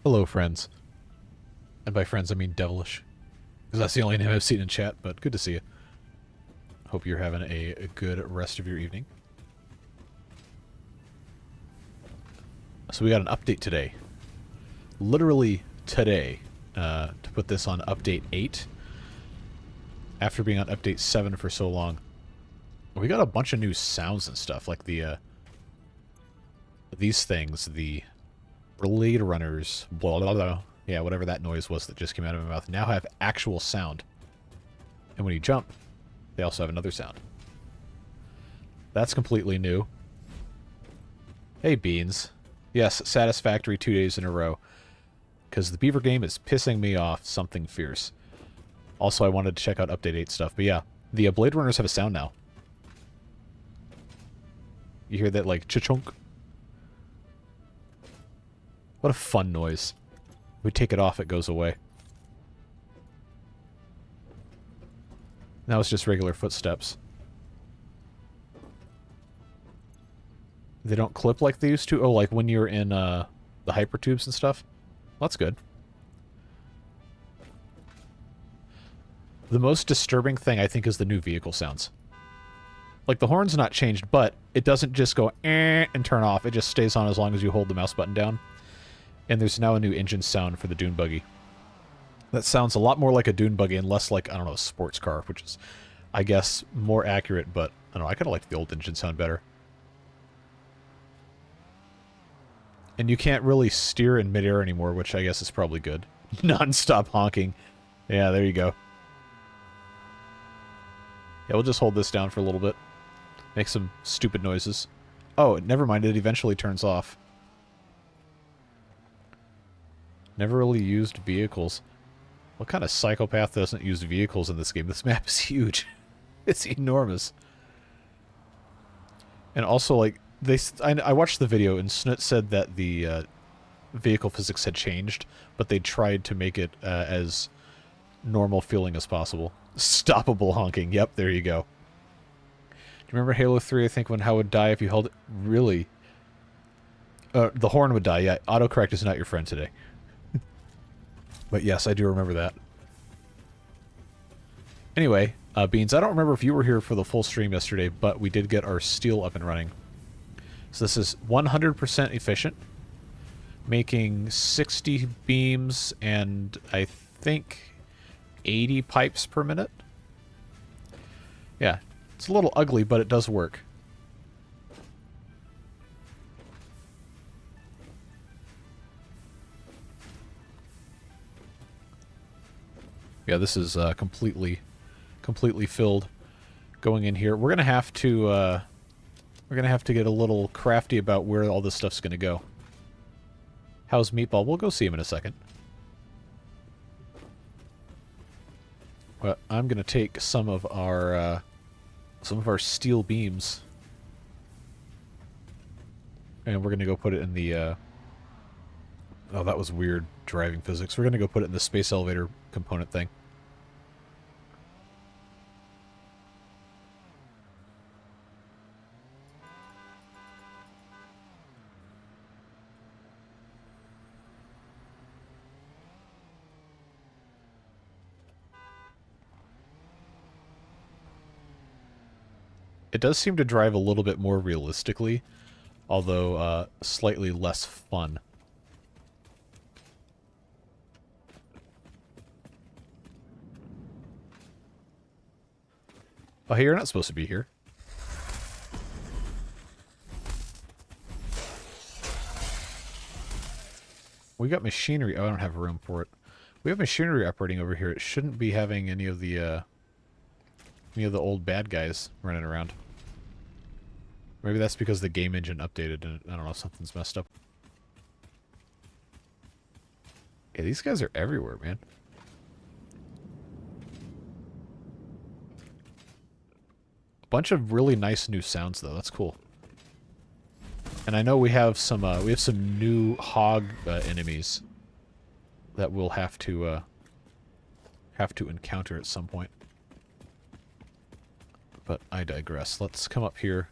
Hello, friends. And by friends, I mean Devilish. Because that's the only name I've seen in chat, but good to see you. Hope you're having a good rest of your evening. So we got an update today. Literally today. To put this on update 8. After being on update 7 for so long. We got a bunch of new sounds and stuff. Like the, these things. The Blade Runners. Blah, blah, blah. Yeah, whatever that noise was that just came out of my mouth. Now have actual sound. And when you jump, they also have another sound. That's completely new. Hey, Beans. Yes, Satisfactory 2 days in a row. Because the beaver game is pissing me off something fierce. Also, I wanted to check out Update 8 stuff. But yeah, the Blade Runners have a sound now. You hear that, like, cha-chunk? What a fun noise. We take it off, it goes away. Now it's just regular footsteps. They don't clip like they used to? Oh, like when you're in the hypertubes and stuff? Well, that's good. The most disturbing thing, I think, is the new vehicle sounds. Like, the horn's not changed, but it doesn't just go and turn off. It just stays on as long as you hold the mouse button down. And there's now a new engine sound for the dune buggy. That sounds a lot more like a dune buggy and less like, I don't know, a sports car, which is, I guess, more accurate, but I don't know, I kind of like the old engine sound better. And you can't really steer in midair anymore, which I guess is probably good. Non-stop honking. Yeah, there you go. Yeah, we'll just hold this down for a little bit. Make some stupid noises. Oh, never mind, it eventually turns off. Never really used vehicles. What kind of psychopath doesn't use vehicles in this game? This map is huge. It's enormous. And also, like, I watched the video, and Snut said that the vehicle physics had changed, but they tried to make it as normal feeling as possible. Stoppable honking. Yep, there you go. Do you remember Halo 3, I think, when How would die if you held it? Really? The horn would die, yeah. Autocorrect is not your friend today. But yes, I do remember that. Anyway, Beans, I don't remember if you were here for the full stream yesterday, but we did get our steel up and running. So this is 100% efficient, making 60 beams and I think 80 pipes per minute. Yeah, it's a little ugly, but it does work. Yeah, this is completely filled going in here. We're gonna have to get a little crafty about where all this stuff's gonna go. How's Meatball? We'll go see him in a second. But I'm gonna take some of our steel beams, and we're gonna go put it in the. Oh, that was weird driving physics. We're gonna go put it in the space elevator component thing. It does seem to drive a little bit more realistically, although slightly less fun. Oh, hey, you're not supposed to be here. We got machinery. Oh, I don't have room for it. We have machinery operating over here. It shouldn't be having any of the old bad guys running around. Maybe that's because the game engine updated and, I don't know, something's messed up. Yeah, these guys are everywhere, man. Bunch of really nice new sounds, though. That's cool. And I know we have some new hog enemies that we'll have to encounter at some point. But I digress. Let's come up here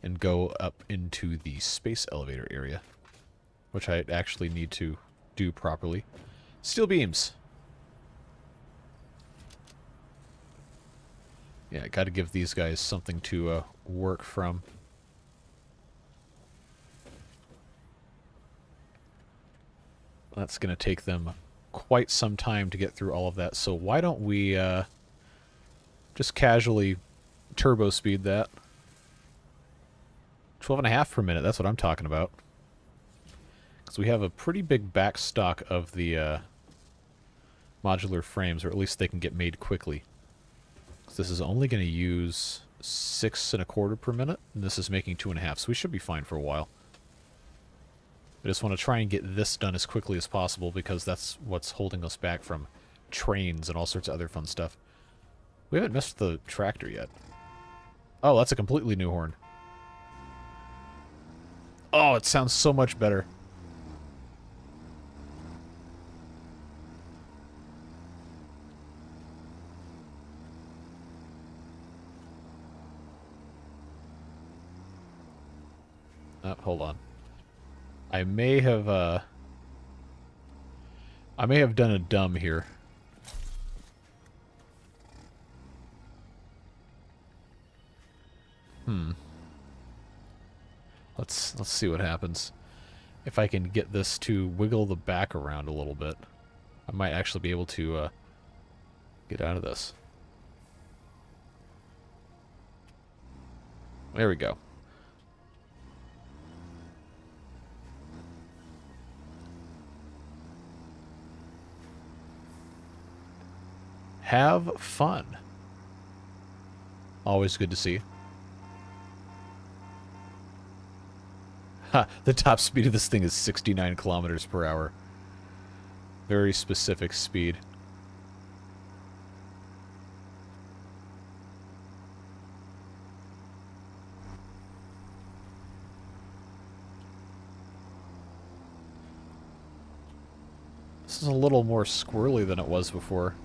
and go up into the space elevator area, which I actually need to do properly. Steel beams. Yeah, got to give these guys something to work from. That's going to take them quite some time to get through all of that. So why don't we just casually turbo speed that? 12.5 per minute, that's what I'm talking about. Because we have a pretty big backstock of the modular frames, or at least they can get made quickly. This is only going to use 6.25 per minute, and this is making 2.5, so we should be fine for a while. I just want to try and get this done as quickly as possible, because that's what's holding us back from trains and all sorts of other fun stuff. We haven't missed the tractor yet. Oh, that's a completely new horn. Oh, it sounds so much better. Hold on. I may have done a dumb here. Let's see what happens. If I can get this to wiggle the back around a little bit, I might actually be able to get out of this. There we go. Have fun. Always good to see. Ha! The top speed of this thing is 69 kilometers per hour. Very specific speed. This is a little more squirrely than it was before.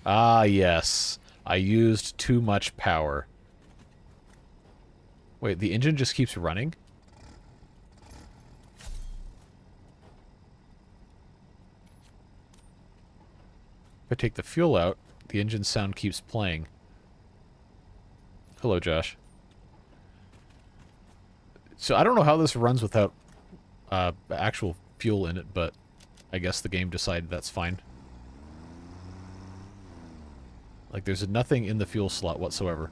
Ah, yes. I used too much power. Wait, the engine just keeps running? If I take the fuel out, the engine sound keeps playing. Hello, Josh. So I don't know how this runs without actual fuel in it, but I guess the game decided that's fine. Like, there's nothing in the fuel slot whatsoever.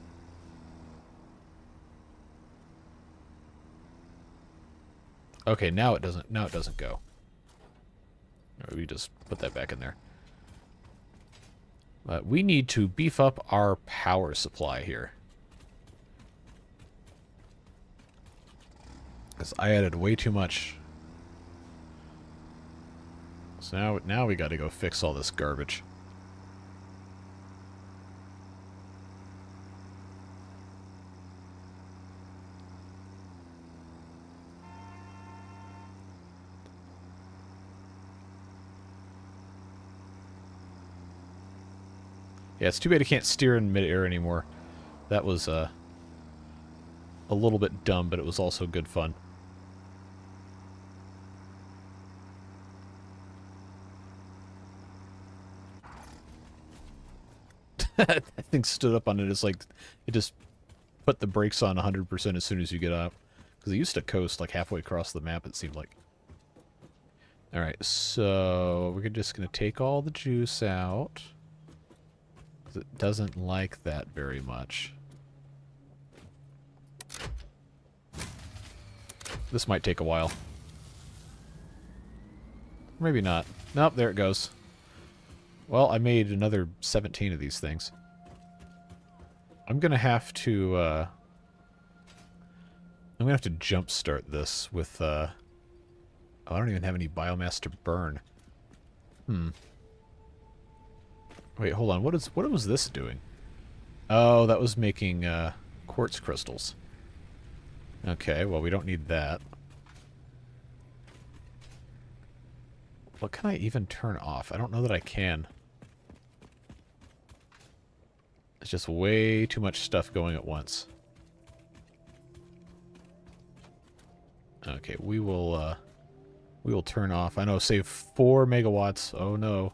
Okay, now it doesn't go. We just put that back in there. We need to beef up our power supply here. Because I added way too much. So now we gotta go fix all this garbage. Yeah, it's too bad I can't steer in midair anymore. That was a little bit dumb, but it was also good fun. That thing stood up on it. It's like it just put the brakes on 100% as soon as you get up. Because it used to coast like halfway across the map, it seemed like. Alright, so we're just going to take all the juice out. It doesn't like that very much. This might take a while. Maybe not. Nope, there it goes. Well, I made another 17 of these things. I'm gonna have to jumpstart this with oh, I don't even have any biomass to burn. Wait, hold on. What was this doing? Oh, that was making quartz crystals. Okay, well, we don't need that. What can I even turn off? I don't know that I can. It's just way too much stuff going at once. Okay, we will turn off. I know, save 4 megawatts. Oh no.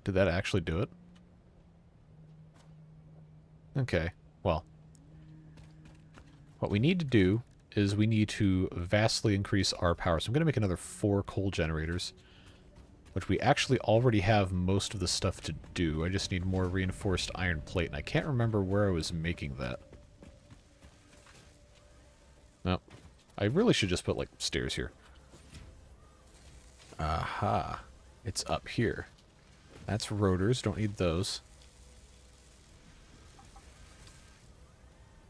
Did that actually do it? Okay, well. What we need to do is we need to vastly increase our power. So I'm going to make another 4 coal generators, which we actually already have most of the stuff to do. I just need more reinforced iron plate, and I can't remember where I was making that. No, I really should just put, like, stairs here. Aha. It's up here. That's rotors. Don't need those.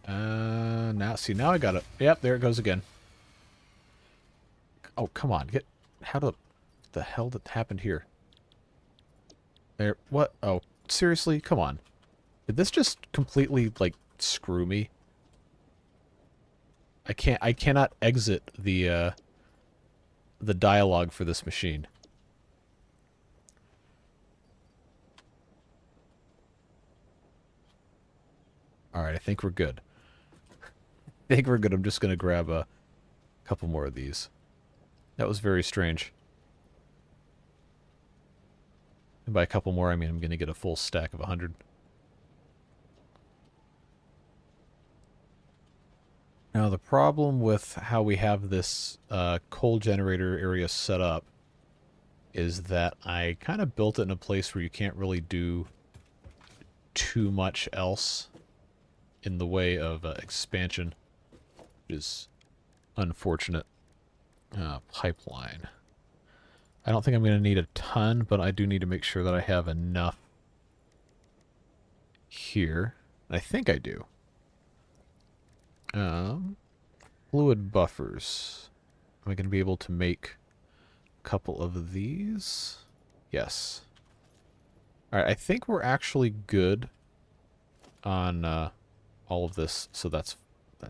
Now, see, now I got it. Yep, there it goes again. Oh, come on. How the hell did happened here? There, what? Oh, seriously? Come on. Did this just completely, like, screw me? I cannot exit the dialogue for this machine. Alright, I think we're good. I think we're good. I'm just going to grab a couple more of these. That was very strange. And by a couple more, I mean I'm going to get a full stack of 100. Now, the problem with how we have this coal generator area set up is that I kind of built it in a place where you can't really do too much else in the way of expansion, which is unfortunate. Pipeline. I don't think I'm going to need a ton, but I do need to make sure that I have enough here. I think I do. Fluid buffers. Am I going to be able to make a couple of these? Yes. Alright, I think we're actually good on all of this, so that's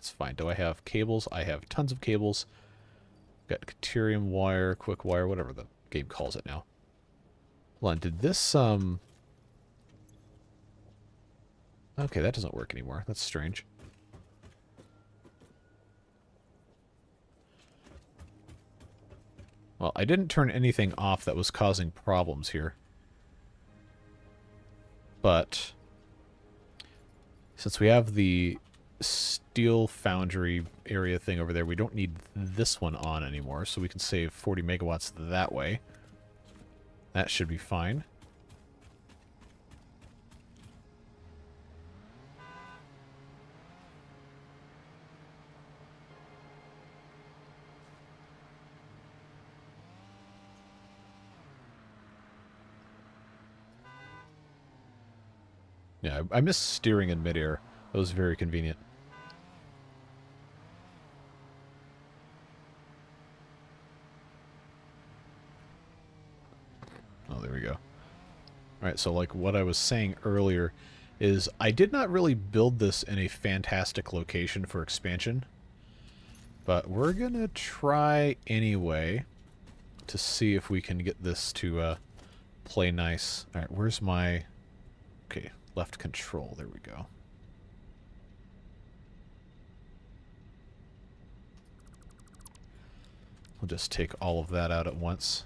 fine. Do I have cables? I have tons of cables. Got Caterium wire, quick wire, whatever the game calls it now. Hold on, did this, Okay, that doesn't work anymore. That's strange. Well, I didn't turn anything off that was causing problems here. But since we have the steel foundry area thing over there, we don't need this one on anymore, so we can save 40 megawatts that way. That should be fine. Yeah, I miss steering in midair. That was very convenient. Oh, there we go. Alright, so like what I was saying earlier is I did not really build this in a fantastic location for expansion. But we're gonna try anyway to see if we can get this to play nice. Alright, where's my... Okay, left control. There we go. We'll just take all of that out at once.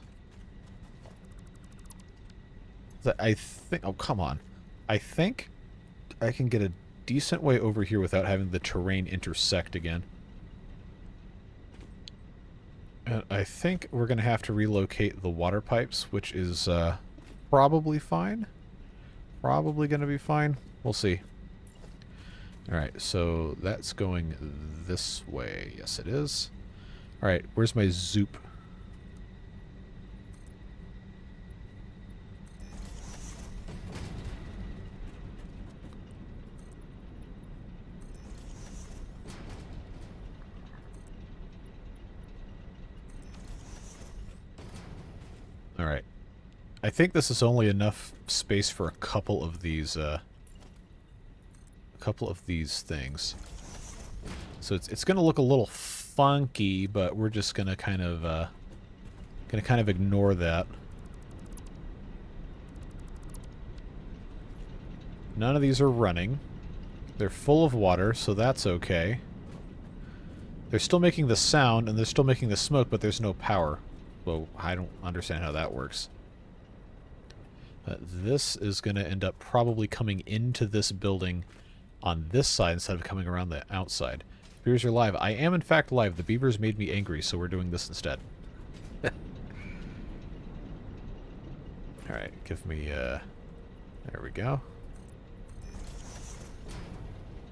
I think... Oh, come on. I think I can get a decent way over here without having the terrain intersect again. And I think we're going to have to relocate the water pipes, which is probably fine. Probably going to be fine. We'll see. Alright, so that's going this way. Yes, it is. Alright, where's my zoop? Alright. I think this is only enough space for a couple of these things. So it's going to look a little funky, but we're just going to kind of ignore that. None of these are running. They're full of water, so that's okay. They're still making the sound, and they're still making the smoke, but there's no power. Well, I don't understand how that works. This is going to end up probably coming into this building on this side instead of coming around the outside. Beavers are live. I am, in fact, live. The beavers made me angry, so we're doing this instead. Alright, give me, there we go.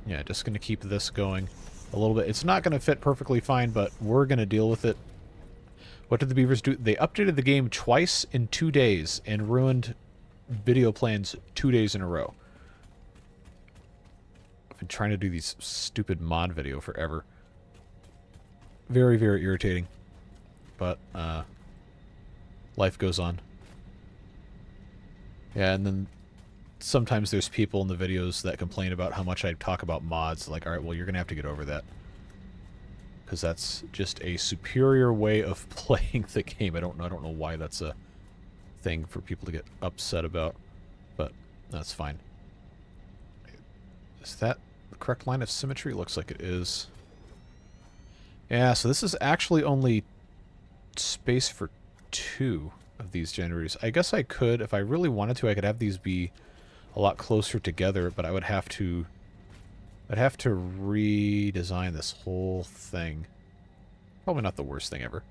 Yeah, just going to keep this going a little bit. It's not going to fit perfectly fine, but we're going to deal with it. What did the beavers do? They updated the game twice in 2 days and ruined video plans 2 days in a row. I've been trying to do these stupid mod video forever. Very, very irritating. But, life goes on. Yeah, and then sometimes there's people in the videos that complain about how much I talk about mods. Like, alright, well, you're gonna have to get over that. Because that's just a superior way of playing the game. I don't know why that's a thing for people to get upset about, but that's fine. Is that the correct line of symmetry? Looks like it is. Yeah, so this is actually only space for 2 of these generators. I guess I could, if I really wanted to, I could have these be a lot closer together, but I would have to redesign this whole thing. Probably not the worst thing ever.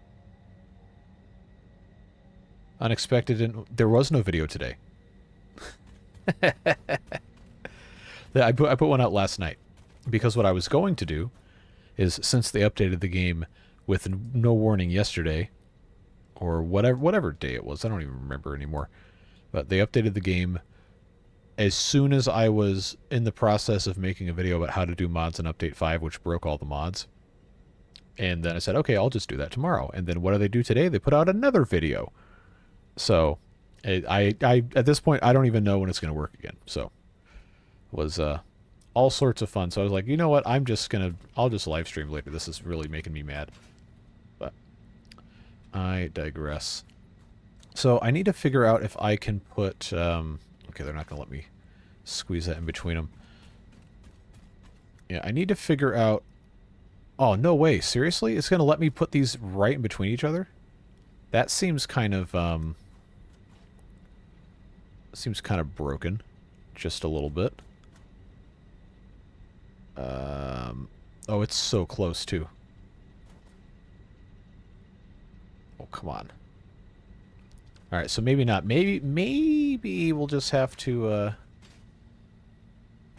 Unexpected, there was no video today. I put one out last night because what I was going to do is, since they updated the game with no warning yesterday, or whatever day it was, I don't even remember anymore, but they updated the game as soon as I was in the process of making a video about how to do mods in Update 5, which broke all the mods. And then I said, okay, I'll just do that tomorrow. And then what do they do today? They put out another video. So, I at this point, I don't even know when it's going to work again. So, it was all sorts of fun. So I was like, you know what? I'll just live stream later. This is really making me mad. But I digress. So I need to figure out if I can put... okay, they're not going to let me squeeze that in between them. Yeah, I need to figure out... Oh, no way. Seriously? It's going to let me put these right in between each other? That seems kind of... seems kind of broken. Just a little bit. Oh, it's so close, too. Oh, come on. Alright, so maybe not. Maybe we'll just have to,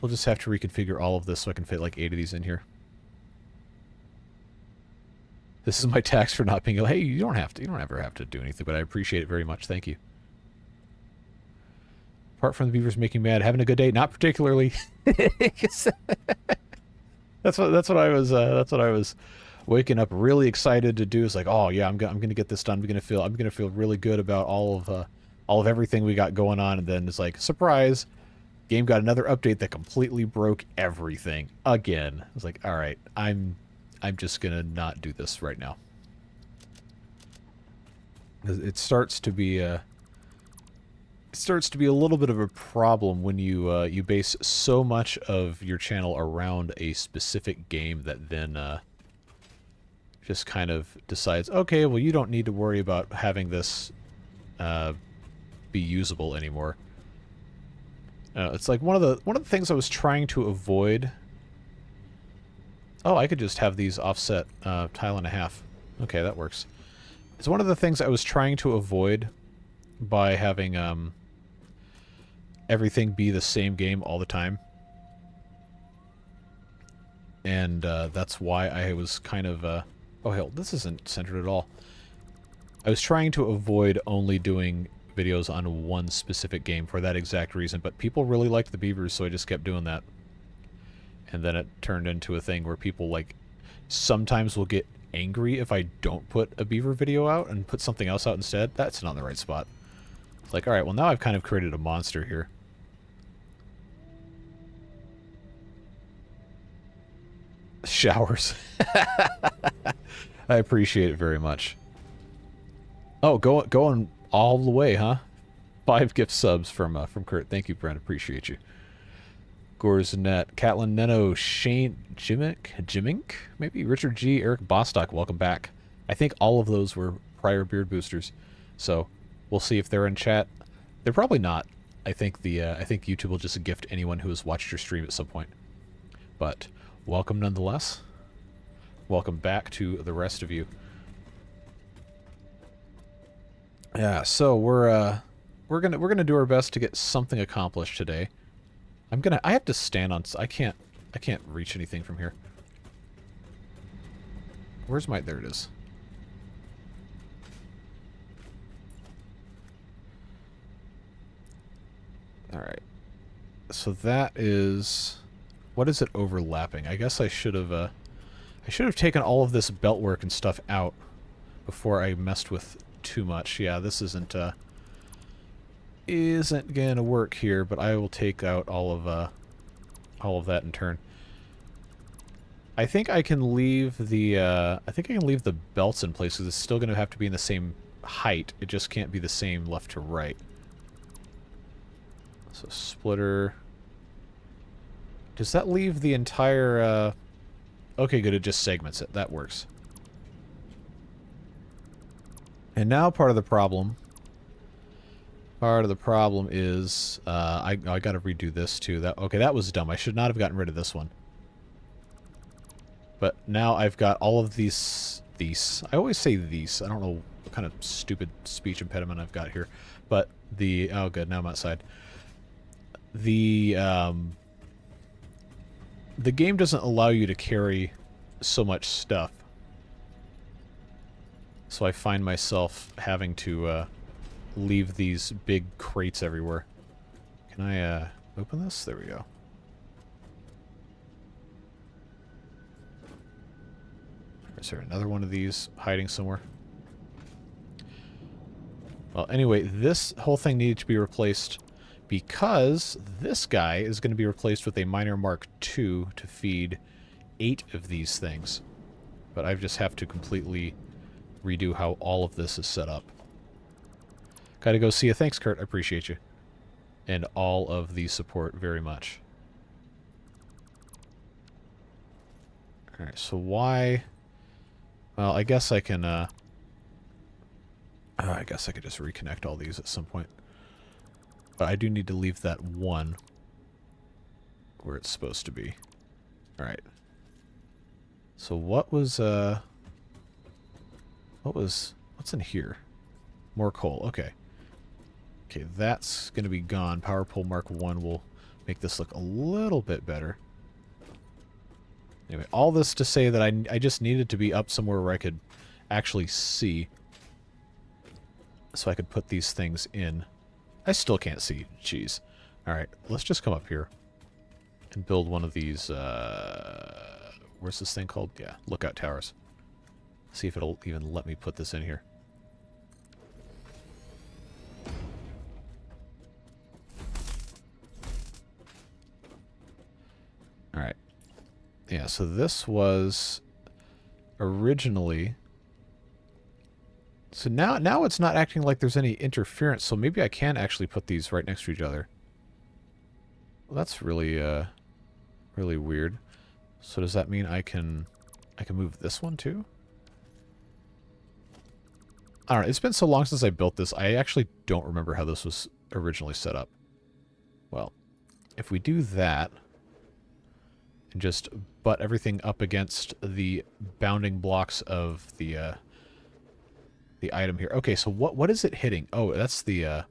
reconfigure all of this so I can fit like 8 of these in here. This is my tax for not being... Hey, you don't ever have to do anything, but I appreciate it very much. Thank you. Apart from the beavers making mad, having a good day? Not particularly. That's what I was waking up really excited to do. It's like, oh yeah, I'm gonna get this done. I'm gonna feel really good about all of everything we got going on. And then it's like, surprise, game got another update that completely broke everything again. It's like, all right, I'm just gonna not do this right now. It starts to be a little bit of a problem when you base so much of your channel around a specific game that then just kind of decides, okay, well, you don't need to worry about having this be usable anymore. It's like one of the things I was trying to avoid. Oh, I could just have these offset tile and a half. Okay, that works. It's one of the things I was trying to avoid by having everything be the same game all the time. And that's why I was kind of... oh, hell, this isn't centered at all. I was trying to avoid only doing videos on one specific game for that exact reason, but people really liked the beavers, so I just kept doing that. And then it turned into a thing where people, like, sometimes will get angry if I don't put a beaver video out and put something else out instead. That's not in the right spot. It's like, alright, well, now I've kind of created a monster here. Showers. I appreciate it very much. Oh, going all the way, huh? 5 gift subs from Kurt. Thank you, Brent. Appreciate you. Gorsnet, Catlin, Nano, Shane, Jimink, maybe Richard G, Eric Bostock, welcome back. I think all of those were prior beard boosters, so we'll see if they're in chat. They're probably not. I think YouTube will just gift anyone who has watched your stream at some point. But welcome nonetheless. Welcome back to the rest of you. Yeah, so we're gonna do our best to get something accomplished today. I have to stand on. I can't reach anything from here. Where's my? There it is. All right. So that is. What is it overlapping? I guess I should have taken all of this belt work and stuff out before I messed with too much. Yeah, this isn't gonna work here, but I will take out all of that in turn. I think I can leave the belts in place because it's still gonna have to be in the same height. It just can't be the same left to right. So splitter. Does that leave the entire okay, good, it just segments it. That works. And now part of the problem is I got to redo this too. That was dumb. I should not have gotten rid of this one. But now I've got all of these. I always say these. I don't know what kind of stupid speech impediment I've got here. But oh good, now I'm outside. The game doesn't allow you to carry so much stuff. So I find myself having to leave these big crates everywhere. Can I open this? There we go. Is there another one of these hiding somewhere? Well, anyway, this whole thing needed to be replaced because this guy is going to be replaced with a Miner Mark II to feed 8 of these things. But I just have to completely redo how all of this is set up. Gotta go see you. Thanks, Kurt. I appreciate you. And all of the support very much. Alright, so why... Well, I guess I can, I guess I could just reconnect all these at some point. But I do need to leave that one where it's supposed to be. Alright. So what's in here? More coal. Okay. Okay, that's going to be gone. Power pole Mark 1 will make this look a little bit better. Anyway, all this to say that I just needed to be up somewhere where I could actually see. So I could put these things in. I still can't see. Jeez. Alright, let's just come up here and build one of these, where's this thing called? Yeah, lookout towers. See if it'll even let me put this in here. Alright. Yeah, so this was originally... So now it's not acting like there's any interference, so maybe I can actually put these right next to each other. Well, that's really, really weird. So does that mean I can move this one too? I don't know. It's been so long since I built this, I actually don't remember how this was originally set up. Well, if we do that... and just butt everything up against the bounding blocks of the item here. Okay, so what is it hitting? Oh, that's the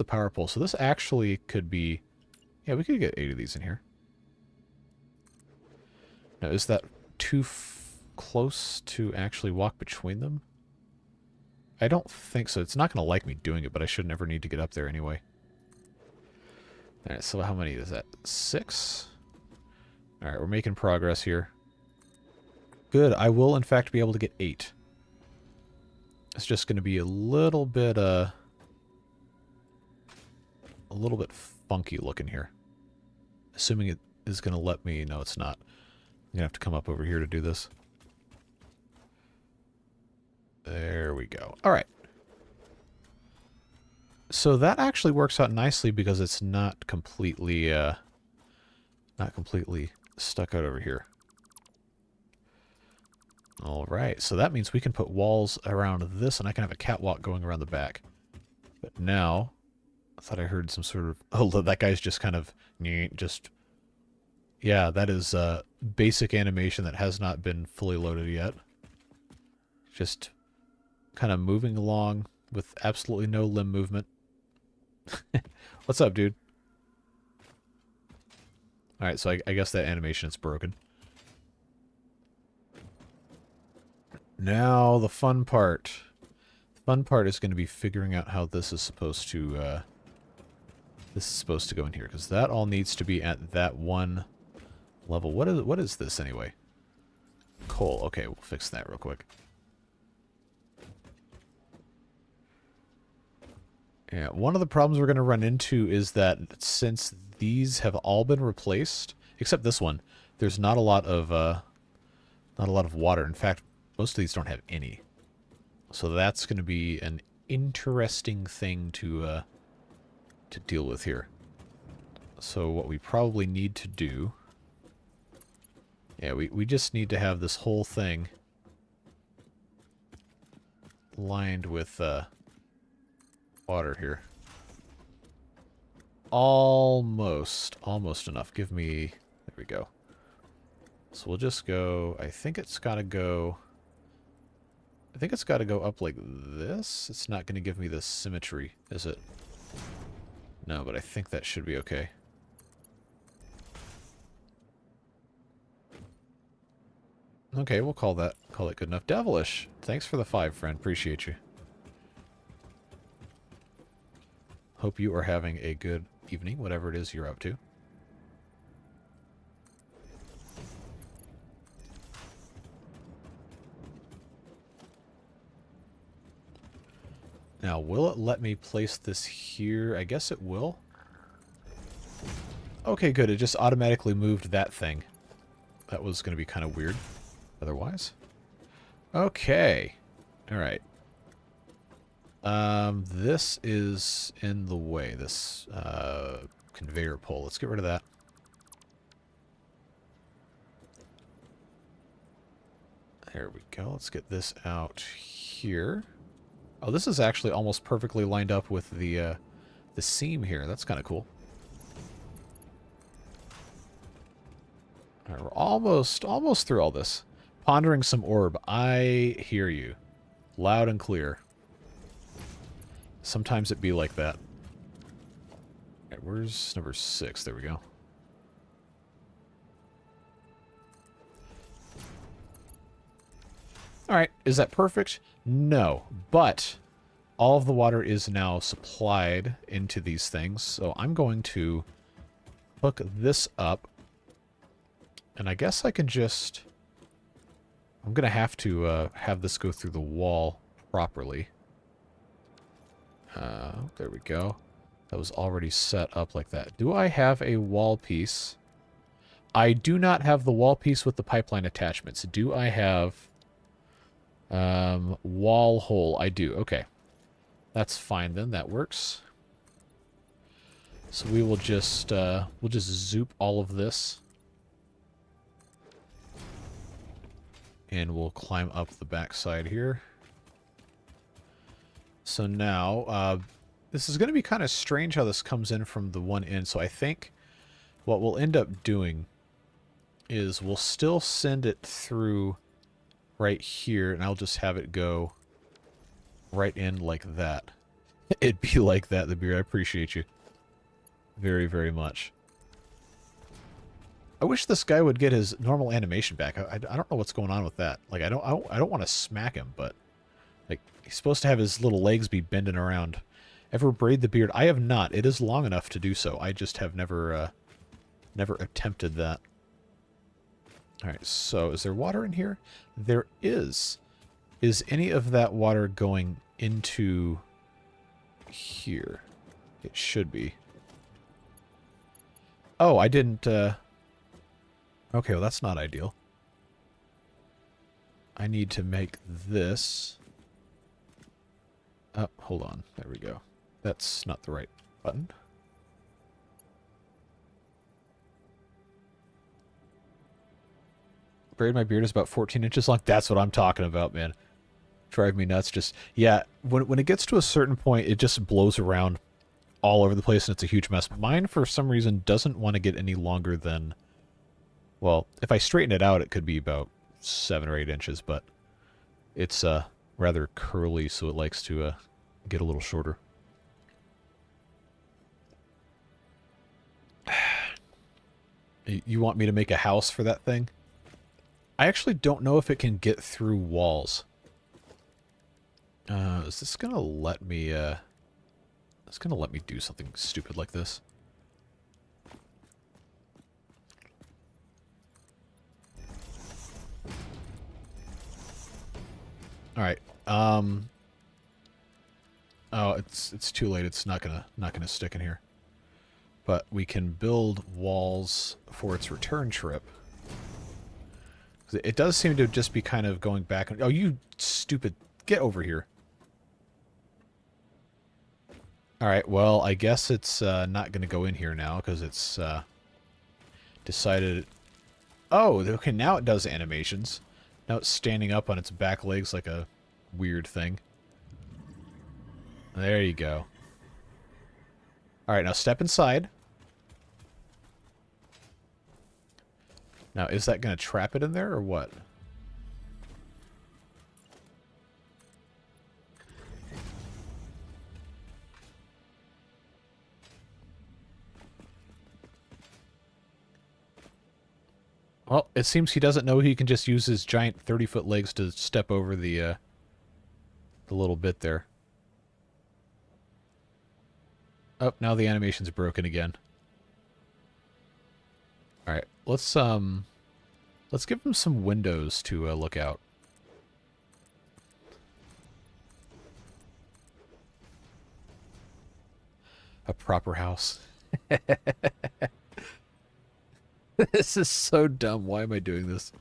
power pole. So this actually could be... Yeah, we could get 8 of these in here. Now, is that too close to actually walk between them? I don't think so. It's not going to like me doing it, but I should never need to get up there anyway. Alright, so how many is that? 6? Alright, we're making progress here. Good, I will in fact be able to get 8. It's just going to be a little bit funky looking here. Assuming it is going to let me... No, it's not. I'm going to have to come up over here to do this. There we go. Alright. So that actually works out nicely because it's not completely... not completely stuck out over here. Alright, so that means we can put walls around this, and I can have a catwalk going around the back. But now, I thought I heard some sort of... Oh, that guy's just kind of... just... Yeah, that is basic animation that has not been fully loaded yet. Just kind of moving along with absolutely no limb movement. What's up, dude? Alright, so I guess that animation is broken. Now, the fun part. The fun part is going to be figuring out how this is supposed to go in here, because that all needs to be at that one level. What is this anyway? Coal. Okay, we'll fix that real quick. Yeah, one of the problems we're going to run into is that since these have all been replaced, except this one, there's not a lot of water. In fact, most of these don't have any. So that's going to be an interesting thing to deal with here. So what we probably need to do... Yeah, we just need to have this whole thing lined with water here. Almost enough. Give me... There we go. So we'll just go... I think it's got to go up like this. It's not going to give me the symmetry, is it? No, but I think that should be okay. Okay, we'll call it good enough. Devilish, thanks for the 5, friend. Appreciate you. Hope you are having a good evening, whatever it is you're up to. Now, will it let me place this here? I guess it will. Okay, good. It just automatically moved that thing. That was going to be kind of weird otherwise. Okay. All right. This is in the way, this conveyor pole. Let's get rid of that. There we go. Let's get this out here. Oh, this is actually almost perfectly lined up with the seam here. That's kind of cool. All right, we're almost through all this. Pondering some orb. I hear you. Loud and clear. Sometimes it be like that. Alright, where's number 6? There we go. Alright, is that perfect? No, but all of the water is now supplied into these things, so I'm going to hook this up, and I guess I can just... I'm going to have this go through the wall properly. There we go. That was already set up like that. Do I have a wall piece? I do not have the wall piece with the pipeline attachments. Do I have wall hole? I do. Okay. That's fine then. That works. So we will just zoop all of this. And we'll climb up the backside here. So now, this is going to be kind of strange how this comes in from the one end. So I think what we'll end up doing is we'll still send it through right here, and I'll just have it go right in like that. It'd be like that, the beer. I appreciate you very, very much. I wish this guy would get his normal animation back. I don't know what's going on with that. Like, I don't want to smack him, but like, he's supposed to have his little legs be bending around. Ever braid the beard? I have not. It is long enough to do so. I just have never attempted that. Alright, so is there water in here? There is. Is any of that water going into here? It should be. Oh, I didn't... Okay, well that's not ideal. I need to make this... Oh, hold on. There we go. That's not the right button. Braid my beard is about 14 inches long. That's what I'm talking about, man. Drive me nuts. Just, yeah, when it gets to a certain point, it just blows around all over the place, and it's a huge mess. Mine, for some reason, doesn't want to get any longer than... Well, if I straighten it out, it could be about 7 or 8 inches, but it's rather curly, so it likes to get a little shorter. You want me to make a house for that thing? I actually don't know if it can get through walls. Is this gonna let me, it's gonna let me do something stupid like this? Alright, oh, it's too late. It's not gonna stick in here. But we can build walls for its return trip. It does seem to just be kind of going back. Oh, you stupid. Get over here. Alright, well, I guess it's not going to go in here now because it's decided... Oh, okay, now it does animations. Now it's standing up on its back legs like a weird thing. There you go. Alright, now step inside. Now, is that going to trap it in there, or what? Well, it seems he doesn't know he can just use his giant 30-foot legs to step over the little bit there. Oh, now the animation's broken again. Alright, let's give him some windows to look out. A proper house. This is so dumb. Why am I doing this?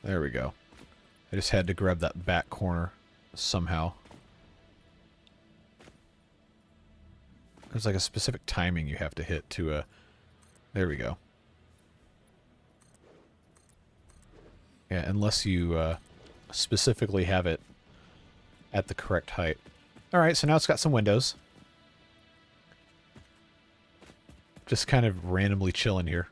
There we go. I just had to grab that back corner somehow. There's like a specific timing you have to hit to, there we go. Yeah, unless you, specifically have it at the correct height. Alright, so now it's got some windows. Just kind of randomly chilling here.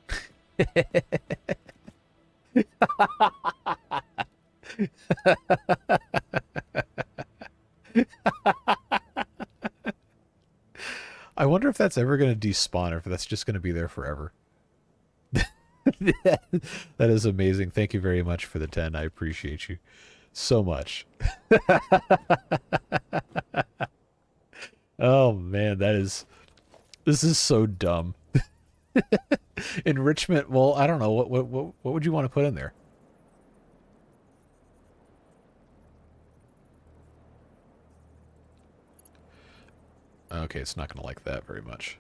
I wonder if that's ever going to despawn or if that's just going to be there forever. That is amazing. Thank you very much for the 10. I appreciate you so much. Oh man, this is so dumb. Enrichment, well, I don't know, what would you want to put in there? Okay, it's not going to like that very much.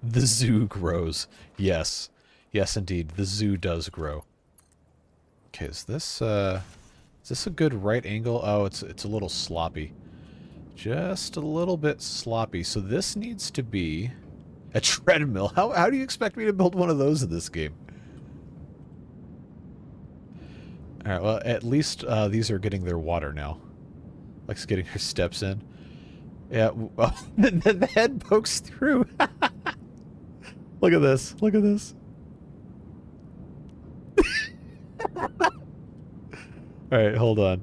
The zoo grows. Yes. Yes, indeed. The zoo does grow. Okay, is this a good right angle? Oh, it's a little sloppy. Just a little bit sloppy. So this needs to be a treadmill. How do you expect me to build one of those in this game? Alright, well, at least these are getting their water now. Like getting her steps in. Yeah, well, the head pokes through. Look at this. Look at this. Alright, hold on.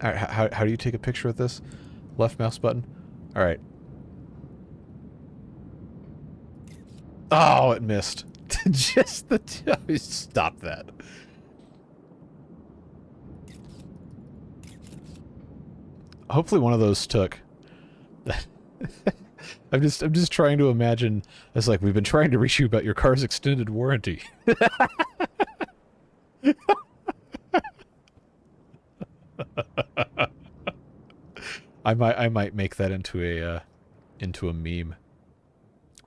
Alright, how do you take a picture of this? Left mouse button? Alright. Oh, it missed. Just the... Stop that. Hopefully one of those took. I'm just trying to imagine. It's like, we've been trying to reach you about your car's extended warranty. I might make that into a meme.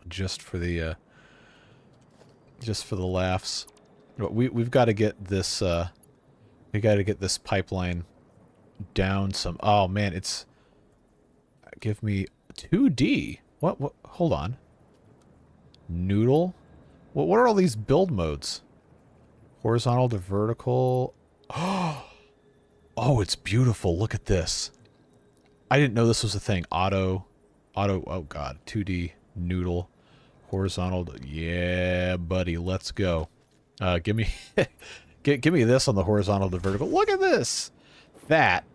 Just for the laughs. We've got to get this We got to get this pipeline down some... Oh, man, it's... Give me 2D. What? Hold on. Noodle? What are all these build modes? Horizontal to vertical. Oh, it's beautiful. Look at this. I didn't know this was a thing. Auto. Oh, God. 2D. Noodle. Horizontal. Yeah, buddy. Let's go. Give me... give me this on the horizontal to vertical. Look at this. That.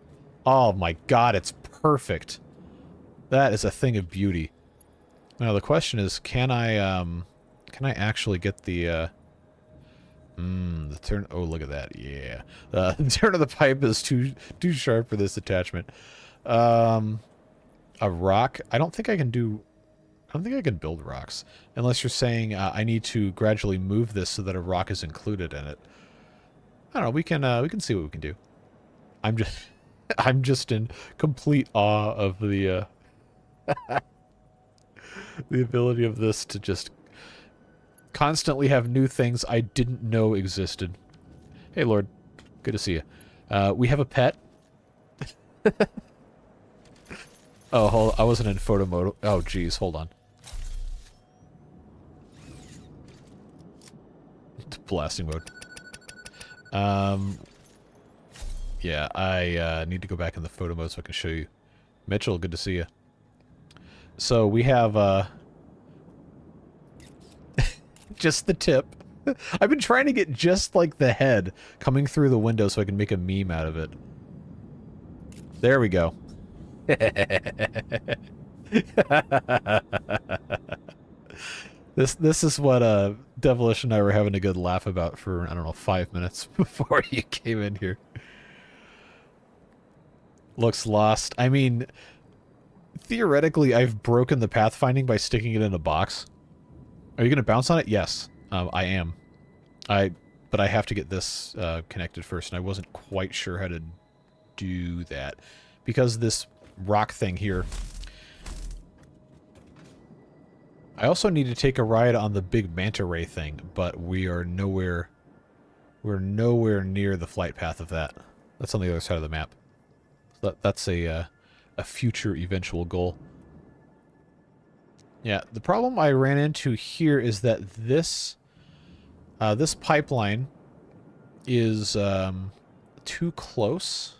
Oh, my God. It's perfect. That is a thing of beauty. Now, the question is, can I actually get the turn... Oh, look at that. Yeah. The turn of the pipe is too sharp for this attachment. A rock. I don't think I can build rocks. Unless you're saying I need to gradually move this so that a rock is included in it. I don't know. We can see what we can do. I'm just in complete awe of the the ability of this to just constantly have new things I didn't know existed. Hey, Lord. Good to see you. We have a pet. Oh, hold on. I wasn't in photo mode. Oh, geez. Hold on. Blasting mode. Yeah, I need to go back in the photo mode so I can show you. Mitchell, good to see you. So we have just the tip. I've been trying to get just like the head coming through the window so I can make a meme out of it. There we go. This is what Devilish and I were having a good laugh about for, I don't know, 5 minutes before you came in here. Looks lost. I mean, theoretically, I've broken the pathfinding by sticking it in a box. Are you going to bounce on it? Yes, I am. But I have to get this connected first, and I wasn't quite sure how to do that. Because this rock thing here... I also need to take a ride on the big manta ray thing, but we're nowhere near the flight path of that. That's on the other side of the map. So that's a future eventual goal. Yeah, the problem I ran into here is that this pipeline is too close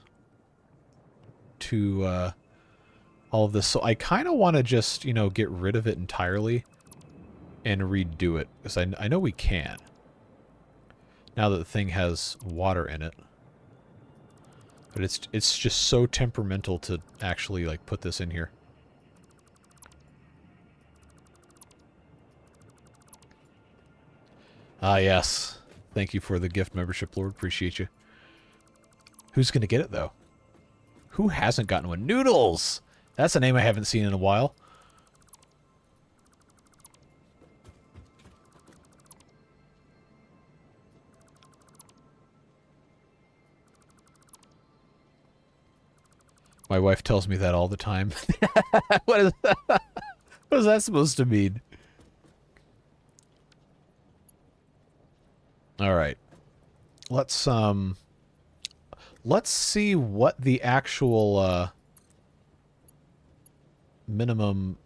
to all of this. So I kind of want to just, you know, get rid of it entirely and redo it. Because I know we can. Now that the thing has water in it. But it's just so temperamental to actually, like, put this in here. Ah, yes. Thank you for the gift membership, Lord. Appreciate you. Who's going to get it, though? Who hasn't gotten one? Noodles! That's a name I haven't seen in a while. My wife tells me that all the time. What is that supposed to mean? All right. Let's see what the actual minimum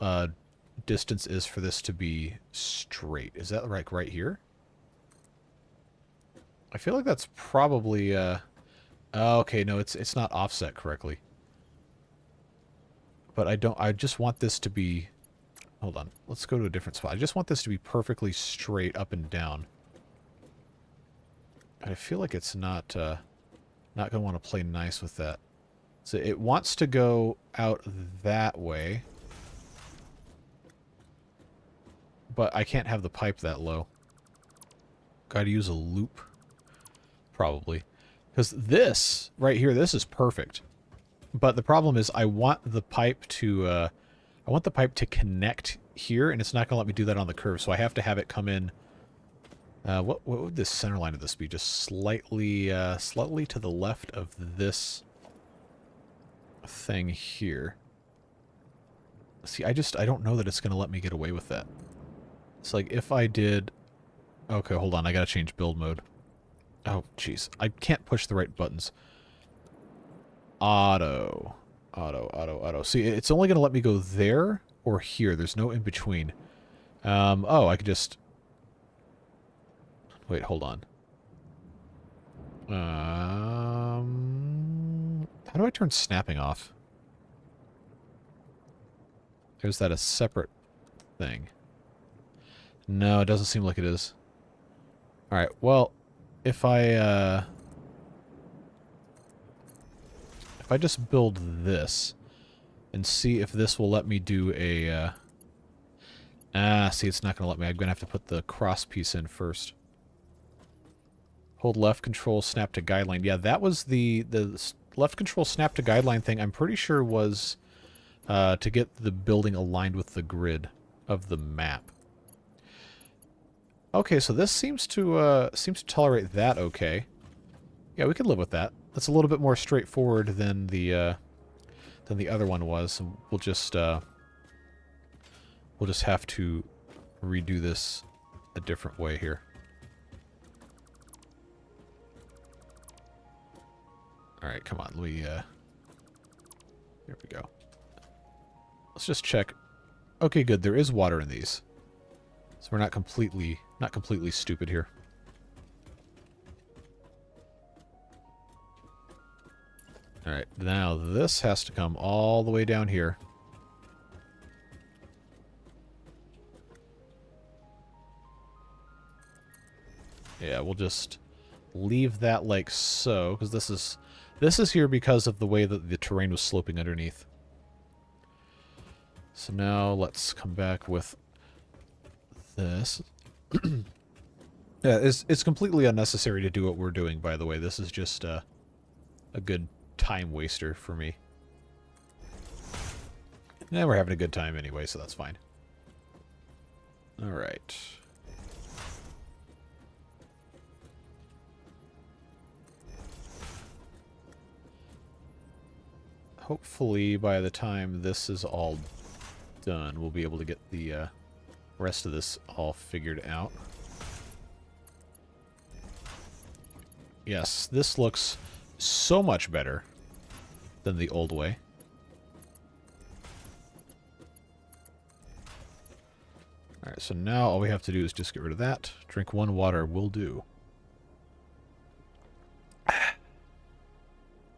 distance is for this to be straight. Is that like right here? I feel like that's probably oh, okay, no, it's not offset correctly. But I just want this to be... Hold on. Let's go to a different spot. I just want this to be perfectly straight up and down. I feel like it's not going to want to play nice with that. So it wants to go out that way. But I can't have the pipe that low. Gotta use a loop. Probably. Because this, right here, this is perfect. But the problem is I want the pipe to connect here, and it's not going to let me do that on the curve, so I have to have it come in. What would this center line of this be? Just slightly to the left of this thing here. See, I don't know that it's going to let me get away with that. It's like if I did... Okay, hold on, I got to change build mode. Oh, jeez. I can't push the right buttons. Auto. Auto, auto, auto. See, it's only going to let me go there or here. There's no in between. Oh, I could just... Wait, hold on. How do I turn snapping off? Is that a separate thing? No, it doesn't seem like it is. Alright, well, if I just build this and see if this will let me do a... see, it's not going to let me. I'm going to have to put the cross piece in first. Hold left control, snap to guideline. Yeah, that was the left control snap to guideline thing. I'm pretty sure was to get the building aligned with the grid of the map. Okay, so this seems to tolerate that okay. Yeah, we can live with that. That's a little bit more straightforward than the other one was. We'll just have to redo this a different way here. All right, come on. Here we go. Let's just check. Okay, good. There is water in these, so we're not completely stupid here. All right, now this has to come all the way down here. Yeah, we'll just leave that like so, because this is here because of the way that the terrain was sloping underneath. So now let's come back with this. Yeah, it's completely unnecessary to do what we're doing, by the way. This is just a good time waster for me. And we're having a good time anyway, so that's fine. Alright. Hopefully by the time this is all done, we'll be able to get the rest of this all figured out. Yes, this looks so much better than the old way. Alright, so now all we have to do is just get rid of that. Drink one water will do.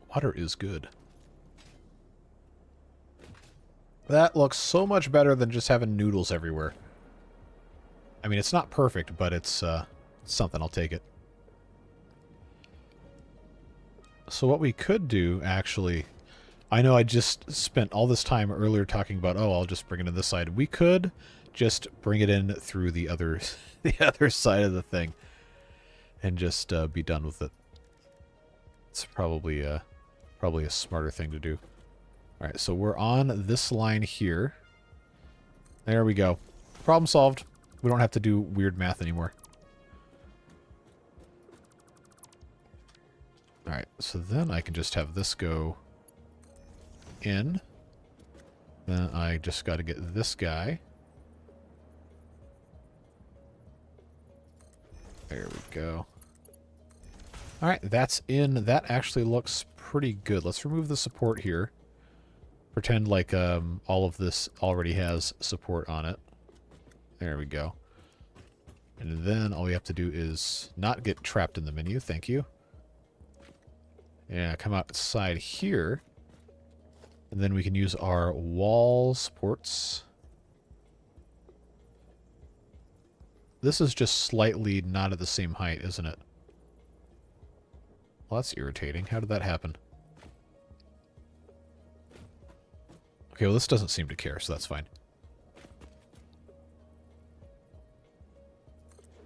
Water is good. That looks so much better than just having noodles everywhere. I mean, it's not perfect, but it's something. I'll take it. So what we could do, actually... I know I just spent all this time earlier talking about, oh, I'll just bring it to this side. We could just bring it in through the other side of the thing and just be done with it. It's probably a smarter thing to do. All right, so we're on this line here. There we go. Problem solved. We don't have to do weird math anymore. All right, so then I can just have this go in. Then I just got to get this guy. There we go. All right, that's in. That actually looks pretty good. Let's remove the support here. Pretend like all of this already has support on it. There we go. And then all we have to do is not get trapped in the menu. Thank you. Yeah, come outside here. And then we can use our wall supports. This is just slightly not at the same height, isn't it? Well, that's irritating. How did that happen? Okay, well, this doesn't seem to care, so that's fine.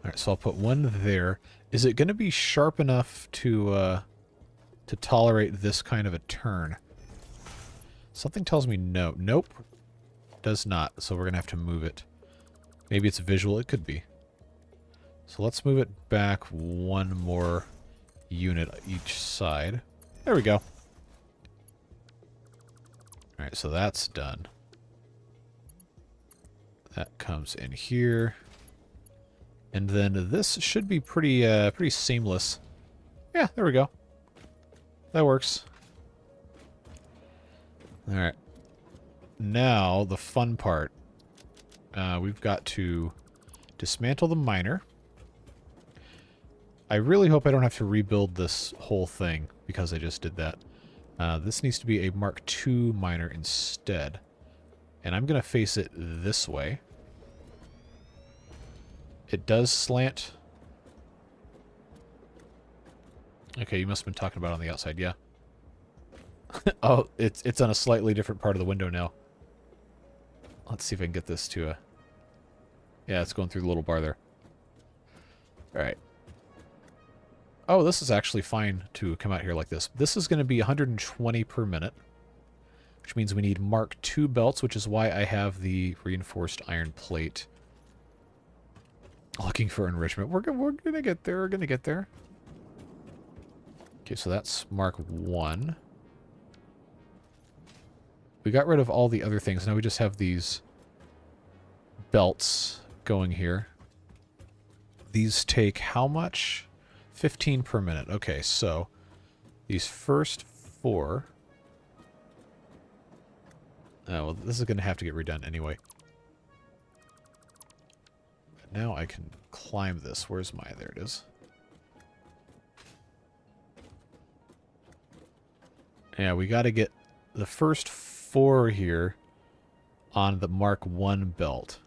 Alright, so I'll put one there. Is it going to be sharp enough to tolerate this kind of a turn? Something tells me no. Nope. Does not, so we're going to have to move it. Maybe it's visual. It could be. So let's move it back one more unit each side. There we go. Alright, so that's done. That comes in here. And then this should be pretty seamless. Yeah, there we go. That works. Alright. Now, the fun part. We've got to dismantle the miner. I really hope I don't have to rebuild this whole thing because I just did that. This needs to be a Mark II miner instead. And I'm going to face it this way. It does slant. Okay, you must have been talking about it on the outside, yeah. Oh, it's on a slightly different part of the window now. Let's see if I can get this to a... Yeah, it's going through the little bar there. Alright. Oh, this is actually fine to come out here like this. This is going to be 120 per minute, which means we need Mark II belts, which is why I have the reinforced iron plate. Looking for enrichment. We're going to get there. We're going to get there. Okay, so that's Mark I. We got rid of all the other things. Now we just have these belts going here. These take how much? 15 per minute. Okay, so these first 4... Oh, well, this is going to have to get redone anyway. But now I can climb this. Where's my... There it is. Yeah, we got to get the first 4 here on the Mark I belt.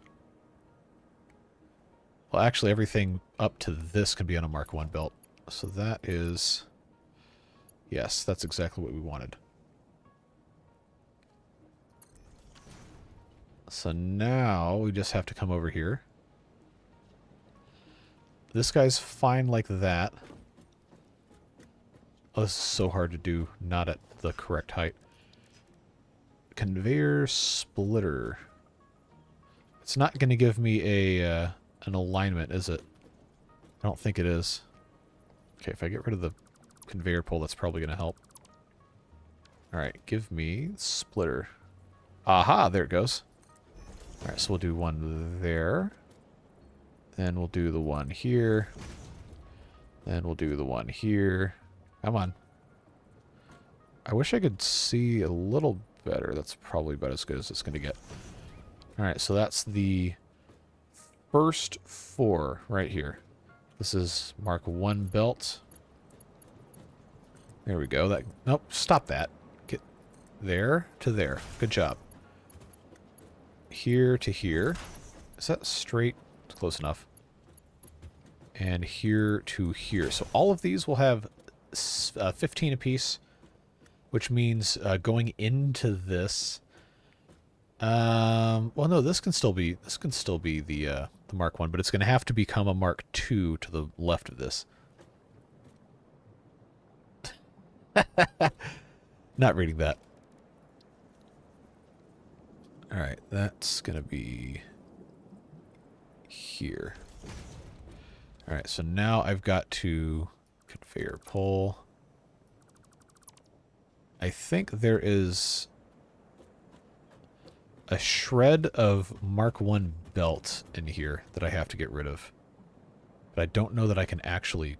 Well, actually, everything up to this can be on a Mark I belt. So that is... Yes, that's exactly what we wanted. So now we just have to come over here. This guy's fine like that. Oh, this is so hard to do, not at the correct height. Conveyor splitter. It's not going to give me a an alignment, is it? I don't think it is. Okay, if I get rid of the conveyor pole, that's probably going to help. Alright, give me splitter. Aha, there it goes. Alright, so we'll do one there. Then we'll do the one here. Then we'll do the one here. Come on. I wish I could see a little better. That's probably about as good as it's going to get. Alright, so that's the first 4 right here. This is Mark I belt. There we go. That nope, stop that. Get there to there. Good job. Here to here. Is that straight? It's close enough. And here to here. So all of these will have 15 apiece, which means going into this. Well, no, this can still be the Mark I, but it's going to have to become a Mark II to the left of this. Not reading that. All right, that's going to be here. All right, so now I've got to conveyor pole. I think there is a shred of Mark I belt in here that I have to get rid of. But I don't know that I can actually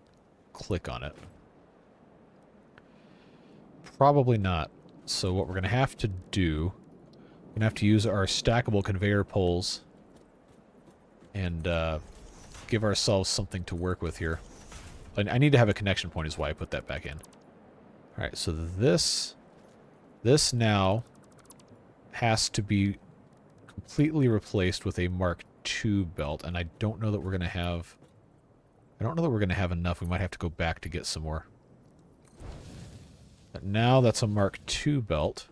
click on it. Probably not. So what we're going to have to do, we're going to have to use our stackable conveyor poles and give ourselves something to work with here. I need to have a connection point is why I put that back in. Alright, so this now has to be completely replaced with a Mark II belt, and I don't know that we're going to have... I don't know that we're going to have enough. We might have to go back to get some more. But now that's a Mark II belt.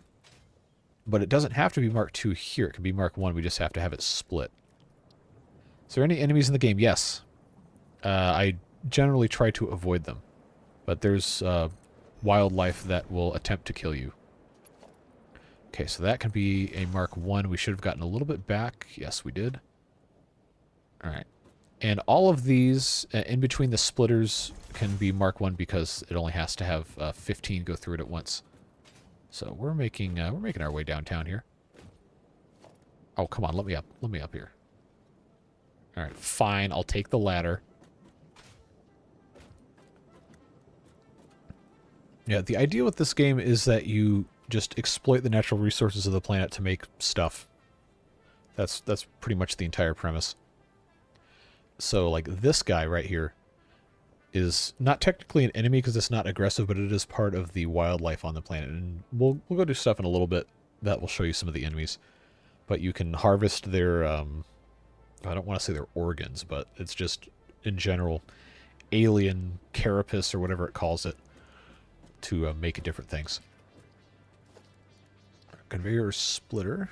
But it doesn't have to be Mark II here. It can be Mark I. We just have to have it split. Is there any enemies in the game? Yes. I generally try to avoid them. But there's wildlife that will attempt to kill you. Okay, so that can be a Mark I. We should have gotten a little bit back. Yes, we did. Alright. And all of these, in between the splitters, can be Mark I because it only has to have 15 go through it at once. So we're making our way downtown here. Oh, come on, let me up. Let me up here. Alright, fine. I'll take the ladder. Yeah, the idea with this game is that you just exploit the natural resources of the planet to make stuff. That's pretty much the entire premise. So, like, this guy right here is not technically an enemy because it's not aggressive, but it is part of the wildlife on the planet. And we'll go do stuff in a little bit that will show you some of the enemies. But you can harvest their, I don't want to say their organs, but it's just, in general, alien carapace or whatever it calls it to make different things. Conveyor splitter.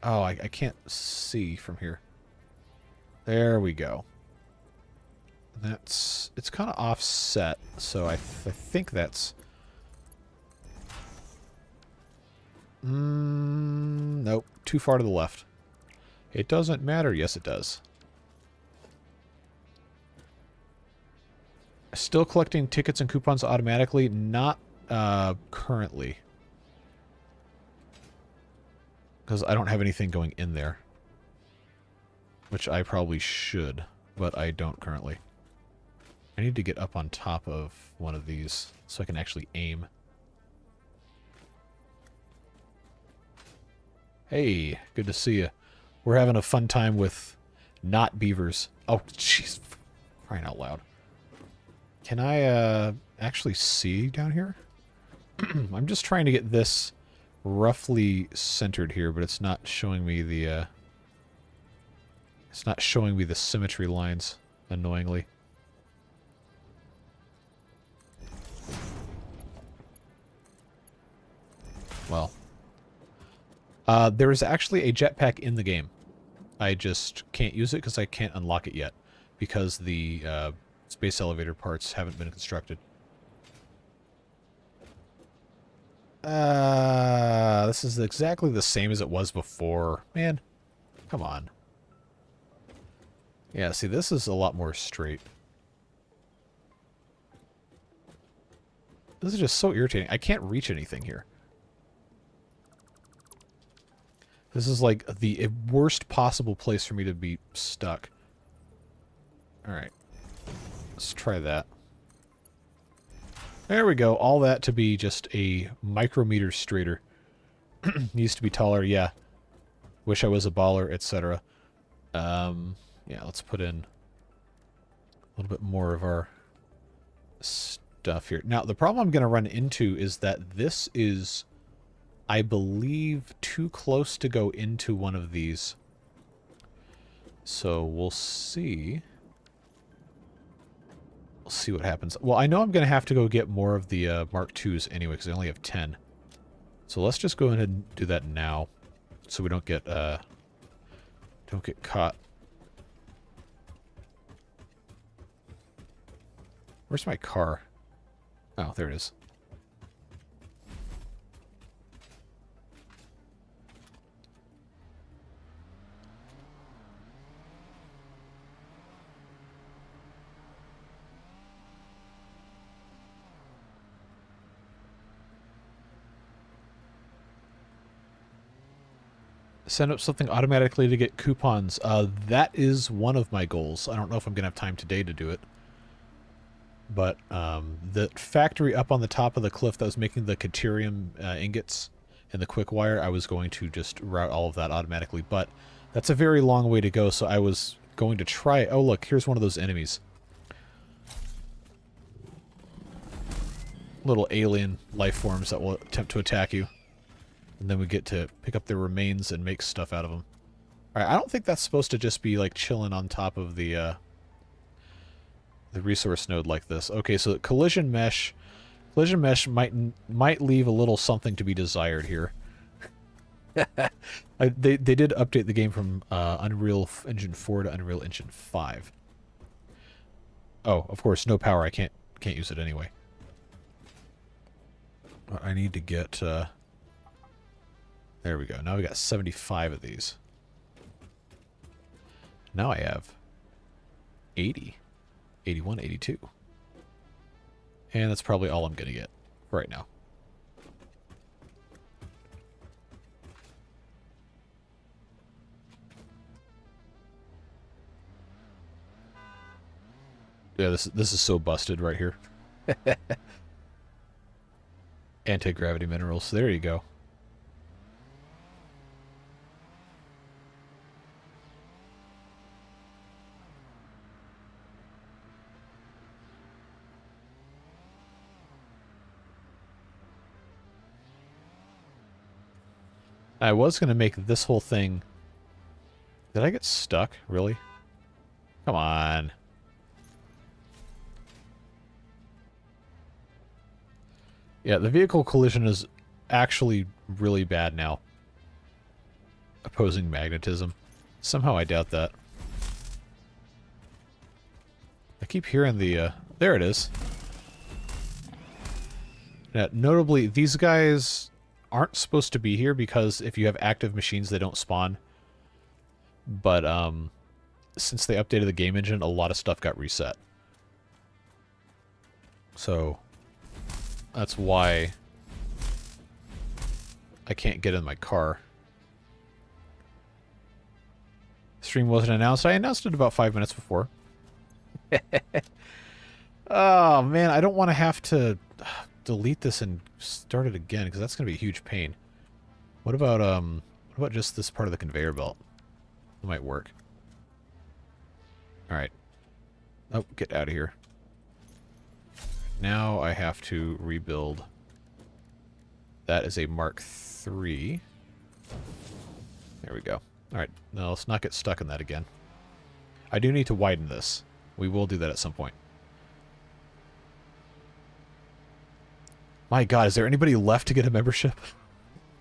Oh, I can't see from here. There we go. It's kind of offset, so I think that's... nope, too far to the left. It doesn't matter. Yes, it does. Still collecting tickets and coupons automatically? Not currently. Because I don't have anything going in there. Which I probably should, but I don't currently. I need to get up on top of one of these so I can actually aim. Hey, good to see you. We're having a fun time with not beavers. Oh, jeez. Crying out loud. Can I actually see down here? I'm just trying to get this roughly centered here, but it's not showing me the it's not showing me the symmetry lines, annoyingly. Well, there is actually a jetpack in the game. I just can't use it because I can't unlock it yet, because the space elevator parts haven't been constructed. This is exactly the same as it was before. Man, come on. Yeah, see, this is a lot more straight. This is just so irritating. I can't reach anything here. This is like the worst possible place for me to be stuck. Alright. Let's try that. There we go. All that to be just a micrometer straighter. Needs to be taller, yeah. Wish I was a baller, etc. Yeah, let's put in a little bit more of our stuff here. Now, the problem I'm going to run into is that this is, I believe, too close to go into one of these. So we'll see. We'll see what happens. Well, I know I'm going to have to go get more of the Mark IIs anyway, because I only have 10. So let's just go ahead and do that now, so we don't get caught. Where's my car? Oh, there it is. Send up something automatically to get coupons. That is one of my goals. I don't know if I'm going to have time today to do it. But the factory up on the top of the cliff that was making the Caterium ingots and the quick wire, I was going to just route all of that automatically. But that's a very long way to go, so I was going to try... Oh, look, here's one of those enemies. Little alien life forms that will attempt to attack you. And then we get to pick up their remains and make stuff out of them. Alright, I don't think that's supposed to just be, like, chilling on top of the resource node like this. Okay, so collision mesh might leave a little something to be desired here. They did update the game from Unreal Engine 4 to Unreal Engine 5. Oh, of course, no power. I can't use it anyway. I need to get there we go. Now we got 75 of these. Now I have 80. 81, 82. And that's probably all I'm going to get right now. Yeah, this is so busted right here. Anti-gravity minerals. There you go. I was going to make this whole thing... Did I get stuck? Really? Come on. Yeah, the vehicle collision is actually really bad now. Opposing magnetism. Somehow I doubt that. I keep hearing the... there it is. Now, notably, these guys aren't supposed to be here because if you have active machines, they don't spawn. But since they updated the game engine, a lot of stuff got reset. So that's why I can't get in my car. Stream wasn't announced. I announced it about 5 minutes before. Oh, man, I don't want to have to delete this and start it again, because that's going to be a huge pain. What about just this part of the conveyor belt? It might work. Alright. Oh, get out of here. Now I have to rebuild. That is a Mark III. There we go. Alright, now let's not get stuck in that again. I do need to widen this. We will do that at some point. My god, is there anybody left to get a membership?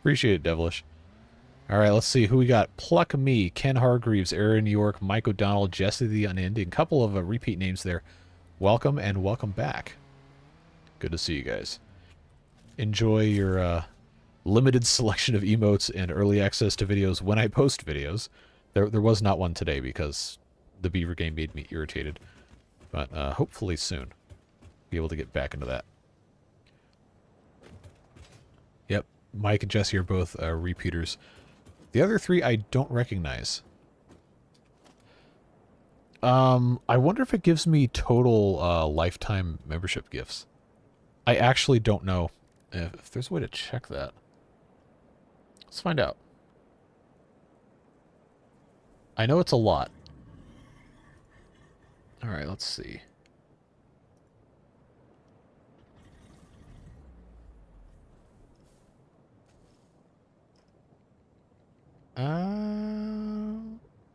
Appreciate it, Devilish. Alright, let's see who we got. Pluck Me, Ken Hargreaves, Aaron York, Mike O'Donnell, Jesse the Unending. Couple of repeat names there. Welcome and welcome back. Good to see you guys. Enjoy your limited selection of emotes and early access to videos when I post videos. There was not one today because the beaver game made me irritated. But hopefully soon be able to get back into that. Yep, Mike and Jesse are both repeaters. The other three I don't recognize. I wonder if it gives me total lifetime membership gifts. I actually don't know if there's a way to check that. Let's find out. I know it's a lot. Alright, let's see.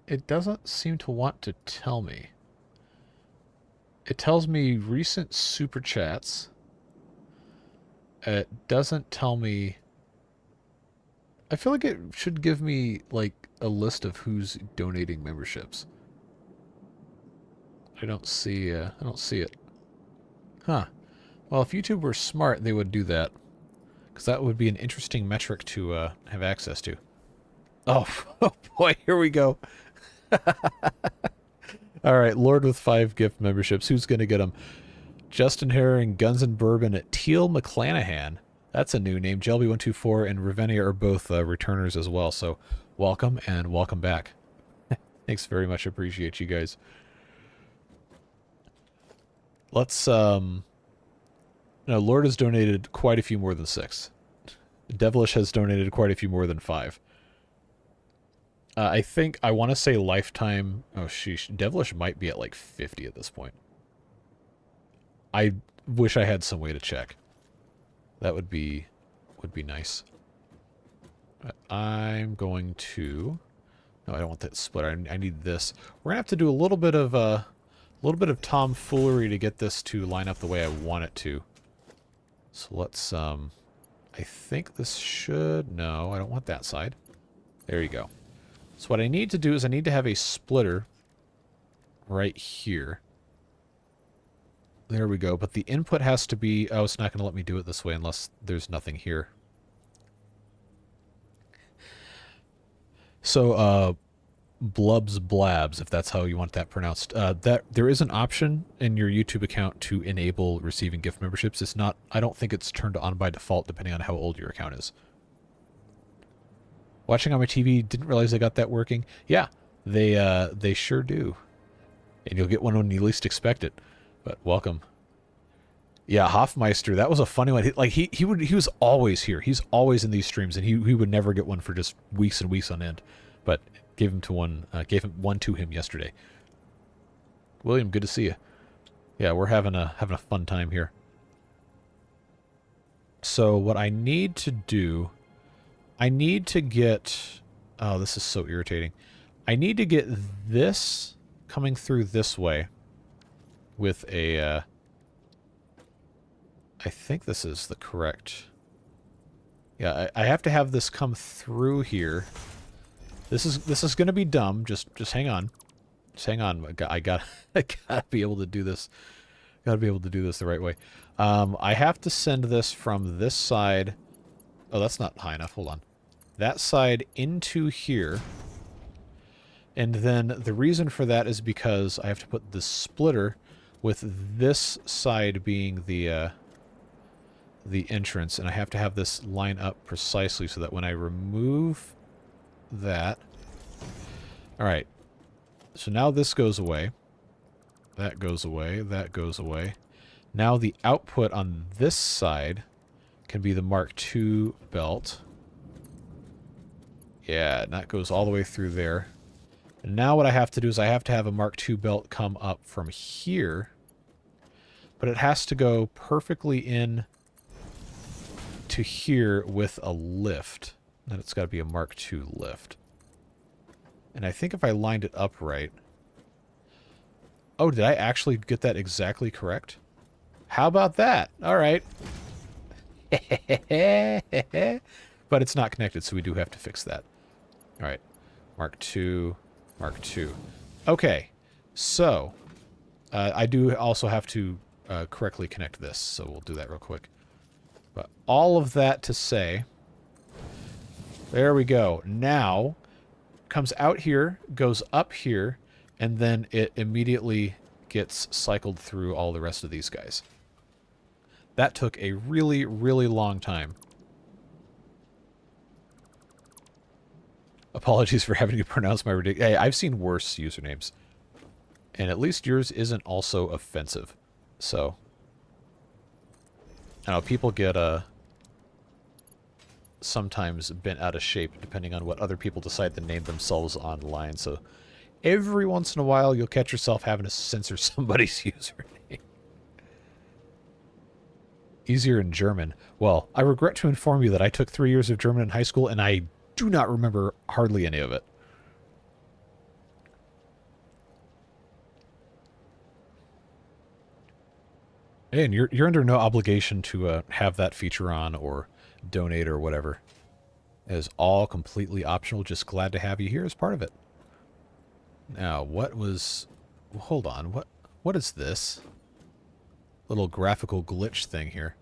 It doesn't seem to want to tell me. It tells me recent super chats. It doesn't tell me... I feel like it should give me, like, a list of who's donating memberships. I don't see it. Huh. Well, if YouTube were smart, they would do that. Because that would be an interesting metric to have access to. Oh, oh boy, here we go. Alright, Lord with 5 gift memberships. Who's going to get them? Justin Herring, Guns and Bourbon, Teal McClanahan. That's a new name. Jelby124 and Ravennia are both returners as well. So welcome and welcome back. Thanks very much. Appreciate you guys. Let's, no, Lord has donated quite a few more than 6. Devilish has donated quite a few more than 5. I think, I want to say lifetime... Oh, sheesh. Devilish might be at like 50 at this point. I wish I had some way to check. That would be nice. I'm going to... No, I don't want that split. I need this. We're going to have to do a little bit of tomfoolery to get this to line up the way I want it to. So let's, I think this should... No, I don't want that side. There you go. So what I need to do is I need to have a splitter right here. There we go. But the input has to be... Oh, it's not going to let me do it this way unless there's nothing here. So, Blubs Blabs, if that's how you want that pronounced. That there is an option in your YouTube account to enable receiving gift memberships. It's not... I don't think it's turned on by default depending on how old your account is. Watching on my TV, didn't realize they got that working. Yeah, they sure do. And you'll get one when you least expect it. But welcome. Yeah, Hoffmeister, that was a funny one. He was always here. He's always in these streams, and he would never get one for just weeks and weeks on end. But gave one to him yesterday. William, good to see you. Yeah, we're having a fun time here. So what I need to do, I need to get, oh, this is so irritating. I need to get this coming through this way with a, I think this is the correct, yeah, I have to have this come through here. This is going to be dumb. Just hang on. Just hang on. I gotta be able to do this. Gotta be able to do this the right way. I have to send this from this side. Oh, that's not high enough. Hold on. That side into here. And then the reason for that is because I have to put the splitter with this side being the entrance, and I have to have this line up precisely so that when I remove that... Alright. So now this goes away. That goes away. That goes away. Now the output on this side can be the Mark II belt. Yeah, and that goes all the way through there. And now what I have to do is I have to have a Mark II belt come up from here. But it has to go perfectly in to here with a lift. And it's got to be a Mark II lift. And I think if I lined it up right... Oh, did I actually get that exactly correct? How about that? All right. But it's not connected, so we do have to fix that. All right. Mark II, Mark II. Okay. So, I do also have to correctly connect this, so we'll do that real quick. But all of that to say, there we go. Now, comes out here, goes up here, and then it immediately gets cycled through all the rest of these guys. That took a really, really long time. Apologies for having to pronounce my ridiculous... Hey, I've seen worse usernames. And at least yours isn't also offensive. So... I know, people get sometimes bent out of shape depending on what other people decide to name themselves online, so... Every once in a while, you'll catch yourself having to censor somebody's username. Easier in German. Well, I regret to inform you that I took 3 years of German in high school, and I do not remember hardly any of it. And you're under no obligation to have that feature on or donate or whatever. It is all completely optional. Just glad to have you here as part of it. Now, what was... Hold on. What is this? Little graphical glitch thing here.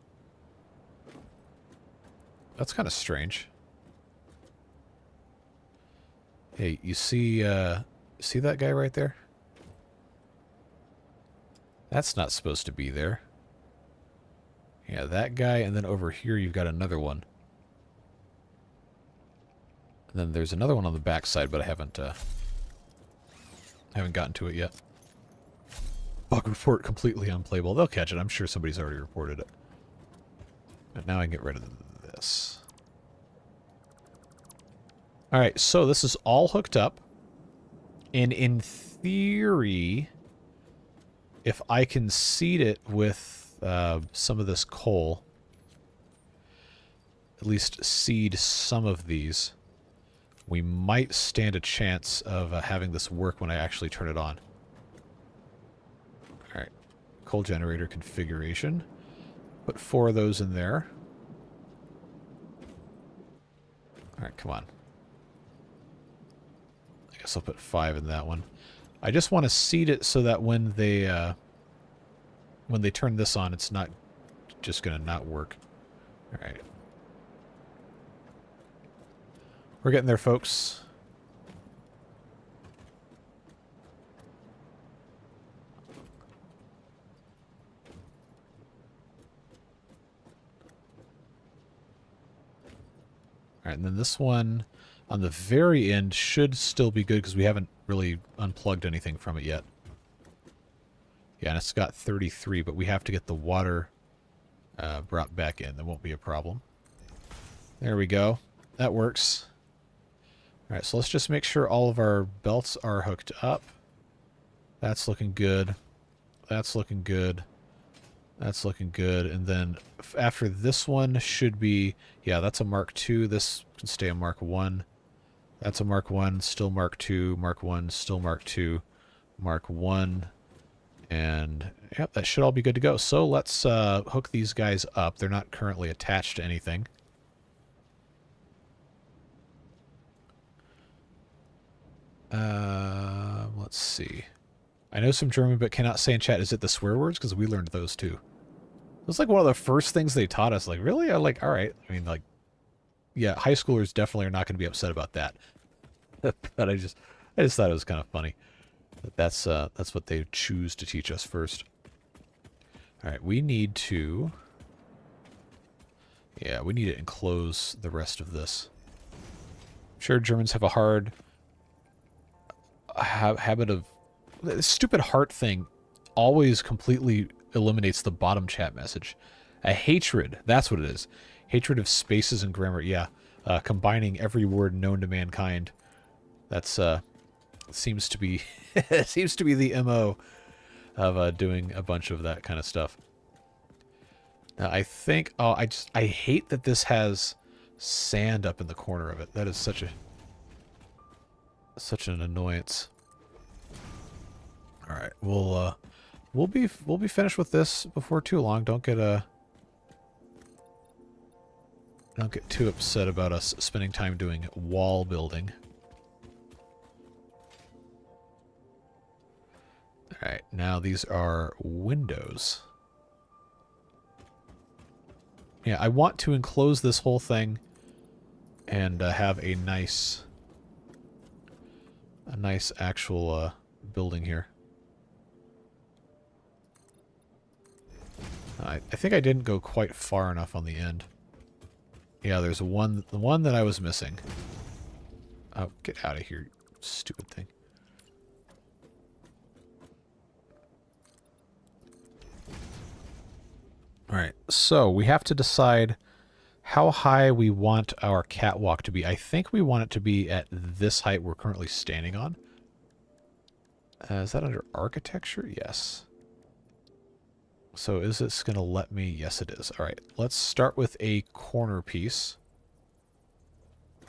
That's kind of strange. Hey, you see that guy right there? That's not supposed to be there. Yeah, that guy, and then over here you've got another one. And then there's another one on the back side, but I haven't gotten to it yet. Bug report completely unplayable. They'll catch it. I'm sure somebody's already reported it. But now I can get rid of this. Alright, so this is all hooked up. And in theory, if I can seed it with some of this coal, at least seed some of these, we might stand a chance of having this work when I actually turn it on. Alright, coal generator configuration. Put 4 of those in there. Alright, come on. I guess I'll put 5 in that one. I just want to seed it so that when they turn this on, it's not just going to not work. Alright. We're getting there, folks. Alright, and then this one on the very end should still be good because we haven't really unplugged anything from it yet. Yeah, and it's got 33, but we have to get the water brought back in. That won't be a problem. There we go. That works. All right, so let's just make sure all of our belts are hooked up. That's looking good. That's looking good. That's looking good. And then after this one should be, yeah, that's a Mark II. This can stay a Mark I. That's a Mark I, still Mark II, Mark I, still Mark II, Mark I. And, yep, that should all be good to go. So let's hook these guys up. They're not currently attached to anything. Let's see. I know some German, but cannot say in chat, is it the swear words? Because we learned those too. It was like one of the first things they taught us. Like, really? I'm like, all right. I mean, like, yeah, high schoolers definitely are not going to be upset about that. But I just thought it was kind of funny. That's what they choose to teach us first. All right, we need to... Yeah, we need to enclose the rest of this. I'm sure Germans have a hard habit of... This stupid heart thing always completely eliminates the bottom chat message. A hatred, that's what it is. Hatred of spaces and grammar, yeah. Combining every word known to mankind. That's, seems to be seems to be the MO of doing a bunch of that kind of stuff. Now, I think, oh, I hate that this has sand up in the corner of it. That is such an annoyance. All right, we'll be finished with this before too long. Don't get too upset about us spending time doing wall building. All right, now these are windows. Yeah, I want to enclose this whole thing and have a nice actual building here. I think I didn't go quite far enough on the end. Yeah, there's the one that I was missing. Oh, get out of here, you stupid thing. Alright, so we have to decide how high we want our catwalk to be. I think we want it to be at this height we're currently standing on. Is that under architecture? Yes. So is this going to let me? Yes, it is. All right, let's start with a corner piece.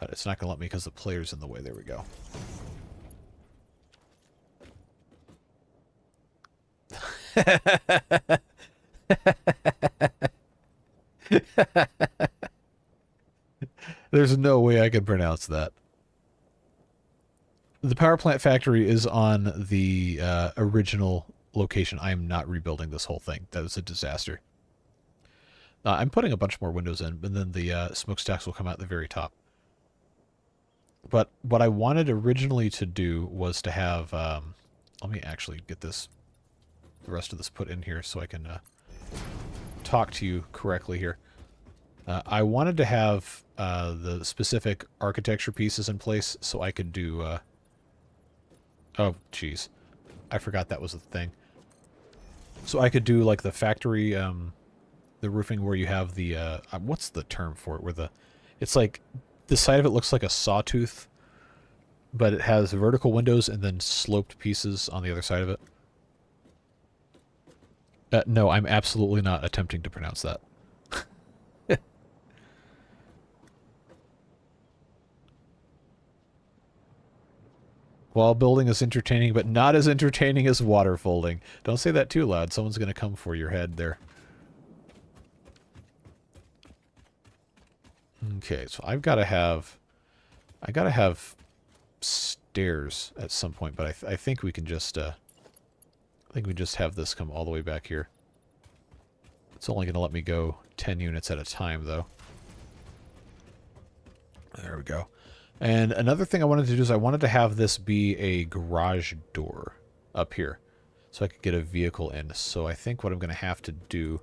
But it's not going to let me because the player's in the way. There we go. There's no way I can pronounce that. The power plant factory is on the original location. I am not rebuilding this whole thing. That is a disaster. I'm putting a bunch more windows in, and then the smokestacks will come out at the very top. But what I wanted originally to do was to have... let me actually get the rest of this put in here so I can talk to you correctly here. I wanted to have the specific architecture pieces in place so I could do... oh, jeez. I forgot that was the thing. So I could do like the factory, the roofing where you have the, what's the term for it? Where it's like, the side of it looks like a sawtooth, but it has vertical windows and then sloped pieces on the other side of it. No, I'm absolutely not attempting to pronounce that. Wall building is entertaining, but not as entertaining as water folding. Don't say that too loud. Someone's going to come for your head there. Okay, so I gotta have stairs at some point, but I think we can just have this come all the way back here. It's only going to let me go 10 units at a time, though. There we go. And another thing I wanted to do is I wanted to have this be a garage door up here so I could get a vehicle in. So I think what I'm going to have to do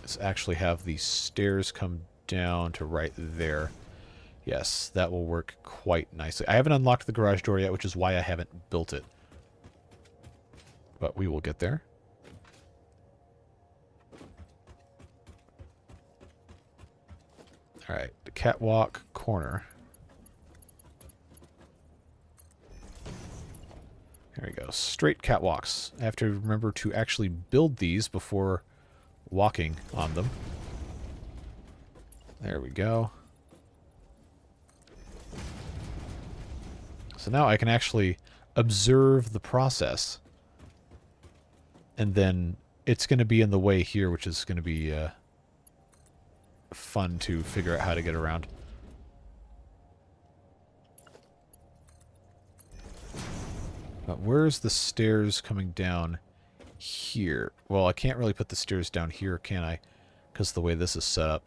is actually have the stairs come down to right there. Yes, that will work quite nicely. I haven't unlocked the garage door yet, which is why I haven't built it. but we will get there. Alright, the catwalk corner. There we go. Straight catwalks. I have to remember to actually build these before walking on them. There we go. So now I can actually observe the process. And then it's going to be in the way here, which is going to be fun to figure out how to get around. But where's the stairs coming down here? Well, I can't really put the stairs down here, can I? Because of the way this is set up.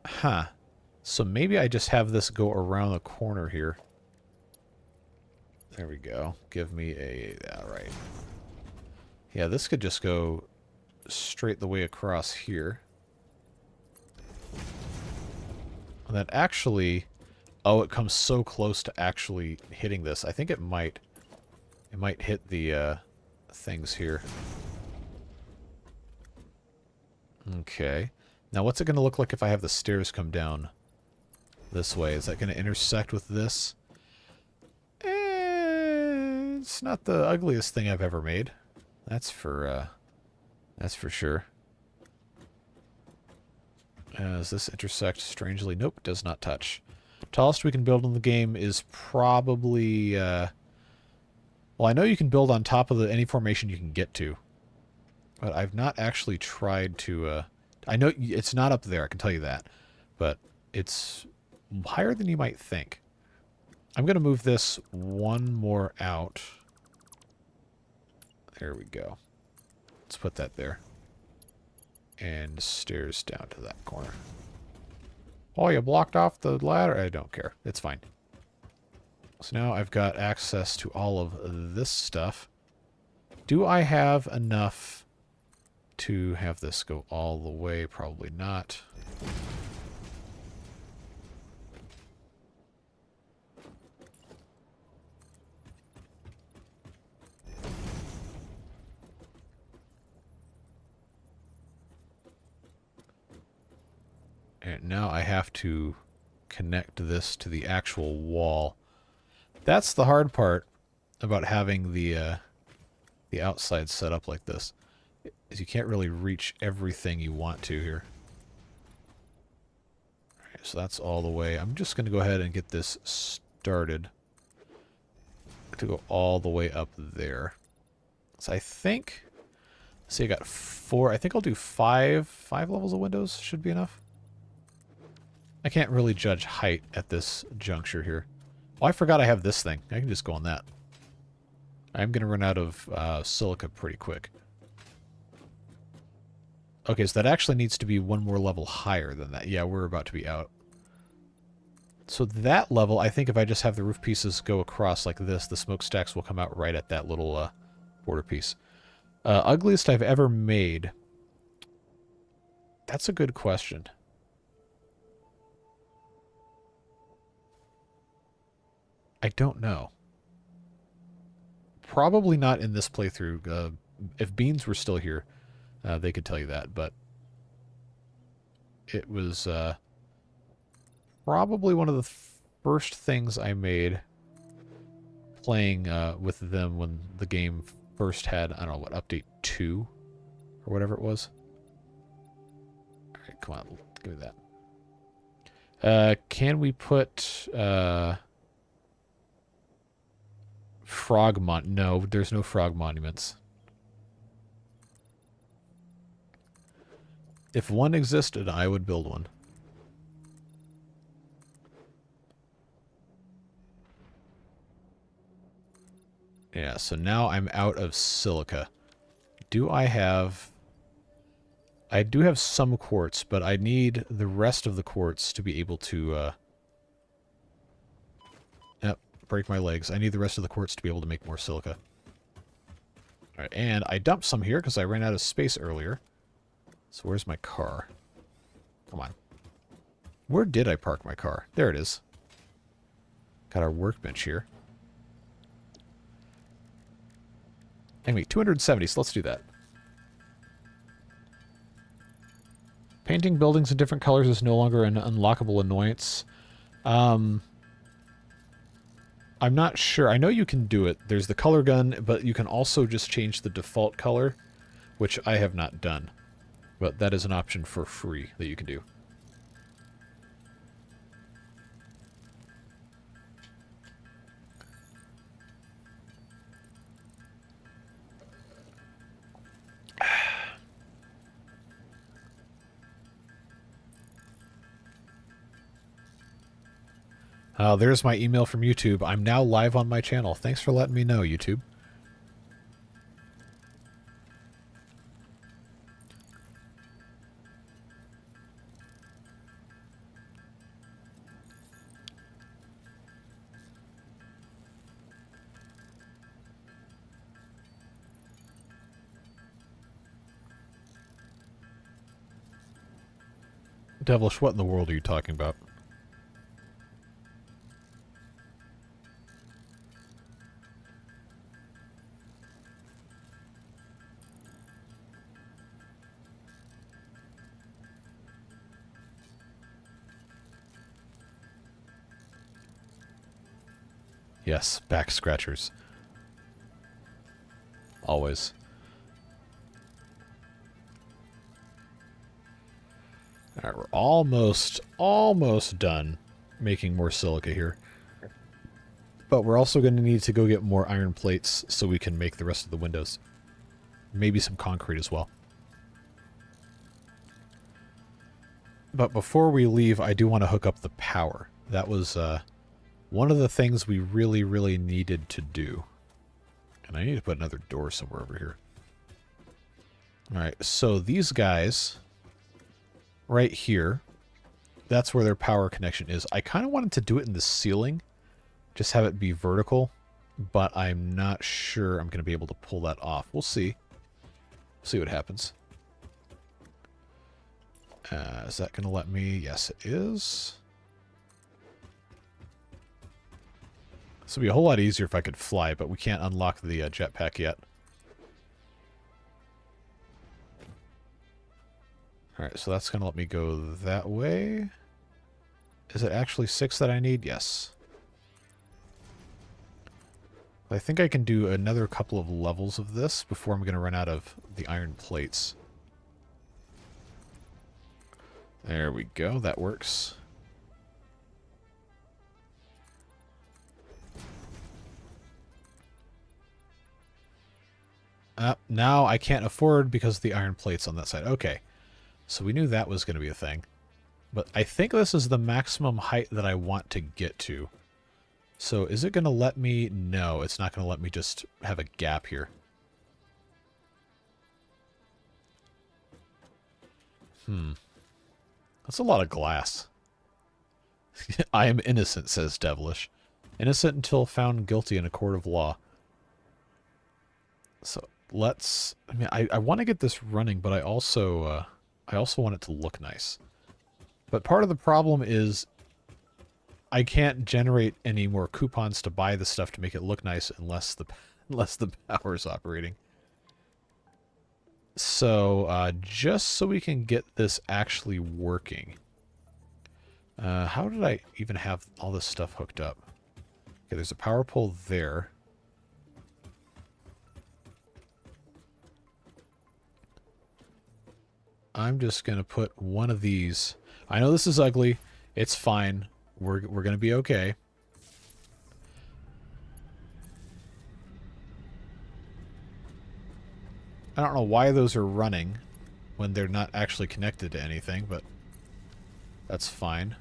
Huh. So maybe I just have this go around the corner here. There we go. Give me a... Alright. Yeah, this could just go straight the way across here. And then actually... Oh, it comes so close to actually hitting this. I think it might hit the things here. Okay. Now what's it going to look like if I have the stairs come down this way? Is that going to intersect with this? It's not the ugliest thing I've ever made. That's for sure. Does this intersect strangely? Nope, does not touch. Tallest we can build in the game is probably... well, I know you can build on top of any formation you can get to. But I've not actually tried to... I know it's not up there, I can tell you that. But it's higher than you might think. I'm going to move this one more out. There we go. Let's put that there. And stairs down to that corner. Oh, you blocked off the ladder? I don't care. It's fine. So now I've got access to all of this stuff. Do I have enough to have this go all the way? Probably not. And now I have to connect this to the actual wall. That's the hard part about having the outside set up like this, is you can't really reach everything you want to here. Alright, so that's all the way. I'm just going to go ahead and get this started to go all the way up there. So I think, let's see, I got 4. I think I'll do 5 levels of windows should be enough. I can't really judge height at this juncture here. Oh, I forgot I have this thing. I can just go on that. I'm going to run out of silica pretty quick. Okay, so that actually needs to be one more level higher than that. Yeah, we're about to be out. So that level, I think if I just have the roof pieces go across like this, the smokestacks will come out right at that little border piece. Ugliest I've ever made. That's a good question. I don't know. Probably not in this playthrough. If Beans were still here, they could tell you that, but it was probably one of the first things I made playing with them when the game first had, I don't know, what, update 2? Or whatever it was. Alright, come on, give me that. Can we put... No, there's no frog monuments. If one existed, I would build one. Yeah, so now I'm out of silica. Do I have... I do have some quartz, but I need the rest of the quartz to be able to... break my legs. I need the rest of the quartz to be able to make more silica. Alright, and I dumped some here because I ran out of space earlier. So where's my car? Come on. Where did I park my car? There it is. Got our workbench here. Anyway, 270, so let's do that. Painting buildings in different colors is no longer an unlockable annoyance. I'm not sure. I know you can do it. There's the color gun, but you can also just change the default color, which I have not done. But that is an option for free that you can do. There's my email from YouTube. I'm now live on my channel. Thanks for letting me know, YouTube. Devilish, what in the world are you talking about? Yes, back scratchers. Always. Alright, we're almost done making more silica here. But we're also going to need to go get more iron plates so we can make the rest of the windows. Maybe some concrete as well. But before we leave, I do want to hook up the power. That was one of the things we really needed to do. And I need to put another door somewhere over here. Alright, so these guys right here, that's where their power connection is. I kind of wanted to do it in the ceiling, just have it be vertical, but I'm not sure I'm going to be able to pull that off. We'll see. See what happens. Is that going to let me? Yes, it is. This would be a whole lot easier if I could fly, but we can't unlock the jetpack yet. Alright, so that's going to let me go that way. Is it actually 6 that I need? Yes. I think I can do another couple of levels of this before I'm going to run out of the iron plates. There we go. That works. Now I can't afford because of the iron plates on that side. Okay. So we knew that was going to be a thing. But I think this is the maximum height that I want to get to. So is it going to let me? No, it's not going to let me just have a gap here. That's a lot of glass. I am innocent, says Devilish. Innocent until found guilty in a court of law. So let's... I mean, I want to get this running, but I also want it to look nice. But part of the problem is I can't generate any more coupons to buy the stuff to make it look nice unless the power's operating. So, just so we can get this actually working. How did I even have all this stuff hooked up? Okay, there's a power pole there. I'm just going to put one of these. I know this is ugly. It's fine. We're going to be okay. I don't know why those are running when they're not actually connected to anything, but that's fine.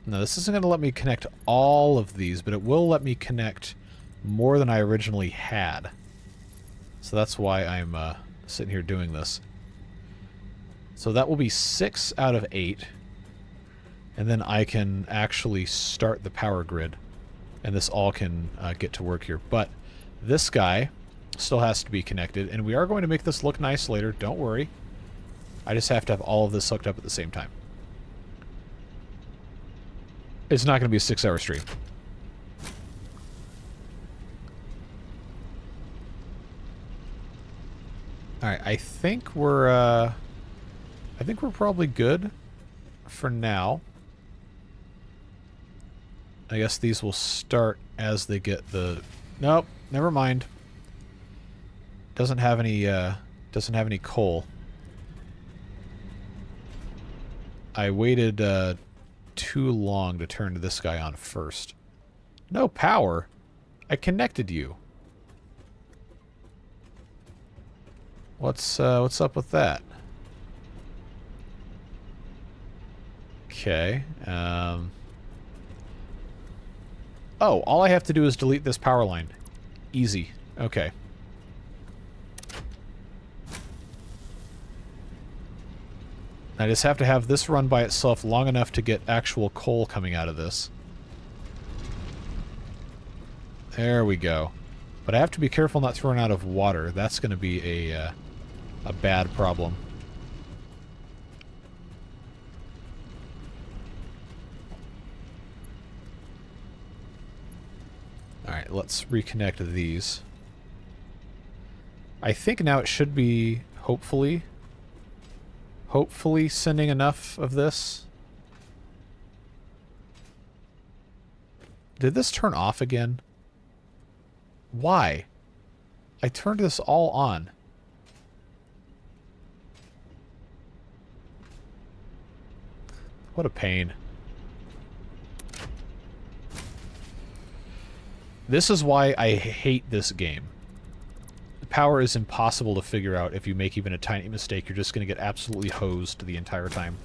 No, this isn't going to let me connect all of these, but it will let me connect more than I originally had. So that's why I'm sitting here doing this. So that will be 6 out of 8. And then I can actually start the power grid. And this all can get to work here. But this guy still has to be connected. And we are going to make this look nice later. Don't worry. I just have to have all of this hooked up at the same time. It's not going to be a 6-hour stream. Alright, I think we're probably good for now. I guess these will start as they get the... Nope, never mind. Doesn't have any coal. I waited too long to turn this guy on first. No power? I connected you. What's up with that? Okay. Oh, all I have to do is delete this power line. Easy. Okay. I just have to have this run by itself long enough to get actual coal coming out of this. There we go. But I have to be careful not to run out of water. That's going to be a bad problem. Alright, let's reconnect these. I think now it should be, hopefully sending enough of this. Did this turn off again? Why? I turned this all on. What a pain. This is why I hate this game. The power is impossible to figure out. If you make even a tiny mistake, you're just going to get absolutely hosed the entire time.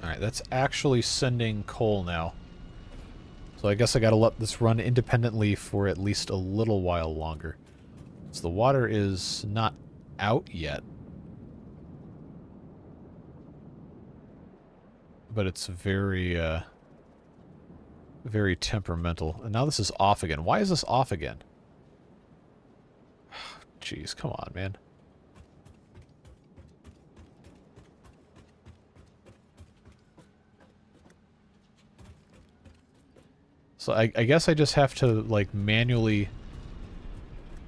Alright, that's actually sending coal now. So I guess I gotta let this run independently for at least a little while longer. So the water is not out yet. But it's very, very temperamental. And now this is off again. Why is this off again? Jeez, come on, man. So I guess I just have to, like, manually...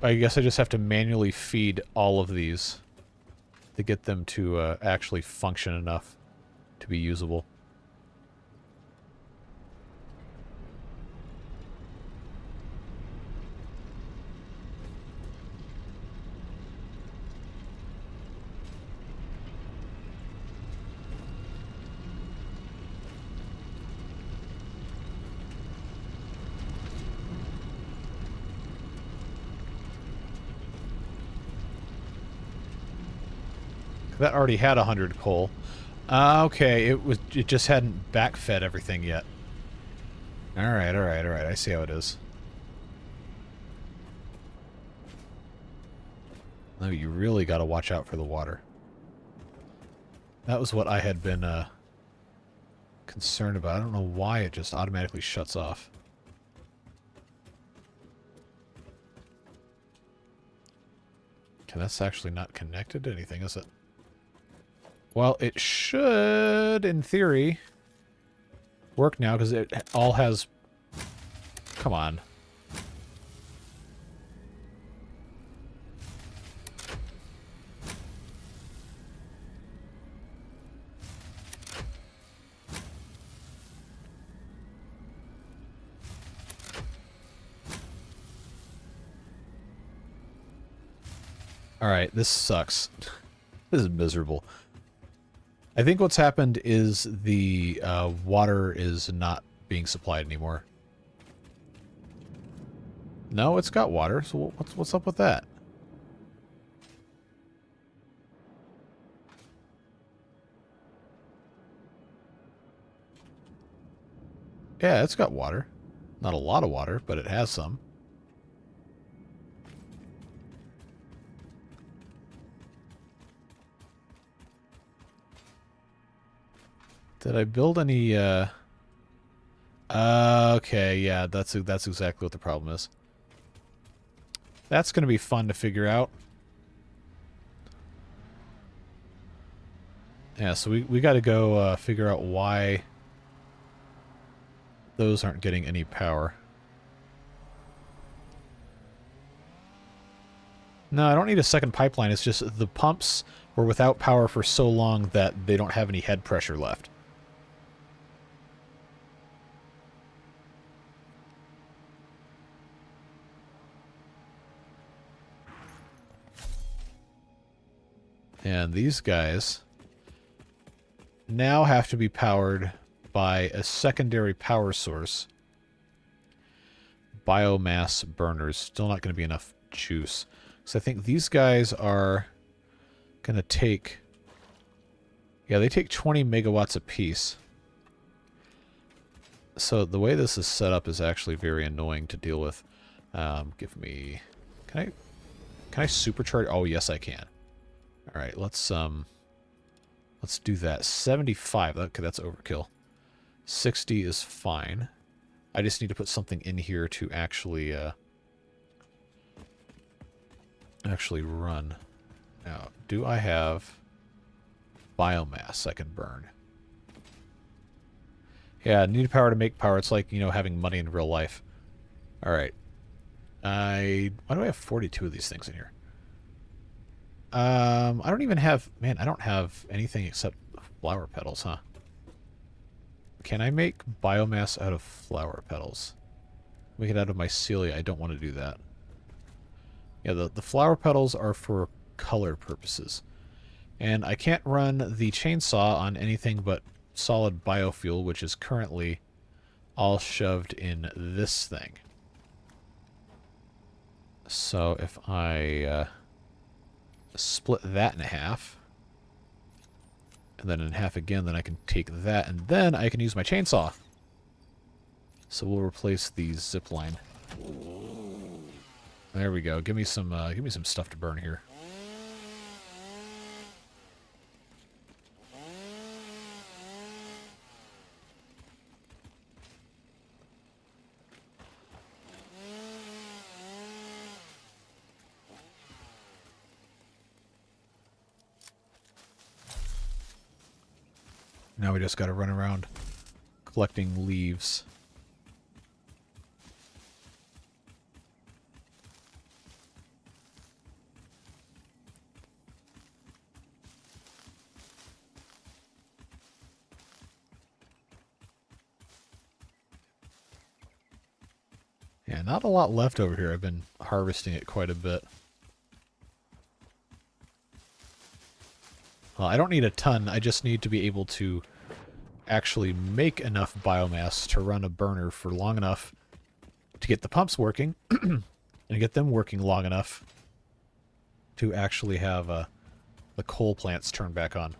I guess I just have to manually feed all of these to get them to actually function enough to be usable. That already had 100 coal. Okay, it just hadn't backfed everything yet. Alright, alright, alright. I see how it is. No, you really gotta watch out for the water. That was what I had been concerned about. I don't know why it just automatically shuts off. Okay, that's actually not connected to anything, is it? Well, it should, in theory, work now, because it all has... Come on. Alright, this sucks. This is miserable. I think what's happened is the water is not being supplied anymore. No, it's got water, so what's up with that? Yeah, it's got water. Not a lot of water, but it has some. Did I build any, okay, yeah, that's exactly what the problem is. That's going to be fun to figure out. Yeah, so we got to go figure out why those aren't getting any power. No, I don't need a second pipeline. It's just the pumps were without power for so long that they don't have any head pressure left. And these guys now have to be powered by a secondary power source. Biomass burners. Still not going to be enough juice. So I think these guys are going to take... Yeah, they take 20 megawatts apiece. So the way this is set up is actually very annoying to deal with. Give me... Can I supercharge? Oh, yes, I can. All right, let's do that. 75. Okay, that's overkill. 60 is fine. I just need to put something in here to actually run. Now, do I have biomass I can burn? Yeah, need power to make power. It's like, you know, having money in real life. All right. Why do I have 42 of these things in here? I don't even have... Man, I don't have anything except flower petals, huh? Can I make biomass out of flower petals? Make it out of mycelia. I don't want to do that. Yeah, the flower petals are for color purposes. And I can't run the chainsaw on anything but solid biofuel, which is currently all shoved in this thing. So if I split that in half, and then in half again, then I can take that, and then I can use my chainsaw. So we'll replace the zip line. There we go. Give me some stuff to burn here. Now we just got to run around collecting leaves. Yeah, not a lot left over here. I've been harvesting it quite a bit. Well, I don't need a ton. I just need to be able to actually make enough biomass to run a burner for long enough to get the pumps working and get them working long enough to actually have the coal plants turn back on.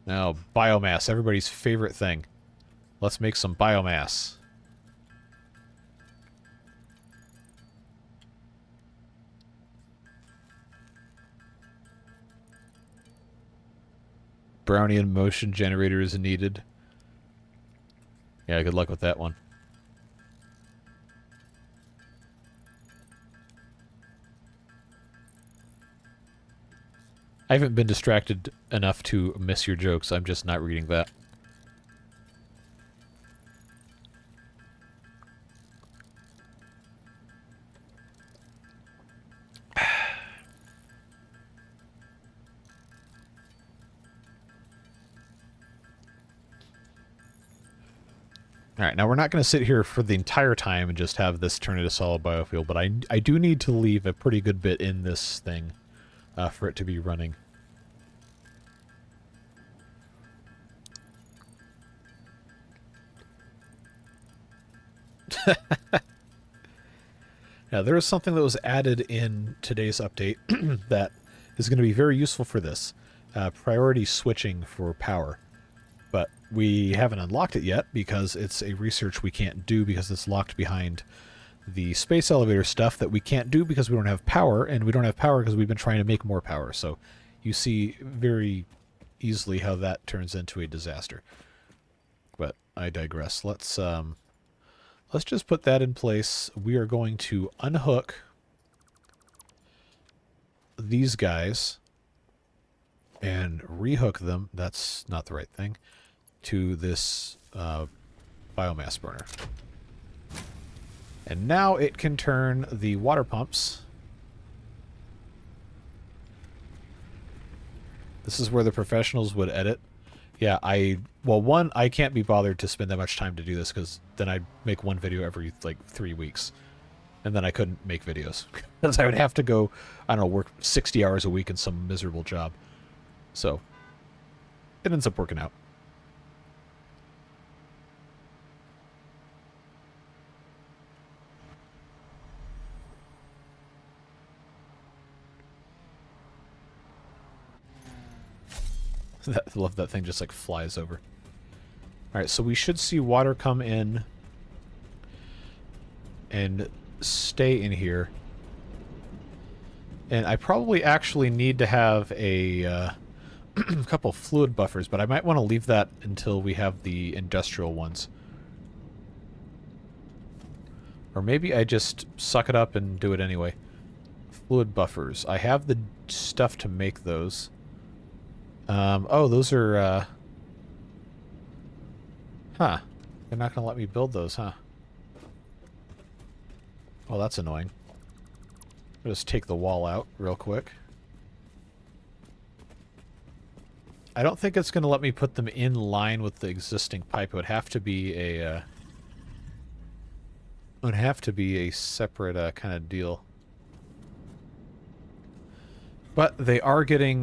Now, biomass, everybody's favorite thing. Let's make some biomass. Brownian motion generator is needed. Yeah, good luck with that one. I haven't been distracted enough to miss your jokes. I'm just not reading that. Alright, now we're not going to sit here for the entire time and just have this turn into solid biofuel, but I do need to leave a pretty good bit in this thing for it to be running. Now, there is something that was added in today's update that is going to be very useful for this. Priority switching for power. But we haven't unlocked it yet because it's a research we can't do because it's locked behind the space elevator stuff that we can't do because we don't have power, and we don't have power because we've been trying to make more power. So you see very easily how that turns into a disaster. But I digress. Let's just put that in place. We are going to unhook these guys and rehook them, that's not the right thing, to this biomass burner. And now it can turn the water pumps. This is where the professionals would edit. Yeah, well, one, I can't be bothered to spend that much time to do this, because then I'd make one video every, like, 3 weeks. And then I couldn't make videos. Because I would have to go, I don't know, work 60 hours a week in some miserable job. So, it ends up working out. I love that thing just like flies over. Alright, so we should see water come in and stay in here. And I probably actually need to have a couple fluid buffers, but I might want to leave that until we have the industrial ones. Or maybe I just suck it up and do it anyway. Fluid buffers. I have the stuff to make those. Oh, those are, huh. They're not going to let me build those, huh? Well, that's annoying. I'll just take the wall out real quick. I don't think it's going to let me put them in line with the existing pipe. It would have to be a, separate, kind of deal. But they are getting,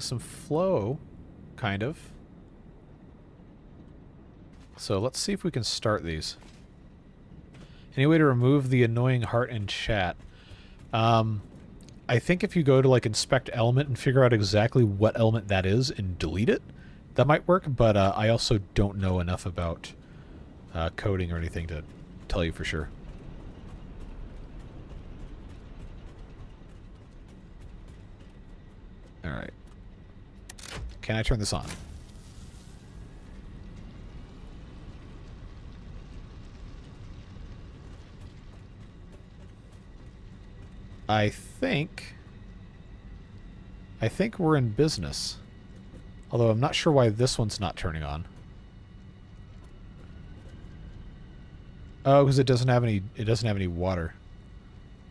some flow, kind of. So let's see if we can start these. Any way to remove the annoying heart in chat? I think if you go to like inspect element and figure out exactly what element that is and delete it, that might work, but I also don't know enough about coding or anything to tell you for sure. Alright. Can I turn this on? I think we're in business. Although I'm not sure why this one's not turning on. Oh, because it doesn't have any water.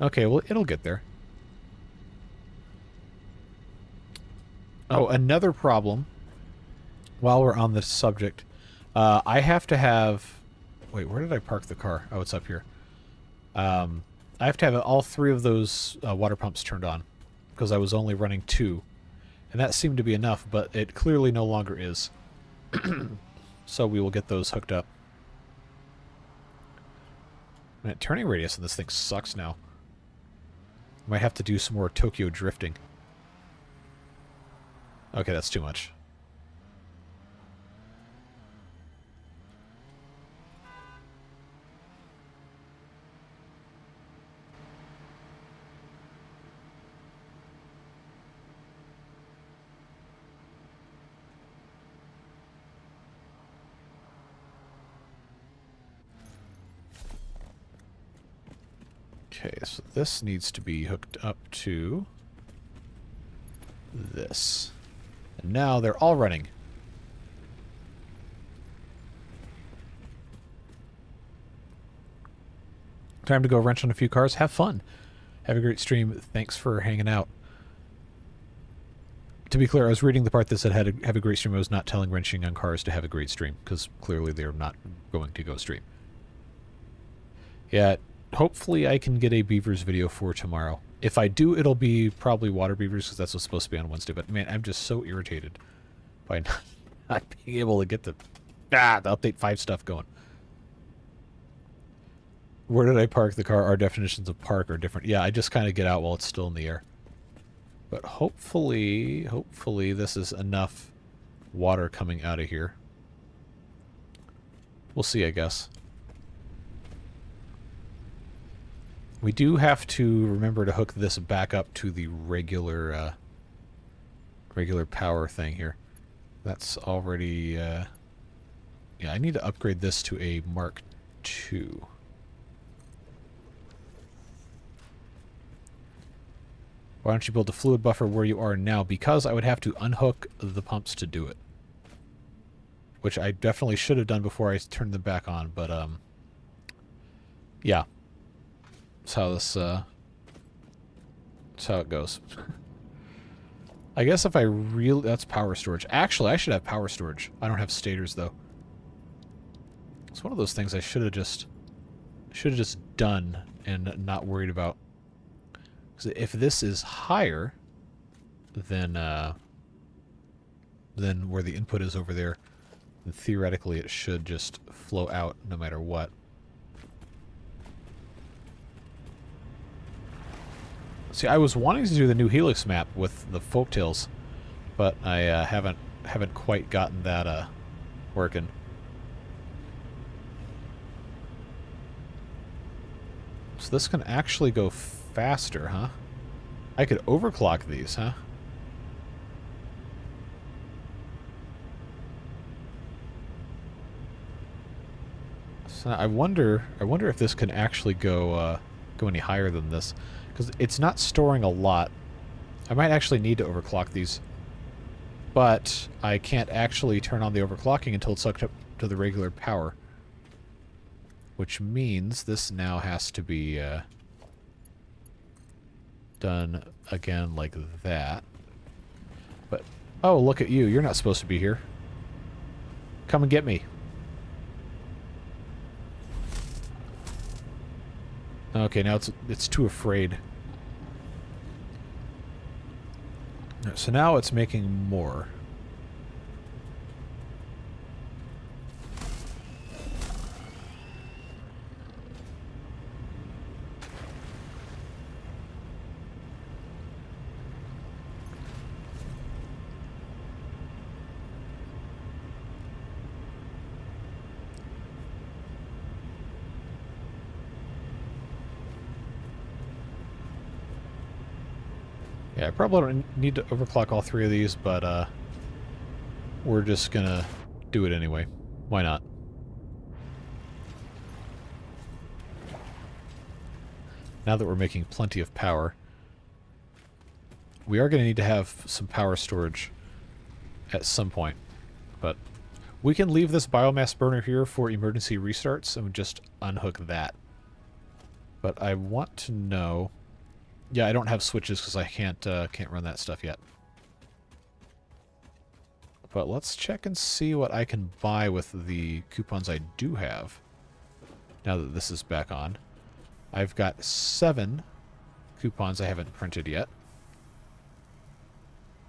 Okay, well it'll get there. Oh, another problem, while we're on this subject, I have to have... Wait, where did I park the car? Oh, it's up here. I have to have all 3 of those water pumps turned on, because I was only running 2. And that seemed to be enough, but it clearly no longer is. So we will get those hooked up. Man, turning radius on this thing sucks now. Might have to do some more Tokyo drifting. Okay, that's too much. Okay, so this needs to be hooked up to this. And now they're all running. Time to go wrench on a few cars. Have fun. Have a great stream. Thanks for hanging out. To be clear, I was reading the part that said have a great stream. I was not telling wrenching on cars to have a great stream, because clearly they're not going to go stream. Yeah, hopefully I can get a beavers video for tomorrow. If I do, it'll be probably water beavers, because that's what's supposed to be on Wednesday. But man, I'm just so irritated by not being able to get the update 5 stuff going. Where did I park the car? Our definitions of park are different. Yeah, I just kind of get out while it's still in the air. But hopefully this is enough water coming out of here. We'll see, I guess. We do have to remember to hook this back up to the regular power thing here. That's already... yeah, I need to upgrade this to a Mark II. Why don't you build a fluid buffer where you are now? Because I would have to unhook the pumps to do it. Which I definitely should have done before I turned them back on, but, yeah. That's how this, that's how it goes. I guess if I really... That's power storage. Actually, I should have power storage. I don't have stators, though. It's one of those things I should have just done and not worried about. Because if this is higher than where the input is over there, then theoretically it should just flow out no matter what. See, I was wanting to do the new Helix map with the folktales, but I haven't quite gotten that working. So this can actually go faster, huh? I could overclock these, huh? So I wonder if this can actually go any higher than this, because it's not storing a lot. I might actually need to overclock these, but I can't actually turn on the overclocking until it's hooked up to the regular power. Which means this now has to be done again like that. But, oh, look at you. You're not supposed to be here. Come and get me. Okay, now it's too afraid. So now it's making more. Yeah, I probably don't need to overclock all three of these, but we're just gonna do it anyway. Why not? Now that we're making plenty of power, we are going to need to have some power storage at some point. But we can leave this biomass burner here for emergency restarts and just unhook that. But I want to know... Yeah, I don't have switches because I can't run that stuff yet. But let's check and see what I can buy with the coupons I do have. Now that this is back on. I've got 7 coupons I haven't printed yet.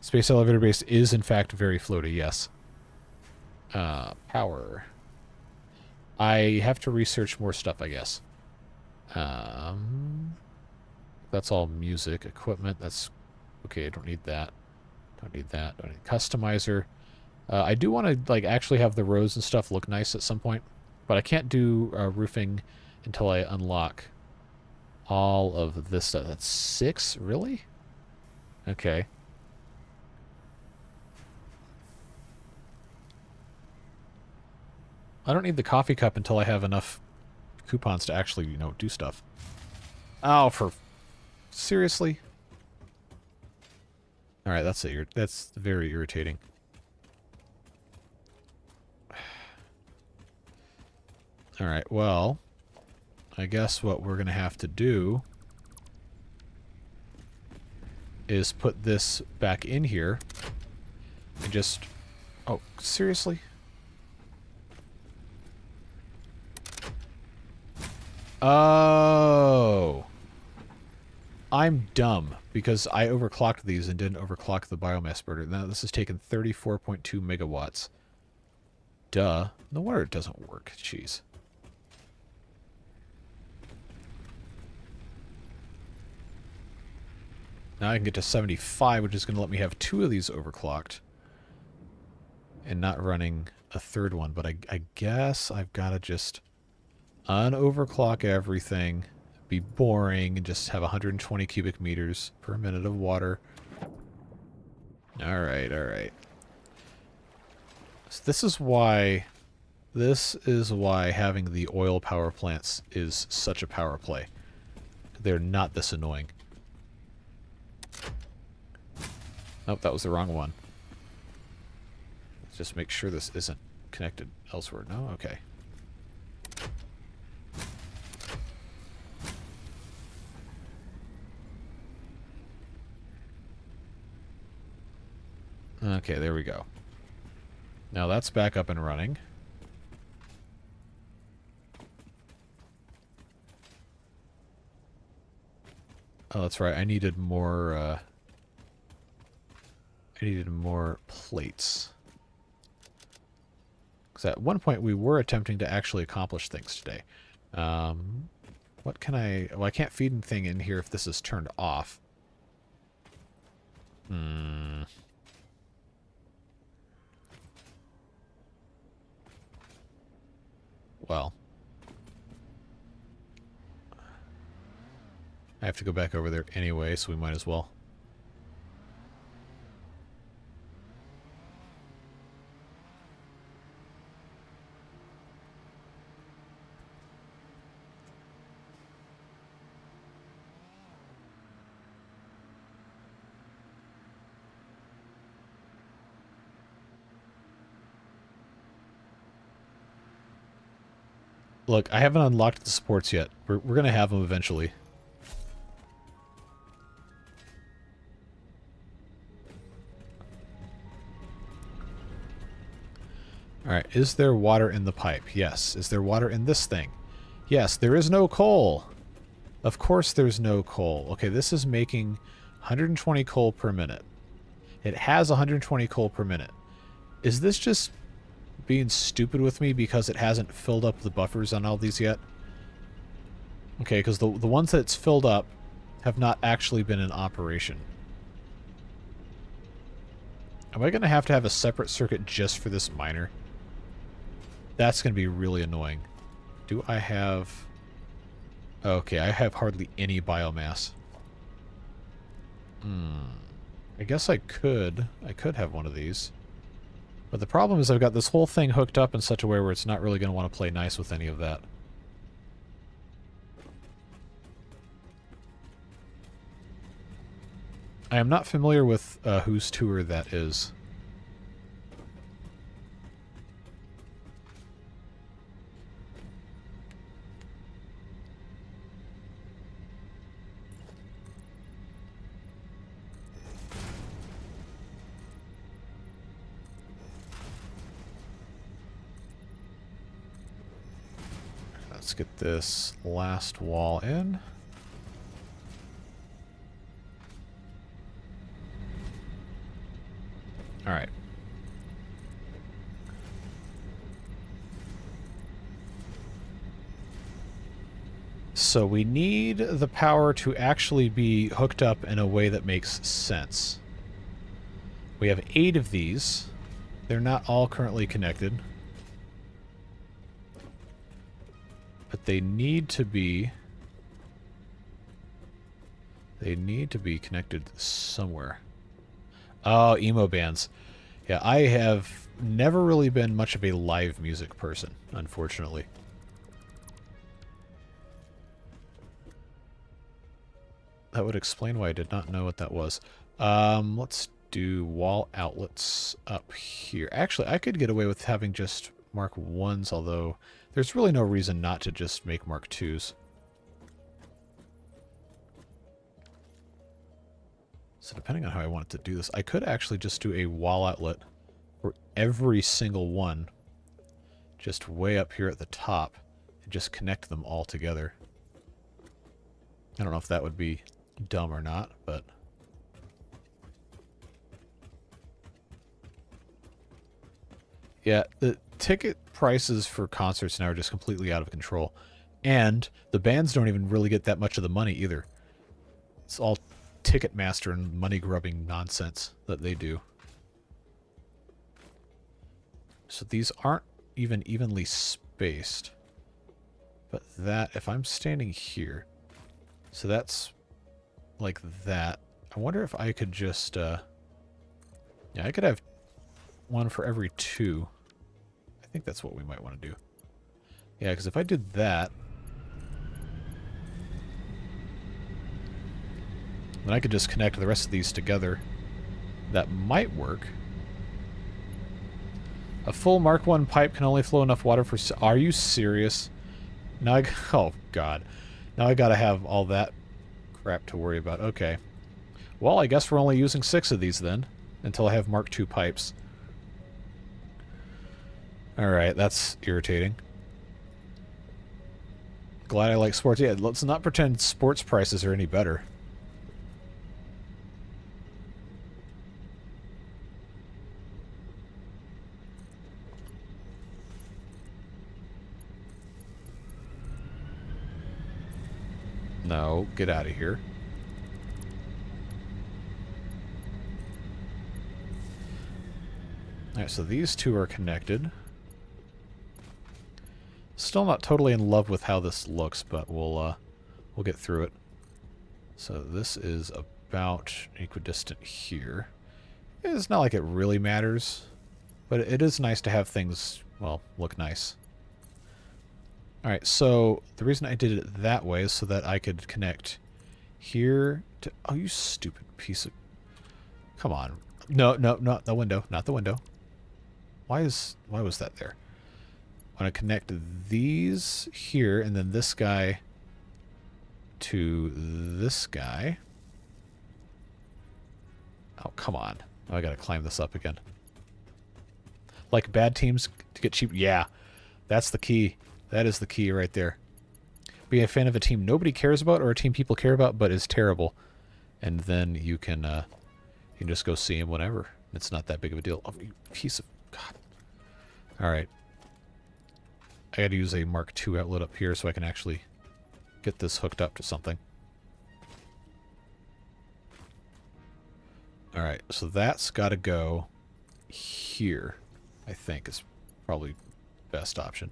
Space elevator base is in fact very floaty, yes. Power. I have to research more stuff, I guess. That's all music. Equipment, that's... Okay, I don't need that. Don't need that. Don't need customizer. I do want to, like, actually have the rows and stuff look nice at some point. But I can't do roofing until I unlock all of this stuff. That's 6? Really? Okay. I don't need the coffee cup until I have enough coupons to actually, you know, do stuff. Oh, for... Seriously? Alright, that's it. That's very irritating. Alright, well... I guess what we're going to have to do... is put this back in here. And just... Oh, seriously? Oh... I'm dumb, because I overclocked these and didn't overclock the biomass burner. Now this has taken 34.2 megawatts. Duh. No wonder it doesn't work. Jeez. Now I can get to 75, which is going to let me have 2 of these overclocked. And not running a third one. But I guess I've got to just unoverclock everything. Be boring and just have 120 cubic meters per minute of water. Alright, alright. So this is why having the oil power plants is such a power play. They're not this annoying. Oh, that was the wrong one. Let's just make sure this isn't connected elsewhere. No? Okay. Okay, there we go. Now that's back up and running. Oh, that's right. I needed more plates. Because at one point we were attempting to actually accomplish things today. What can I... Well, I can't feed anything in here if this is turned off. Well, I have to go back over there anyway, so we might as well. Look, I haven't unlocked the supports yet. We're going to have them eventually. Alright, is there water in the pipe? Yes. Is there water in this thing? Yes, there is no coal. Of course there's no coal. Okay, this is making 120 coal per minute. It has 120 coal per minute. Is this just being stupid with me because it hasn't filled up the buffers on all these yet? Okay, because the ones that it's filled up have not actually been in operation. Am I going to have a separate circuit just for this miner? That's going to be really annoying. Do I have... Okay, I have hardly any biomass. I guess I could have one of these. But the problem is I've got this whole thing hooked up in such a way where it's not really going to want to play nice with any of that. I am not familiar with whose tour that is. Let's get this last wall in. All right. So we need the power to actually be hooked up in a way that makes sense. We have 8 of these. They're not all currently connected. But they need to be... connected somewhere. Oh, emo bands. Yeah, I have never really been much of a live music person, unfortunately. That would explain why I did not know what that was. Let's do wall outlets up here. Actually, I could get away with having just Mark 1s, although there's really no reason not to just make Mark 2s. So depending on how I wanted to do this, I could actually just do a wall outlet for every single one, just way up here at the top, and just connect them all together. I don't know if that would be dumb or not, but... Yeah, the ticket prices for concerts now are just completely out of control. And the bands don't even really get that much of the money either. It's all Ticketmaster and money-grubbing nonsense that they do. So these aren't even evenly spaced. But that, if I'm standing here, so that's like that. I wonder if I could just, yeah, I could have one for every 2. I think that's what we might want to do. Yeah, because if I did that, then I could just connect the rest of these together that might work. A full Mark 1 pipe can only flow enough water for... Are you serious? Now I... Oh, God. Now I gotta have all that crap to worry about. Okay. Well, I guess we're only using 6 of these then, until I have Mark 2 pipes. Alright, that's irritating. Glad I like sports. Yeah, let's not pretend sports prices are any better. No, get out of here. Alright, so these two are connected. Still not totally in love with how this looks, but we'll get through it. So this is about equidistant here. It's not like it really matters, but it is nice to have things, well, look nice. Alright, so the reason I did it that way is so that I could connect here to... Oh, you stupid piece of... Come on. No, not the window. Not the window. Why was that there? I want to connect these here, and then this guy to this guy. Oh, come on. Oh, I gotta climb this up again. Like bad teams to get cheap. Yeah, that's the key. That is the key right there. Be a fan of a team nobody cares about or a team people care about but is terrible. And then you can just go see him whenever. It's not that big of a deal. Oh, you piece of... God. Alright. I gotta use a Mark II outlet up here so I can actually get this hooked up to something. Alright, so that's gotta go here, I think is probably the best option.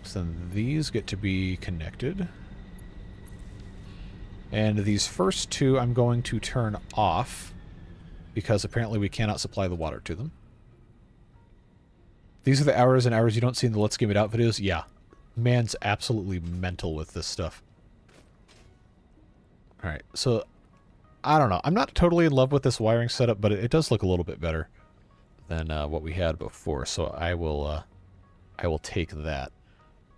So then these get to be connected. And these first two I'm going to turn off because apparently we cannot supply the water to them. These are the hours and hours you don't see in the Let's Game It Out videos. Yeah. Man's absolutely mental with this stuff. Alright, so I don't know. I'm not totally in love with this wiring setup, but it does look a little bit better than what we had before. So I will take that.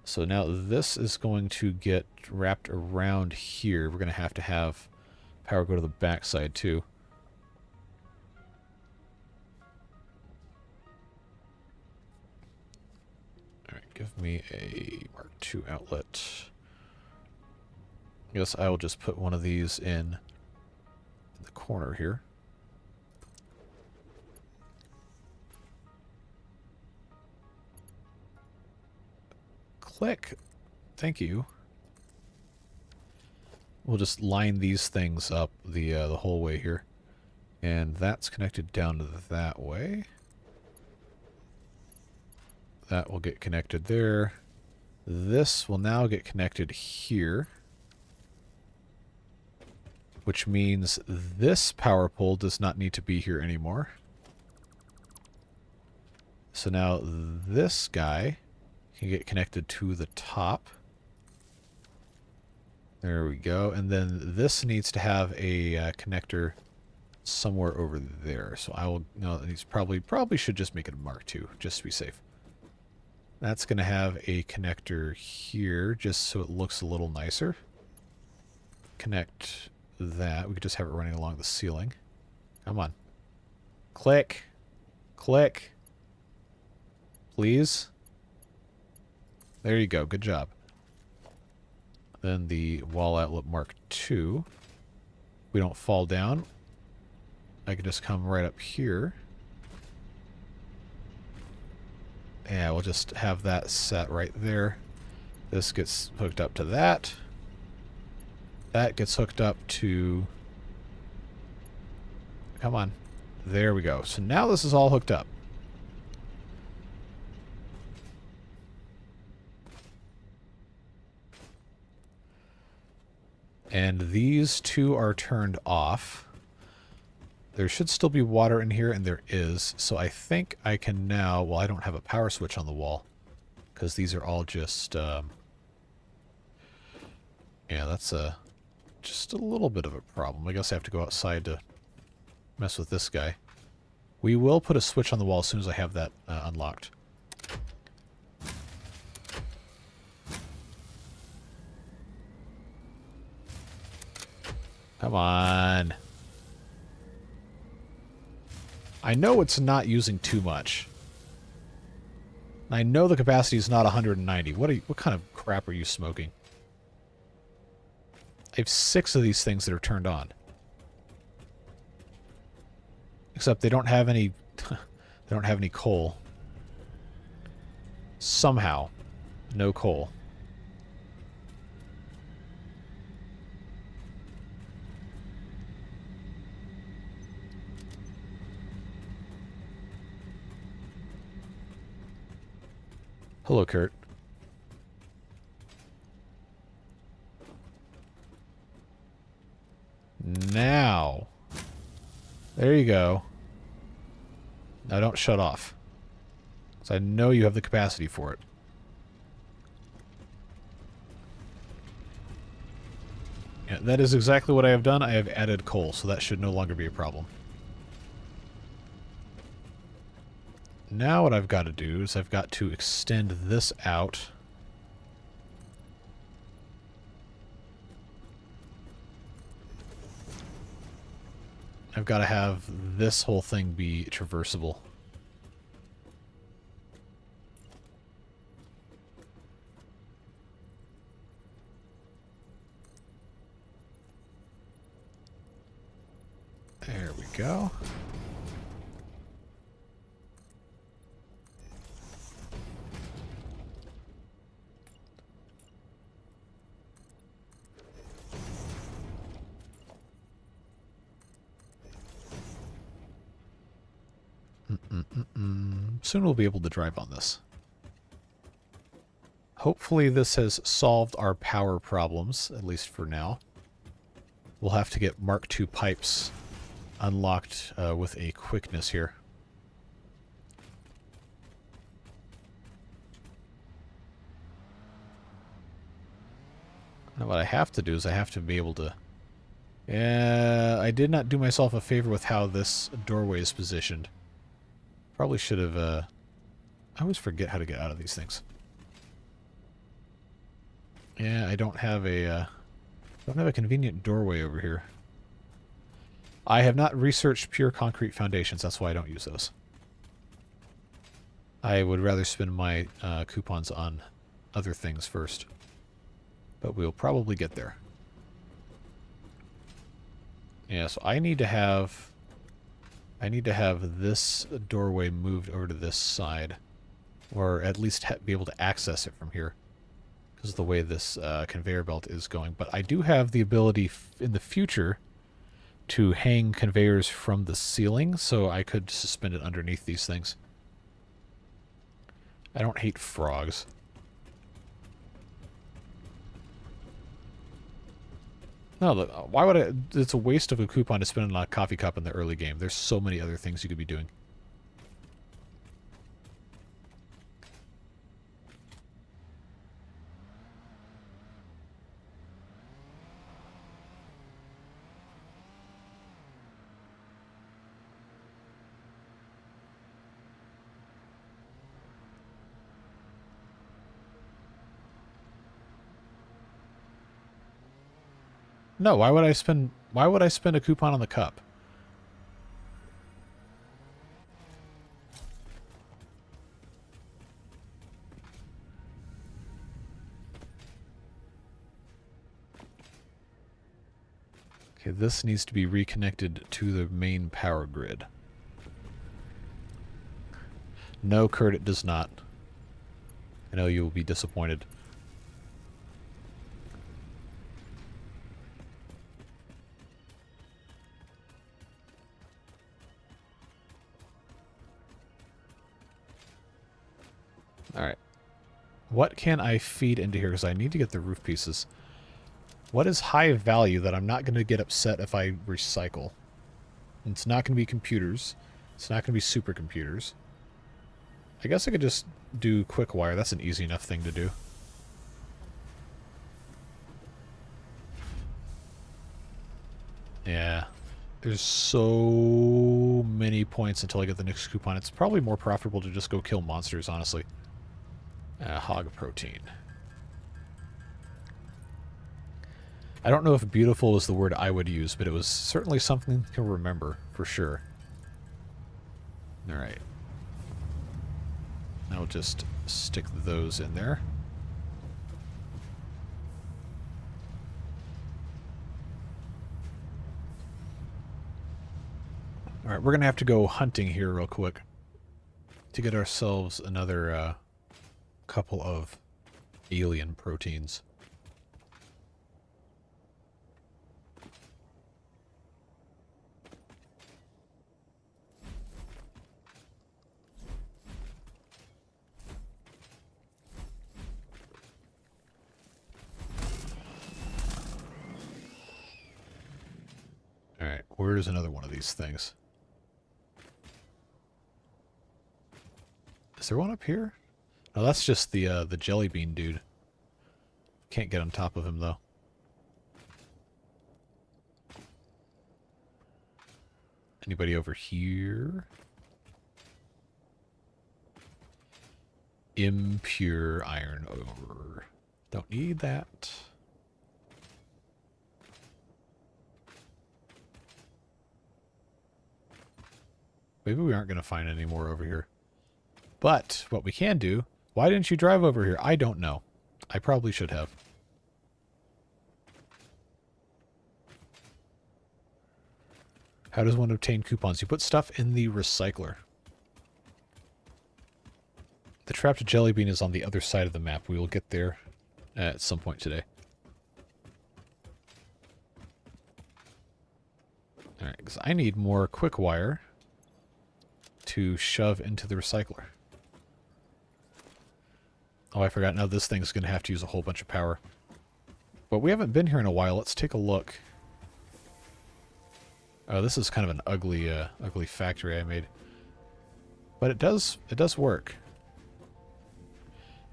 So now this is going to get wrapped around here. We're going to have power go to the backside too. Alright, give me a Mark II outlet. I guess I will just put one of these in the corner here. Click. Thank you. We'll just line these things up the whole way here. And that's connected down to that way. That will get connected there. This will now get connected here. Which means this power pole does not need to be here anymore. So now this guy can get connected to the top. There we go. And then this needs to have a connector somewhere over there. So I will... No, he's probably should just make it a Mark II, just to be safe. That's going to have a connector here, just so it looks a little nicer. Connect that. We could just have it running along the ceiling. Come on. Click. Click. Please. There you go. Good job. Then the wall outlet Mark II. We don't fall down. I can just come right up here. Yeah, we'll just have that set right there. This gets hooked up to that. That gets hooked up to... Come on. There we go. So now this is all hooked up. And these two are turned off. There should still be water in here, and there is. So I think I can now... Well, I don't have a power switch on the wall, because these are all just... Yeah, that's just a little bit of a problem. I guess I have to go outside to mess with this guy. We will put a switch on the wall as soon as I have that unlocked. Come on. I know it's not using too much. I know the capacity is not 190. What kind of crap are you smoking? I have 6 of these things that are turned on. Except they don't have any they don't have any coal. Somehow. No coal. Hello, Kurt. Now. There you go. Now don't shut off. So I know you have the capacity for it. Yeah, that is exactly what I have done. I have added coal, so that should no longer be a problem. Now what I've got to do is I've got to extend this out. I've got to have this whole thing be traversable. There we go. Soon we'll be able to drive on this. Hopefully this has solved our power problems, at least for now. We'll have to get Mark II pipes unlocked with a quickness here. Now what I have to do is I have to be able to... I did not do myself a favor with how this doorway is positioned. Probably should have... I always forget how to get out of these things. Yeah, I don't have a convenient doorway over here. I have not researched pure concrete foundations, that's why I don't use those. I would rather spend my coupons on other things first. But we'll probably get there. Yeah, so I need to have this doorway moved over to this side. Or at least be able to access it from here. Because of the way this conveyor belt is going. But I do have the ability in the future to hang conveyors from the ceiling, so I could suspend it underneath these things. I don't hate frogs. No, look, why would I... It's a waste of a coupon to spend on a coffee cup in the early game. There's so many other things you could be doing. No, why would I spend a coupon on the cup? Okay, this needs to be reconnected to the main power grid. No, Kurt, it does not. I know you will be disappointed. Alright. What can I feed into here? Because I need to get the roof pieces. What is high value that I'm not going to get upset if I recycle? And it's not going to be computers. It's not going to be supercomputers. I guess I could just do quick wire. That's an easy enough thing to do. Yeah. There's so many points until I get the next coupon. It's probably more profitable to just go kill monsters, honestly. Hog protein. I don't know if beautiful is the word I would use, but it was certainly something to remember, for sure. Alright. Now we'll just stick those in there. Alright, we're going to have to go hunting here real quick to get ourselves another couple of alien proteins. Alright, where's another one of these things? Is there one up here? No, that's just the jelly bean dude. Can't get on top of him, though. Anybody over here? Impure iron ore. Don't need that. Maybe we aren't going to find any more over here. But what we can do... Why didn't you drive over here? I don't know. I probably should have. How does one obtain coupons? You put stuff in the recycler. The trapped jelly bean is on the other side of the map. We will get there at some point today. Alright, because I need more quick wire to shove into the recycler. Oh, I forgot. Now this thing's going to have to use a whole bunch of power. But we haven't been here in a while. Let's take a look. Oh, this is kind of an ugly, ugly factory I made. But it does work.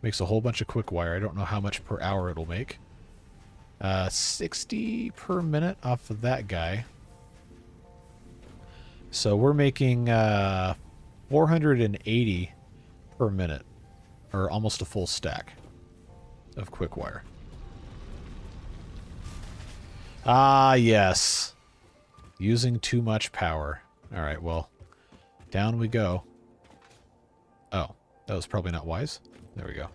Makes a whole bunch of quick wire. I don't know how much per hour it'll make. 60 per minute off of that guy. So we're making 480 per minute. Or almost a full stack of quick wire. Ah, yes. Using too much power. Alright, well, down we go. Oh, that was probably not wise. There we go.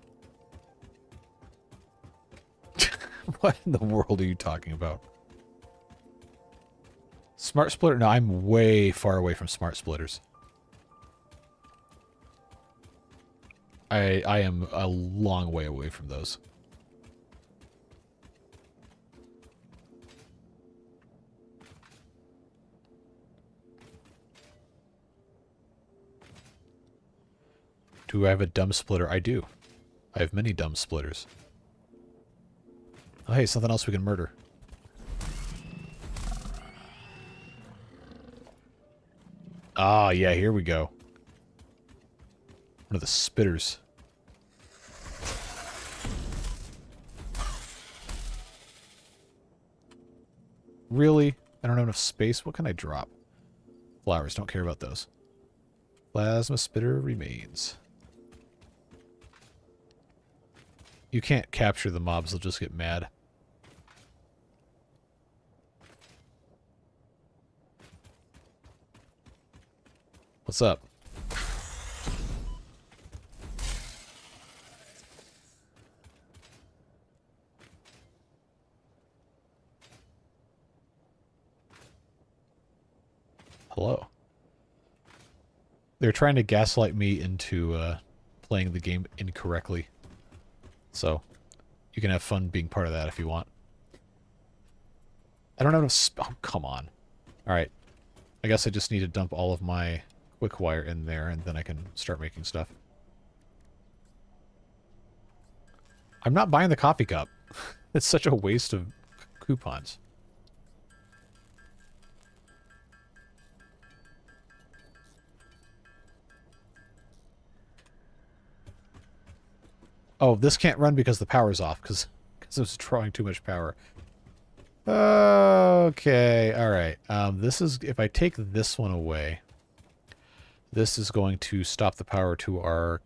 What in the world are you talking about? Smart splitter? No, I'm way far away from smart splitters. I am a long way away from those. Do I have a dumb splitter? I do. I have many dumb splitters. Oh, hey, something else we can murder. Ah, yeah, here we go. One of the spitters. Really? I don't have enough space? What can I drop? Flowers, don't care about those. Plasma spitter remains. You can't capture the mobs, they'll just get mad. What's up? Hello. They're trying to gaslight me into playing the game incorrectly. So, you can have fun being part of that if you want. I don't have enough oh, come on. Alright. I guess I just need to dump all of my quick wire in there, and then I can start making stuff. I'm not buying the coffee cup. It's such a waste of coupons. Oh, this can't run because the power's off, because it was drawing too much power. Okay, alright. This is, if I take this one away, this is going to stop the power to our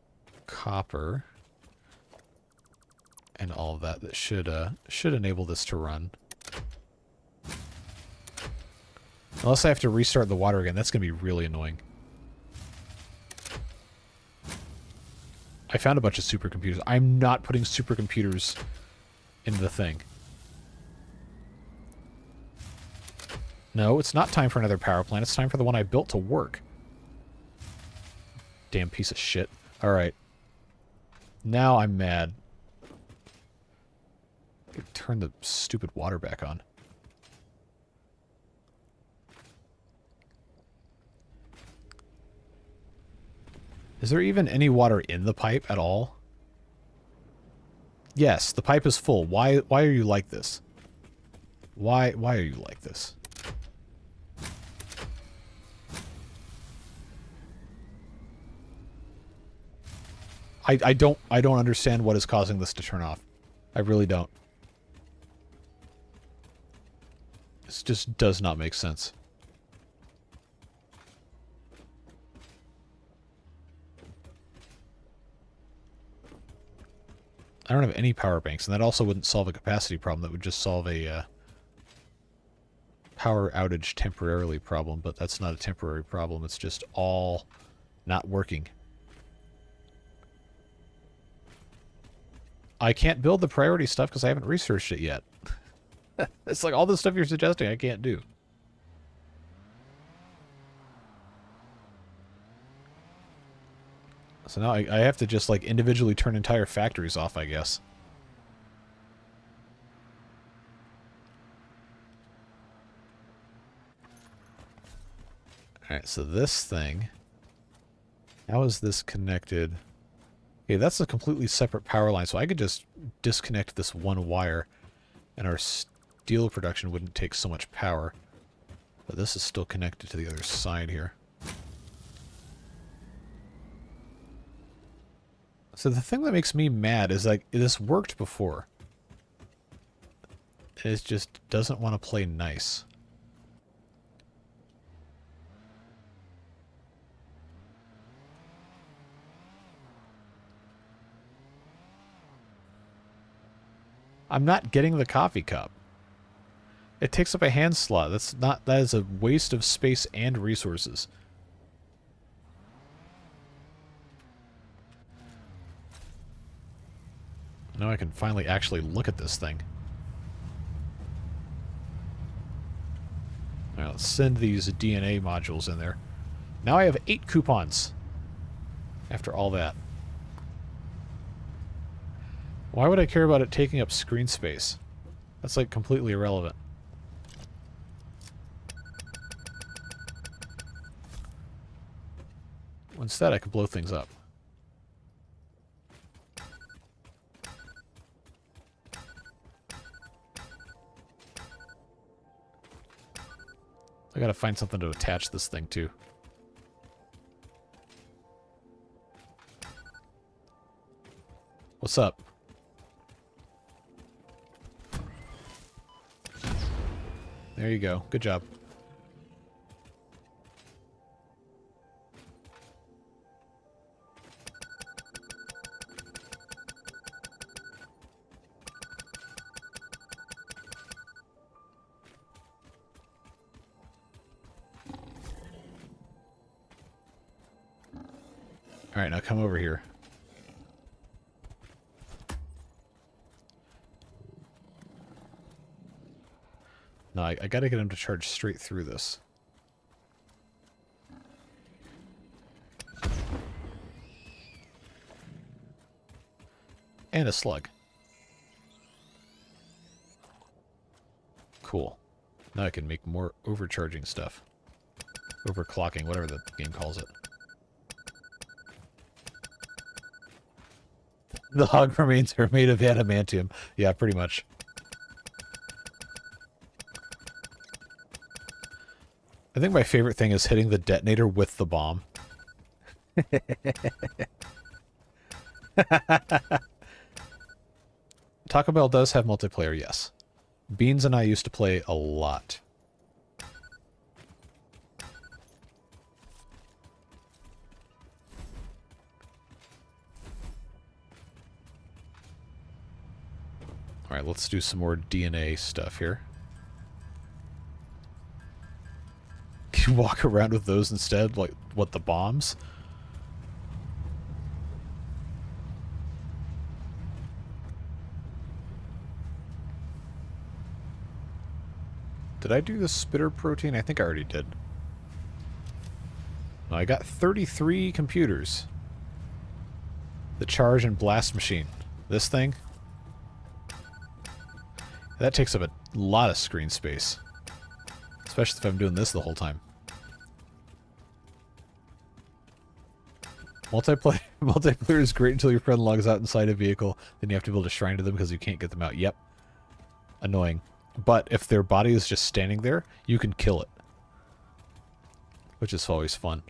copper. And all of that. That should enable this to run. Unless I have to restart the water again, that's going to be really annoying. I found a bunch of supercomputers. I'm not putting supercomputers into the thing. No, it's not time for another power plant. It's time for the one I built to work. Damn piece of shit. Alright. Now I'm mad. Turn the stupid water back on. Is there even any water in the pipe at all? Yes, the pipe is full. Why are you like this? Why are you like this? I don't understand what is causing this to turn off. I really don't. This just does not make sense. I don't have any power banks, and that also wouldn't solve a capacity problem. That would just solve a power outage temporarily problem, but that's not a temporary problem. It's just all not working. I can't build the priority stuff because I haven't researched it yet. It's like all the stuff you're suggesting I can't do. So now I have to just like individually turn entire factories off, I guess. Alright, so this thing... How is this connected? Okay, that's a completely separate power line, so I could just disconnect this one wire and our steel production wouldn't take so much power. But this is still connected to the other side here. So the thing that makes me mad is like, this worked before. It just doesn't want to play nice. I'm not getting the coffee cup. It takes up a hand slot. That is a waste of space and resources. Now I can finally actually look at this thing. Alright, let's send these DNA modules in there. Now I have 8 coupons. After all that. Why would I care about it taking up screen space? That's like completely irrelevant. Instead, I could blow things up. I gotta find something to attach this thing to. What's up? There you go. Good job. Alright, now come over here. No, I gotta get him to charge straight through this. And a slug. Cool. Now I can make more overcharging stuff. Overclocking, whatever the game calls it. The hog remains are made of adamantium. Yeah, pretty much. I think my favorite thing is hitting the detonator with the bomb. Taco Bell does have multiplayer, yes. Beans and I used to play a lot. Alright, let's do some more DNA stuff here. Can you walk around with those instead? Like, what, the bombs? Did I do the spitter protein? I think I already did. No, I got 33 computers. The charge and blast machine. This thing? That takes up a lot of screen space. Especially if I'm doing this the whole time. Multiplayer is great until your friend logs out inside a vehicle. Then you have to build a shrine to them because you can't get them out. Yep. Annoying. But if their body is just standing there, you can kill it. Which is always fun.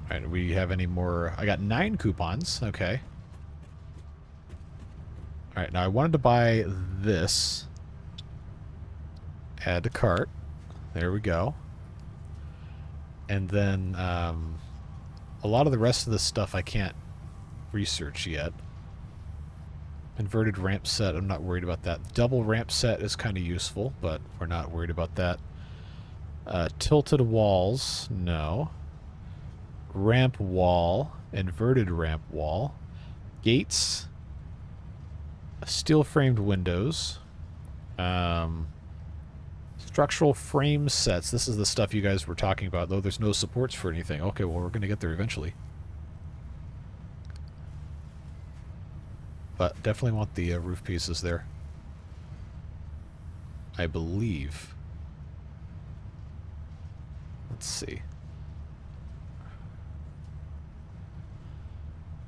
Alright, do we have any more? I got 9 coupons. Okay. Alright, now I wanted to buy this. Add to cart. There we go. And then a lot of the rest of this stuff I can't research yet. Inverted ramp set, I'm not worried about that. Double ramp set is kind of useful, but we're not worried about that. Tilted walls, no. Ramp wall, inverted ramp wall. Gates. Steel framed windows. Structural frame sets. This is the stuff you guys were talking about, though there's no supports for anything. Okay, well, we're going to get there eventually. But definitely want the roof pieces there. I believe. Let's see.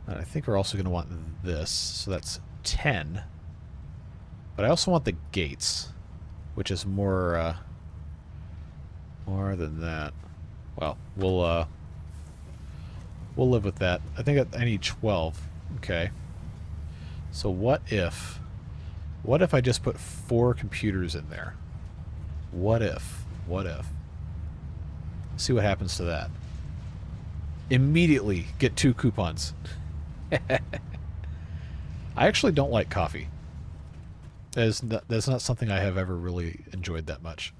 And I think we're also going to want this, so that's 10. But I also want the gates, which is more than that. Well, we'll live with that. I think I need 12. Okay. So what if I just put 4 computers in there? What if? See what happens to that. Immediately get 2 coupons. I actually don't like coffee. That's not something I have ever really enjoyed that much.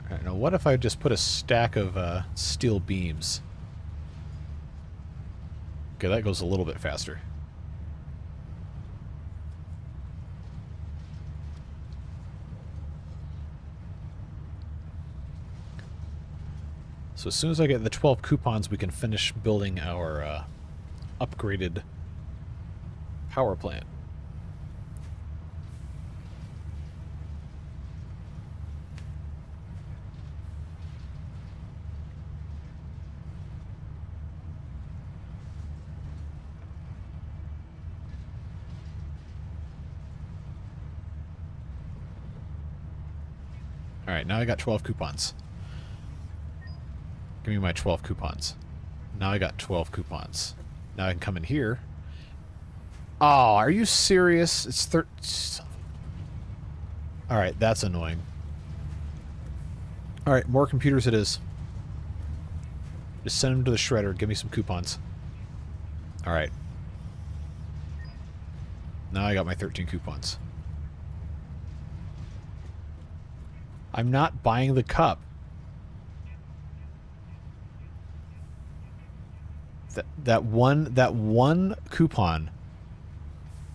Alright, now what if I just put a stack of steel beams? Okay, that goes a little bit faster. So as soon as I get the 12 coupons, we can finish building our upgraded power plant. Alright, now I got 12 coupons. Give me my 12 coupons. Now I got 12 coupons. Now I can come in here. Oh, are you serious? It's Alright, that's annoying. Alright, more computers it is. Just send them to the shredder. Give me some coupons. Alright. Now I got my 13 coupons. I'm not buying the cup. That one coupon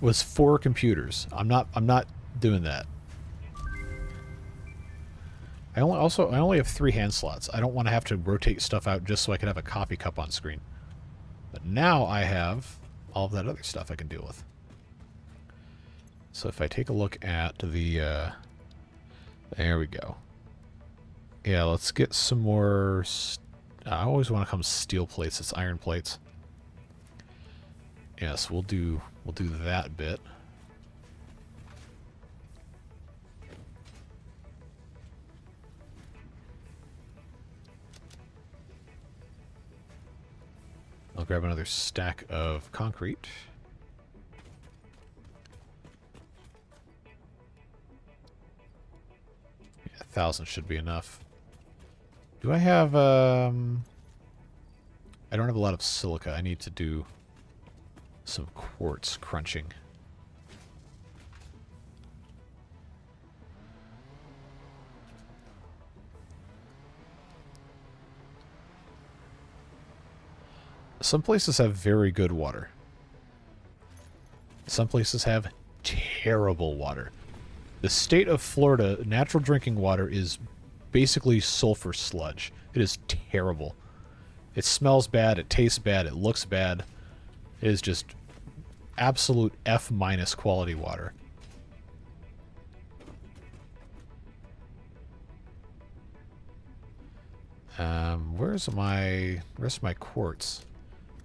was 4 computers. I'm not doing that. I only have 3 hand slots. I don't want to have to rotate stuff out just so I can have a coffee cup on screen. But now I have all of that other stuff I can deal with. So if I take a look at the there we go. Yeah, let's get some more. I always want to come steel plates. It's iron plates. Yes, we'll do that bit. I'll grab another stack of concrete. Yeah, 1,000 should be enough. Do I have, I don't have a lot of silica. I need to do some quartz crunching. Some places have very good water. Some places have terrible water. The state of Florida, natural drinking water is basically sulfur sludge. It is terrible. It smells bad, it tastes bad, it looks bad. It is just absolute F- quality water. Where's my quartz?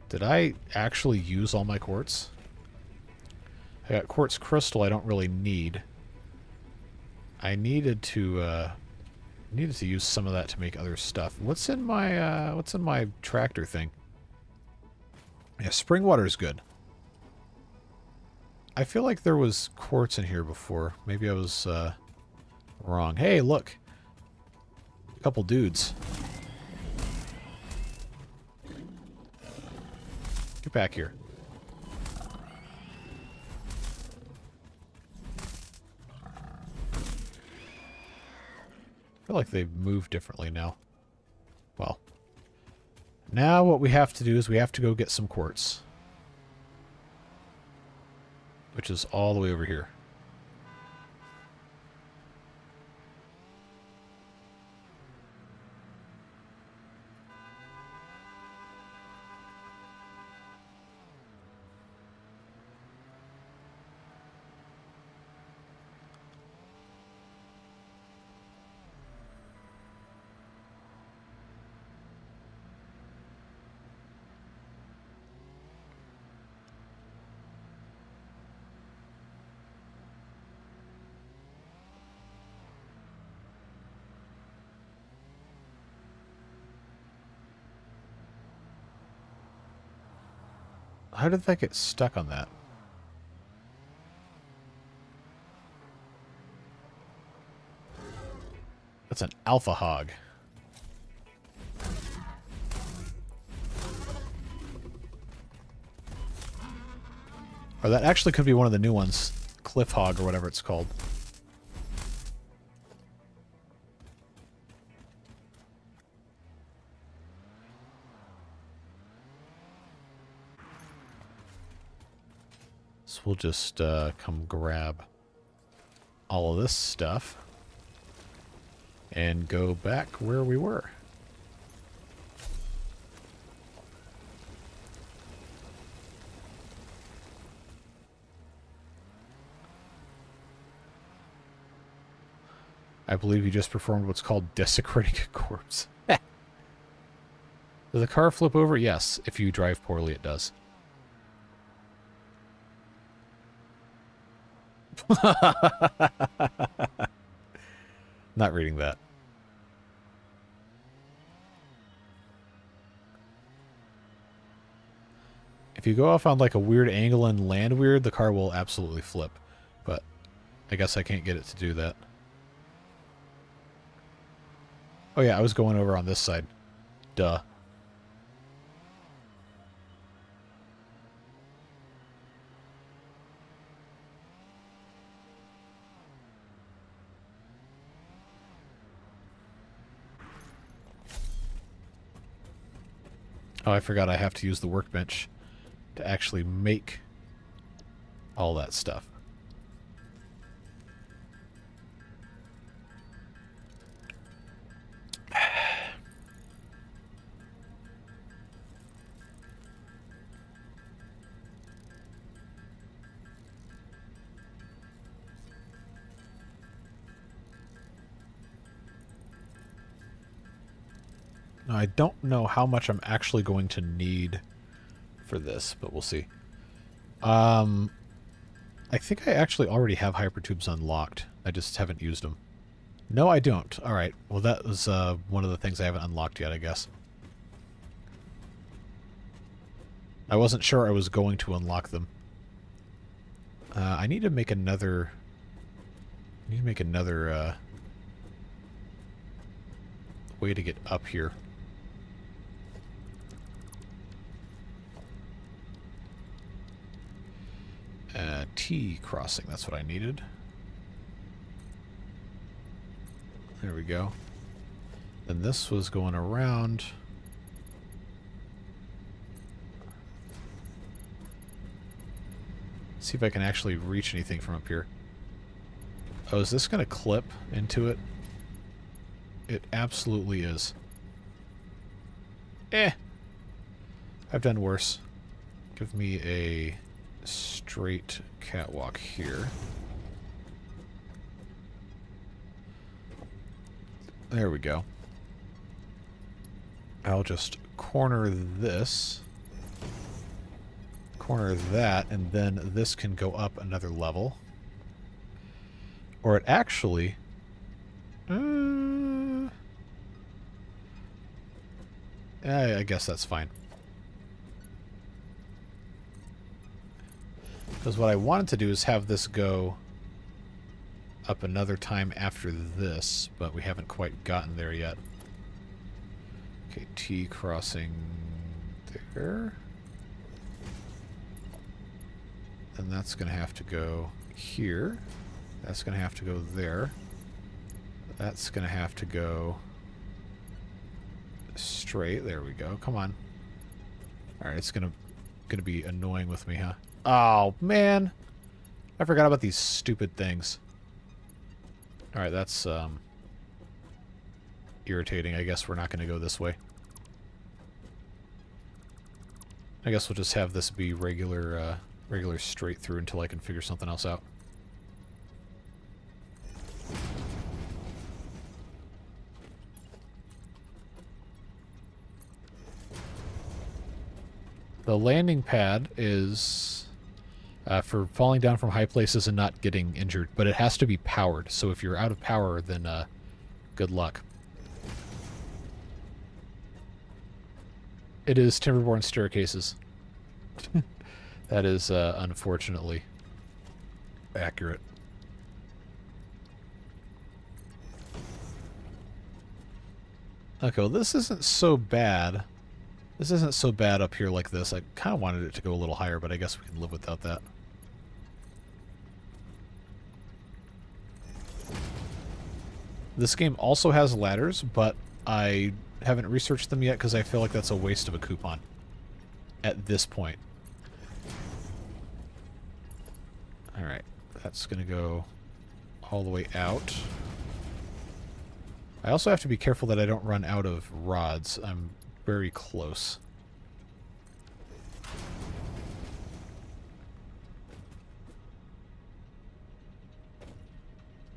Did I actually use all my quartz? I got quartz crystal I don't really need. I needed to use some of that to make other stuff. What's in my tractor thing? Yeah, spring water is good. I feel like there was quartz in here before. Maybe I was wrong. Hey, look. A couple dudes. Get back here. I feel like they've moved differently now. Well, now what we have to do is we have to go get some quartz. Which is all the way over here. How did that get stuck on that? That's an alpha hog. Or that actually could be one of the new ones. Cliff hog or whatever it's called. So we'll just come grab all of this stuff and go back where we were. I believe you just performed what's called desecrating a corpse. Does the car flip over? Yes. If you drive poorly, it does. Not reading that. If you go off on like a weird angle and land weird, the car will absolutely flip. But I guess I can't get it to do that. Oh yeah, I was going over on this side. Duh. Oh, I forgot I have to use the workbench to actually make all that stuff. Now, I don't know how much I'm actually going to need for this, but we'll see. I think I actually already have hypertubes unlocked. I just haven't used them. No, I don't. Alright. Well, that was one of the things I haven't unlocked yet, I guess. I wasn't sure I was going to unlock them. I need to make another... way to get up here. T crossing, that's what I needed. There we go. Then this was going around. See if I can actually reach anything from up here. Oh, is this going to clip into it? It absolutely is. Eh. I've done worse. Give me a straight catwalk here. There we go. I'll just corner this. Corner that, and then this can go up another level. Or it actually... I guess that's fine. Because what I wanted to do is have this go up another time after this, but we haven't quite gotten there yet. Okay, T crossing there. And that's going to have to go here. That's going to have to go there. That's going to have to go straight. There we go. Come on. Alright, it's going to be annoying with me, huh? Oh, man. I forgot about these stupid things. Alright, that's irritating. I guess we're not going to go this way. I guess we'll just have this be regular straight through until I can figure something else out. The landing pad is for falling down from high places and not getting injured, but it has to be powered. So if you're out of power, then good luck. It is Timberborn staircases. That is unfortunately accurate. Okay, well this isn't so bad. This isn't so bad up here like this. I kind of wanted it to go a little higher, but I guess we can live without that. This game also has ladders, but I haven't researched them yet because I feel like that's a waste of a coupon at this point. Alright, that's going to go all the way out. I also have to be careful that I don't run out of rods. I'm very close.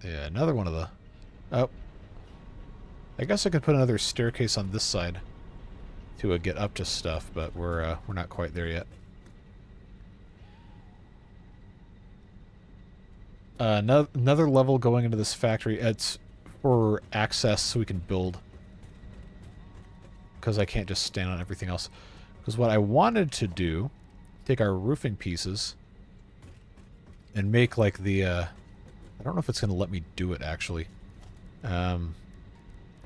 Yeah, another one of the... Oh. I guess I could put another staircase on this side to get up to stuff, but we're not quite there yet. Another level going into this factory. It's for access so we can build. Because I can't just stand on everything else. Because what I wanted to do, take our roofing pieces and make like the, I don't know if it's going to let me do it actually.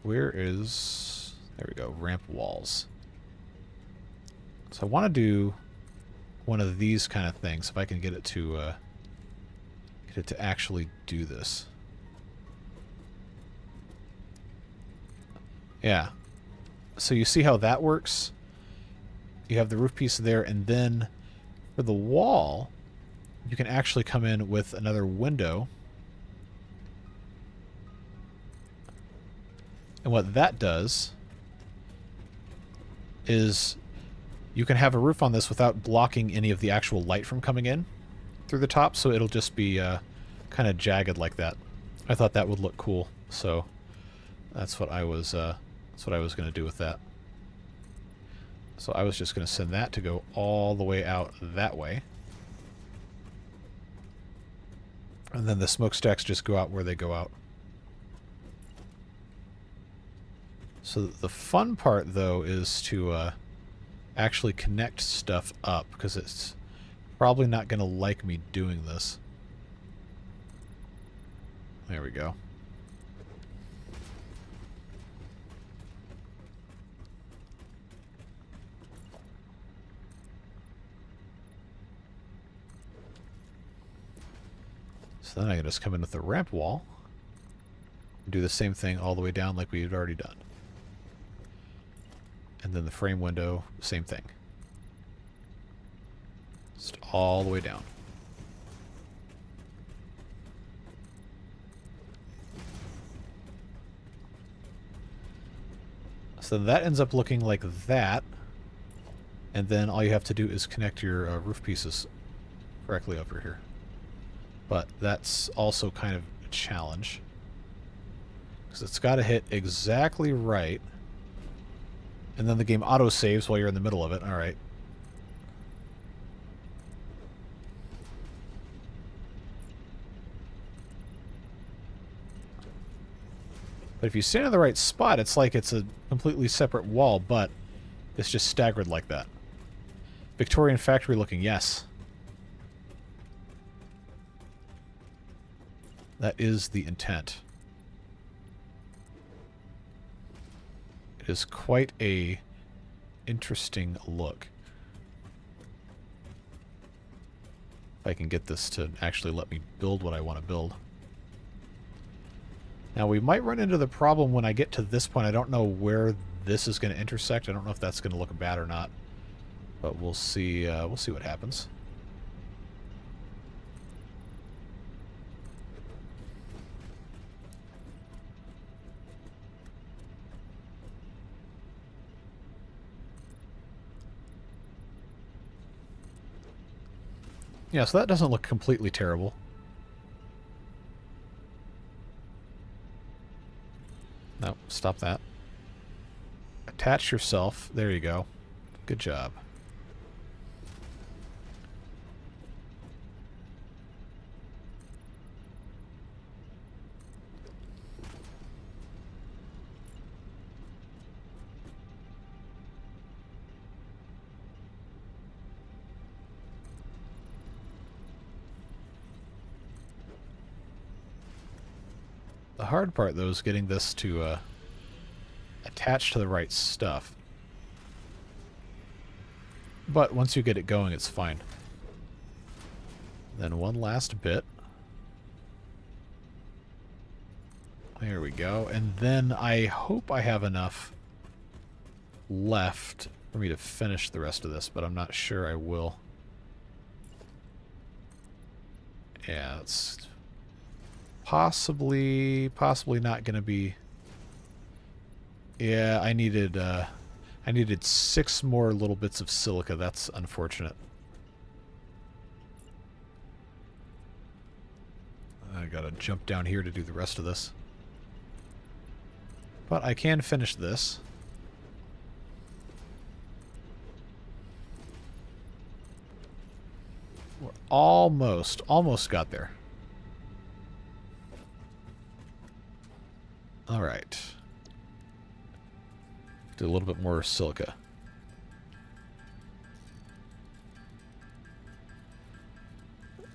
Where is, there we go, ramp walls. So I want to do one of these kind of things if I can get it to actually do this. Yeah. So you see how that works? You have the roof piece there, and then for the wall, you can actually come in with another window. And what that does is you can have a roof on this without blocking any of the actual light from coming in through the top, so it'll just be kind of jagged like that. I thought that would look cool, so that's what I was going to do with that. So I was just going to send that to go all the way out that way. And then the smokestacks just go out where they go out. So the fun part, though, is to actually connect stuff up, because it's probably not going to like me doing this. There we go. So then I can just come in with the ramp wall and do the same thing all the way down like we had already done. And then the frame window, same thing. Just all the way down. So that ends up looking like that. And then all you have to do is connect your roof pieces correctly over here. But that's also kind of a challenge, because it's got to hit exactly right. And then the game auto-saves while you're in the middle of it. Alright. But if you stand in the right spot, it's like it's a completely separate wall, but it's just staggered like that. Victorian factory looking, yes. That is the intent. It is quite a interesting look. If I can get this to actually let me build what I want to build. Now we might run into the problem when I get to this point. I don't know where this is going to intersect. I don't know if that's going to look bad or not. But we'll see what happens. Yeah, so that doesn't look completely terrible. No, stop that. Attach yourself. There you go. Good job. The hard part, though, is getting this to attach to the right stuff. But once you get it going, it's fine. Then one last bit. There we go. And then I hope I have enough left for me to finish the rest of this, but I'm not sure I will. Yeah, it's possibly not going to be. Yeah, I needed 6 more little bits of silica. That's unfortunate. I gotta jump down here to do the rest of this. But I can finish this. We're almost got there. All right. Do a little bit more silica.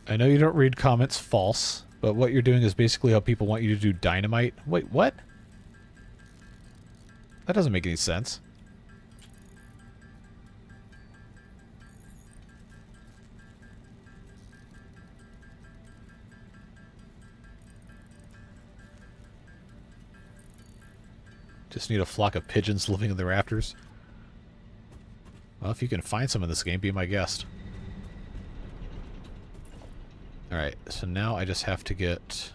I know you don't read comments, false, but what you're doing is basically how people want you to do dynamite. Wait, what? That doesn't make any sense. Just need a flock of pigeons living in the rafters. Well, if you can find some in this game, be my guest. Alright, so now I just have to get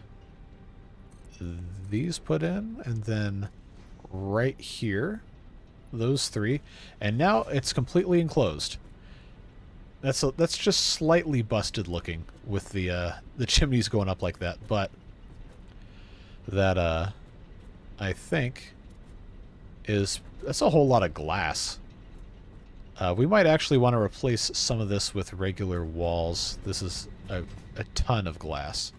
these put in, and then right here, those 3. And now it's completely enclosed. That's just slightly busted looking with the chimneys going up like that, but that I think that's a whole lot of glass. We might actually want to replace some of this with regular walls. This is a ton of glass.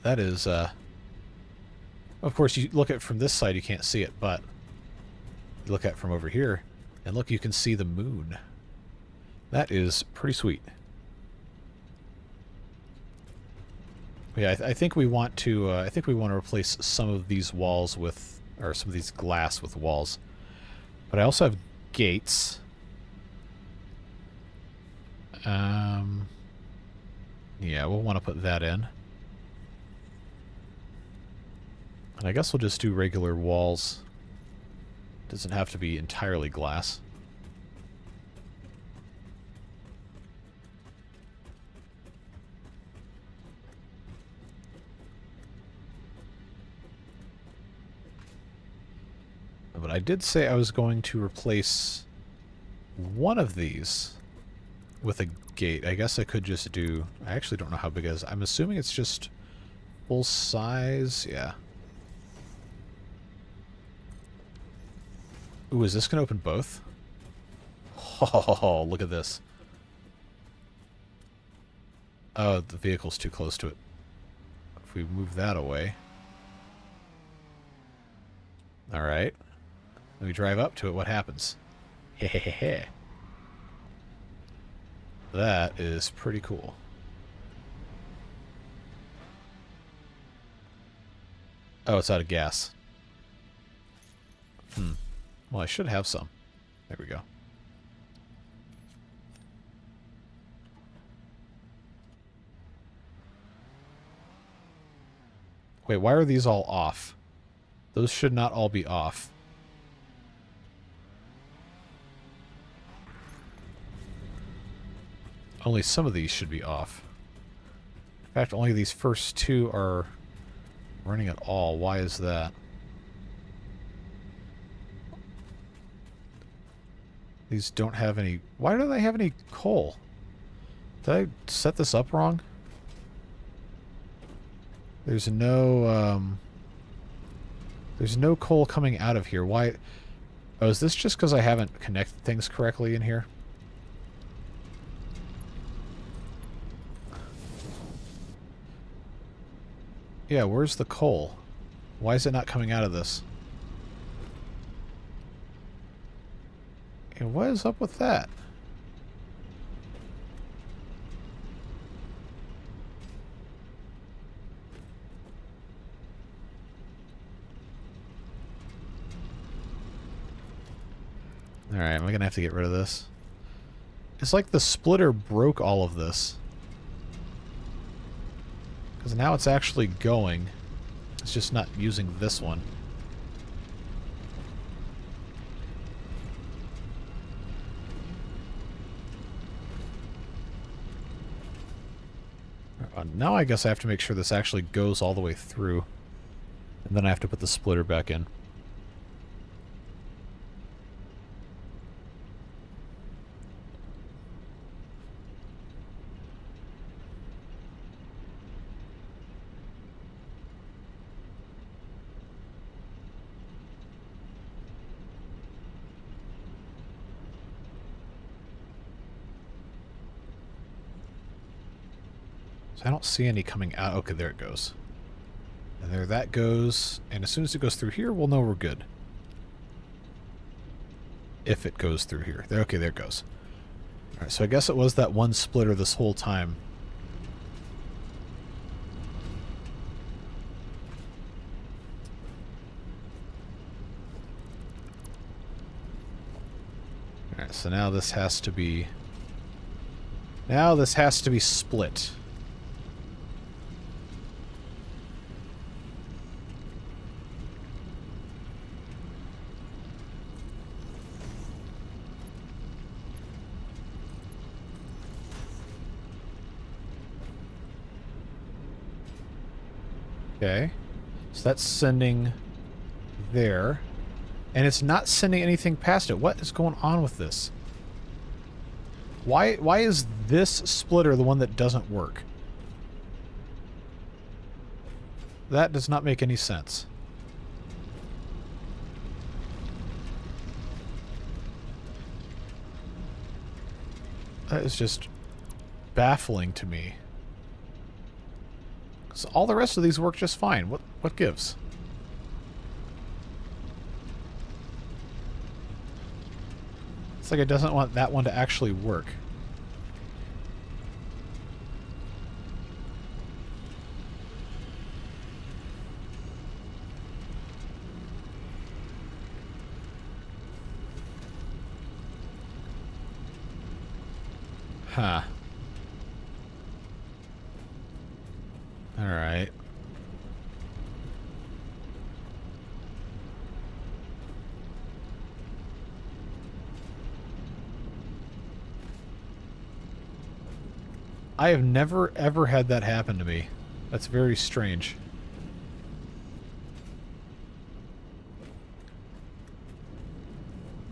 That is, of course, you look at it from this side, you can't see it, but you look at it from over here, and look, you can see the moon. That is pretty sweet. Yeah, I think we want to. I think we want to replace some of these walls with, or some of these glass with walls. But I also have gates. Yeah, we'll want to put that in. And I guess we'll just do regular walls. Doesn't have to be entirely glass. But I did say I was going to replace one of these with a gate. I guess I could just do... I actually don't know how big it is. I'm assuming it's just full size. Yeah. Ooh, is this going to open both? Oh, look at this. Oh, the vehicle's too close to it. If we move that away... Alright. Let me drive up to it. What happens? Hehehe. That is pretty cool. Oh, it's out of gas. Well, I should have some. There we go. Wait, why are these all off? Those should not all be off. Only some of these should be off. In fact, only these first two are running at all. Why is that? These don't have any... Why don't they have any coal? Did I set this up wrong? There's no coal coming out of here. Why? Oh, is this just because I haven't connected things correctly in here? Yeah, where's the coal? Why is it not coming out of this? And what is up with that? Alright, am I gonna have to get rid of this? It's like the splitter broke all of this. Because now it's actually going. It's just not using this one. Now I guess I have to make sure this actually goes all the way through. And then I have to put the splitter back in. I don't see any coming out. Okay, there it goes. And there that goes. And as soon as it goes through here, we'll know we're good. If it goes through here. There, okay, there it goes. Alright, so I guess it was that one splitter this whole time. Alright, so now this has to be... Now this has to be split. Okay, so that's sending there, and it's not sending anything past it. What is going on with this? Why is this splitter the one that doesn't work? That does not make any sense. That is just baffling to me. So all the rest of these work just fine. What gives? It's like it doesn't want that one to actually work. Huh. Alright. I have never, ever had that happen to me. That's very strange.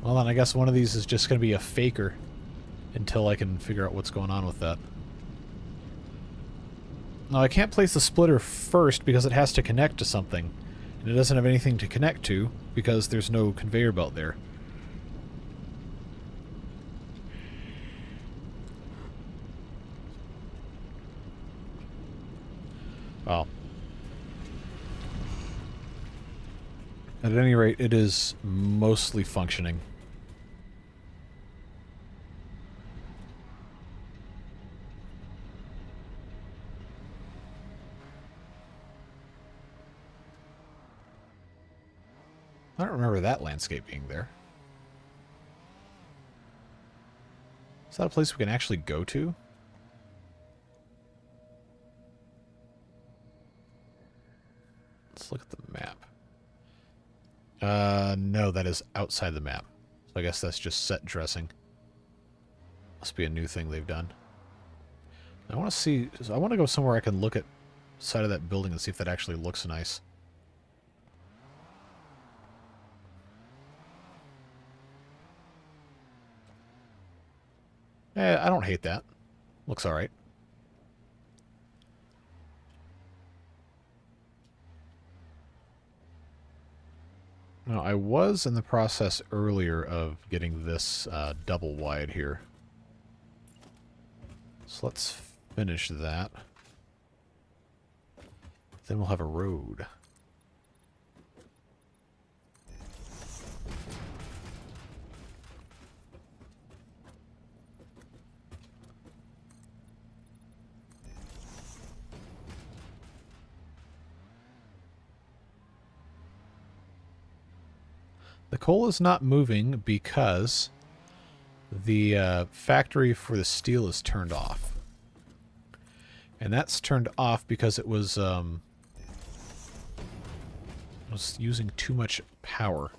Well, then I guess one of these is just going to be a faker until I can figure out what's going on with that. Now, I can't place the splitter first because it has to connect to something. And it doesn't have anything to connect to because there's no conveyor belt there. Well, at any rate, it is mostly functioning. I don't remember that landscape being there. Is that a place we can actually go to? Let's look at the map. No, that is outside the map. So I guess that's just set dressing. Must be a new thing they've done. I want to see... I want to go somewhere I can look at the side of that building and see if that actually looks nice. I don't hate that. Looks alright. Now, I was in the process earlier of getting this double wide here. So let's finish that. Then we'll have a road. The coal is not moving because the factory for the steel is turned off. And that's turned off because it was using too much power.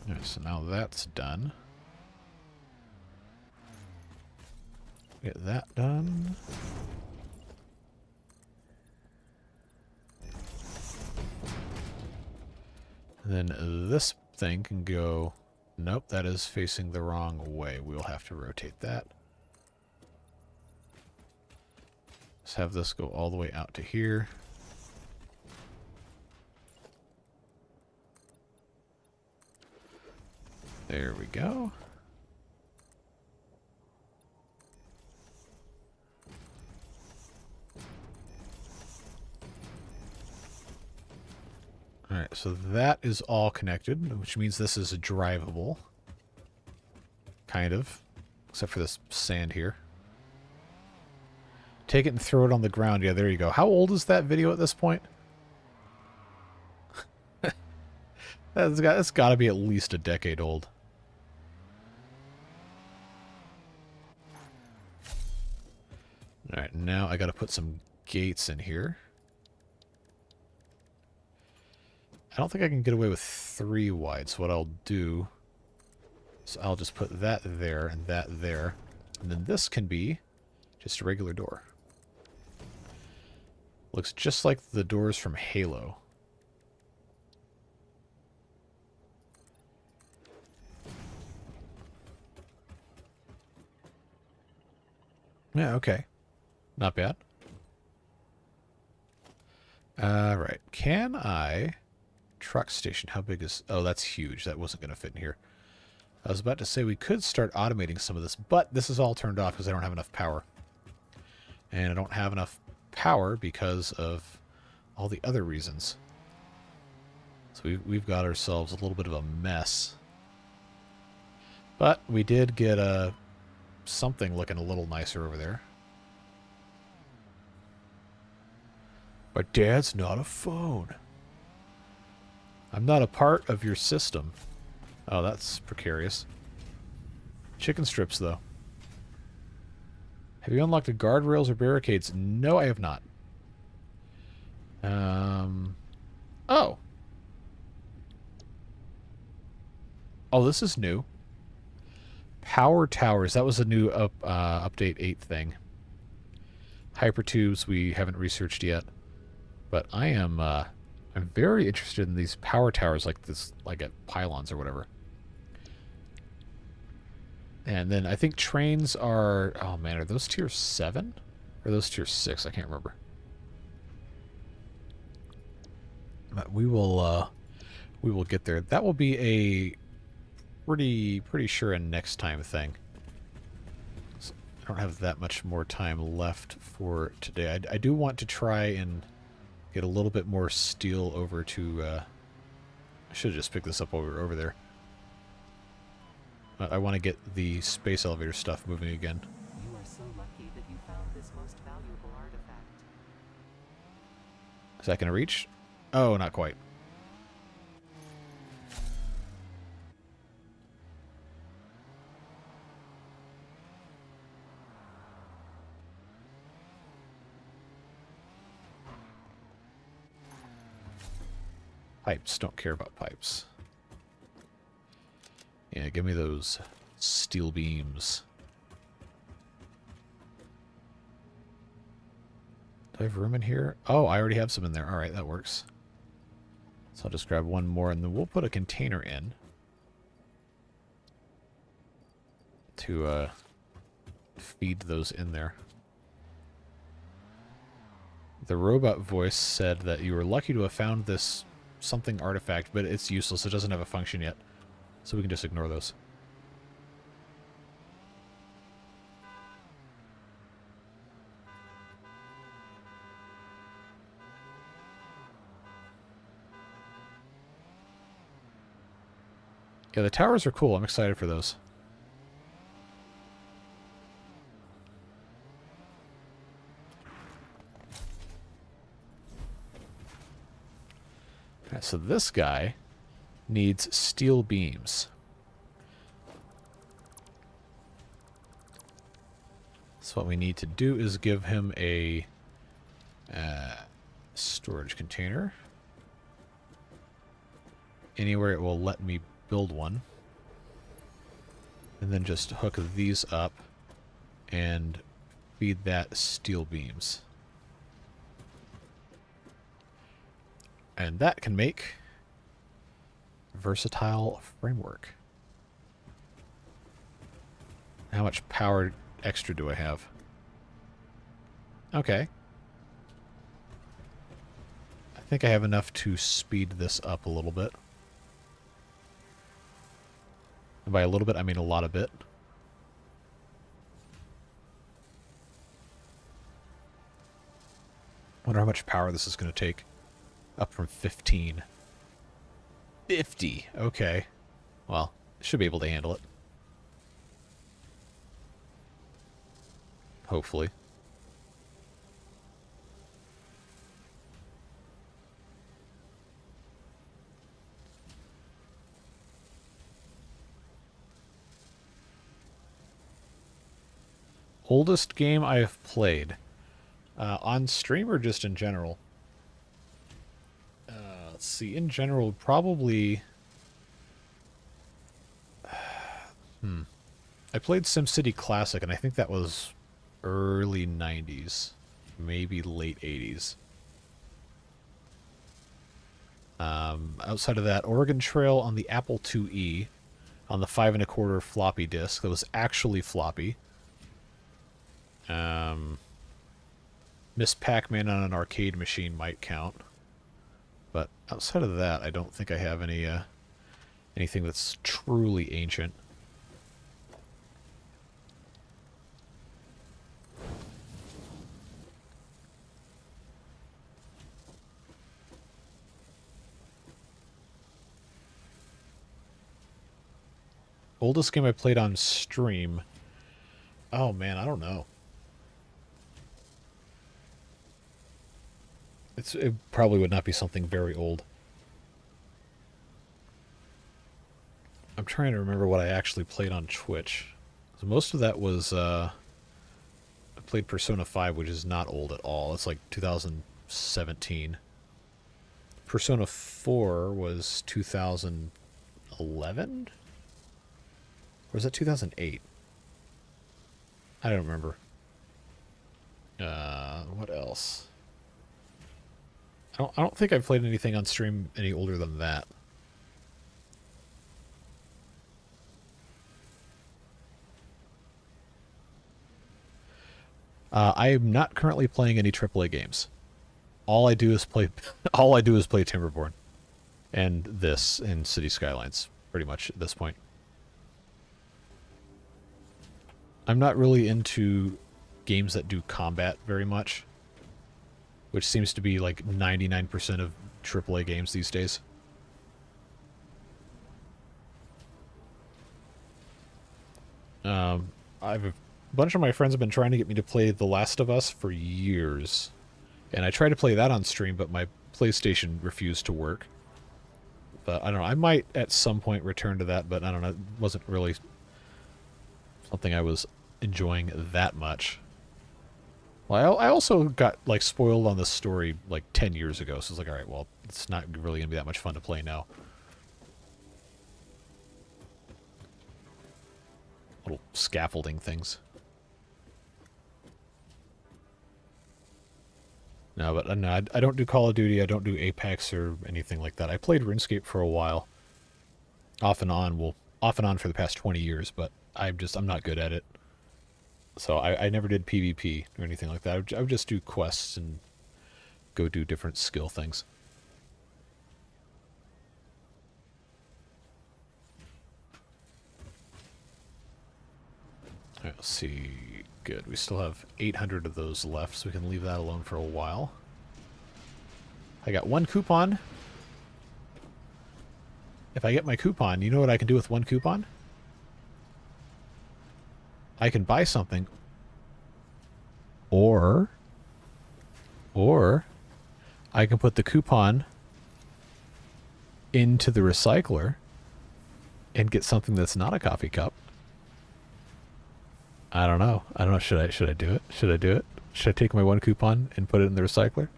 Alright, so now that's done. Get that done. And then this thing can go... Nope, that is facing the wrong way. We'll have to rotate that. Let's have this go all the way out to here. There we go. Alright, so that is all connected, which means this is drivable. Kind of. Except for this sand here. Take it and throw it on the ground. Yeah, there you go. How old is that video at this point? That's got to be at least a decade old. Alright, now I got to put some gates in here. I don't think I can get away with 3 wide, so what I'll do is I'll just put that there and that there. And then this can be just a regular door. Looks just like the doors from Halo. Yeah, okay. Not bad. Alright, can I Truck station. How big is... Oh, that's huge. That wasn't going to fit in here. I was about to say we could start automating some of this, but this is all turned off because I don't have enough power. And I don't have enough power because of all the other reasons. So we've got ourselves a little bit of a mess. But we did get something looking a little nicer over there. My dad's not a phone. I'm not a part of your system. Oh, that's precarious. Chicken strips, though. Have you unlocked the guardrails or barricades? No, I have not. Oh. Oh, this is new. Power towers. That was a new update 8 thing. Hypertubes we haven't researched yet. But I am I'm very interested in these power towers like this, like at pylons or whatever. And then I think trains are... Oh, man, are those tier 7? Or are those tier 6? I can't remember. But we will get there. That will be a pretty sure a next time thing. So I don't have that much more time left for today. I do want to try and get a little bit more steel over to... I should have just picked this up while we were over there. But I want to get the space elevator stuff moving again. You are so lucky that you found this most valuable artifact. Is that going to reach? Oh, not quite. Pipes. Don't care about pipes. Yeah, give me those steel beams. Do I have room in here? Oh, I already have some in there. Alright, that works. So I'll just grab one more, and then we'll put a container in. To feed those in there. The robot voice said that you were lucky to have found this something artifact, but it's useless. It doesn't have a function yet. So we can just ignore those. Yeah, the towers are cool. I'm excited for those. Alright, so this guy needs steel beams. So what we need to do is give him a storage container. Anywhere it will let me build one. And then just hook these up and feed that steel beams. And that can make versatile framework. How much power extra do I have? Okay. I think I have enough to speed this up a little bit. And by a little bit, I mean a lot of bit. Wonder how much power this is going to take. Up from 15. 50. Okay. Well, should be able to handle it. Hopefully. Oldest game I have played. On stream or just in general? Let's see. In general, probably... I played SimCity Classic, and I think that was early 90s. Maybe late 80s. Outside of that, Oregon Trail on the Apple IIe on the 5 1/4 floppy disk. That was actually floppy. Miss Pac-Man on an arcade machine might count. But outside of that, I don't think I have any anything that's truly ancient. Oldest game I played on stream. Oh man, I don't know. It probably would not be something very old. I'm trying to remember what I actually played on Twitch. So most of that was, I played Persona 5, which is not old at all. It's like 2017. Persona 4 was 2011? Or was that 2008? I don't remember. What else? I don't think I've played anything on stream any older than that. I am not currently playing any AAA games. All I do is play Timberborn and this and City Skylines pretty much at this point. I'm not really into games that do combat very much, which seems to be like 99% of AAA games these days. A bunch of my friends have been trying to get me to play The Last of Us for years, and I tried to play that on stream, but my PlayStation refused to work. But I don't know, I might at some point return to that, but I don't know, it wasn't really something I was enjoying that much. Well, I also got like spoiled on this story like 10 years ago, so it's like, alright, well, it's not really going to be that much fun to play now. Little scaffolding things. No, but no, I don't do Call of Duty, I don't do Apex or anything like that. I played RuneScape for a while. Off and on for the past 20 years, but I'm not good at it. So I never did PvP or anything like that. I would just do quests and go do different skill things. Alright, let's see. Good. We still have 800 of those left, so we can leave that alone for a while. I got one coupon. If I get my coupon, you know what I can do with one coupon? I can buy something, or I can put the coupon into the recycler and get something that's not a coffee cup. I don't know. Should I do it? Should I do it? Should I take my one coupon and put it in the recycler?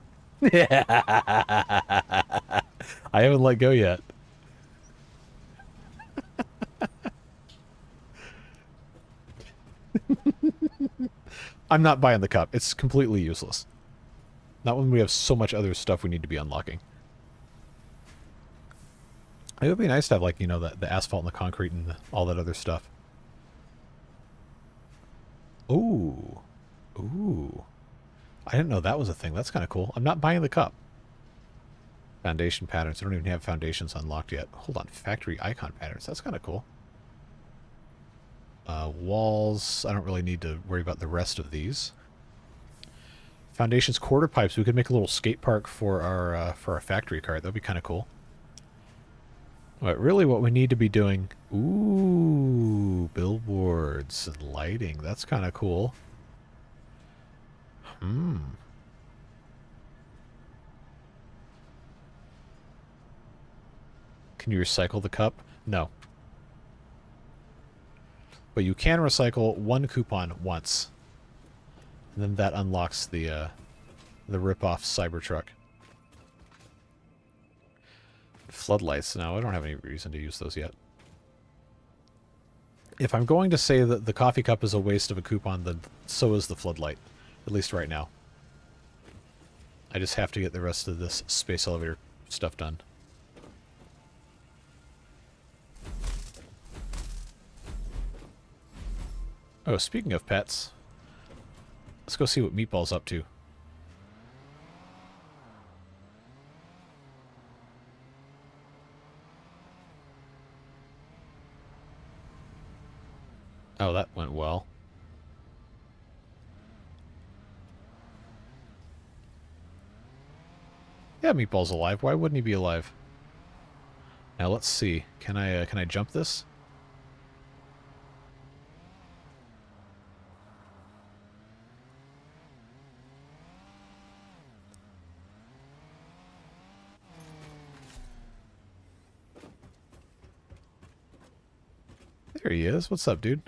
I haven't let go yet. I'm not buying the cup. It's completely useless. Not when we have so much other stuff we need to be unlocking. It would be nice to have, like, you know, the asphalt and the concrete and all that other stuff. Ooh. Ooh. I didn't know that was a thing. That's kind of cool. I'm not buying the cup. Foundation patterns. I don't even have foundations unlocked yet. Hold on. Factory icon patterns. That's kind of cool. Walls. I don't really need to worry about the rest of these. Foundations, quarter pipes. We could make a little skate park for our factory cart. That'd be kind of cool. But really what we need to be doing... Ooh, billboards and lighting. That's kind of cool. Can you recycle the cup? No. But you can recycle one coupon once. And then that unlocks the rip-off Cybertruck. Floodlights. No, I don't have any reason to use those yet. If I'm going to say that the coffee cup is a waste of a coupon, then so is the floodlight. At least right now. I just have to get the rest of this space elevator stuff done. Oh, speaking of pets, let's go see what Meatball's up to. Oh, that went well. Yeah, Meatball's alive. Why wouldn't he be alive? Now let's see. Can I jump this? There he is. What's up, dude?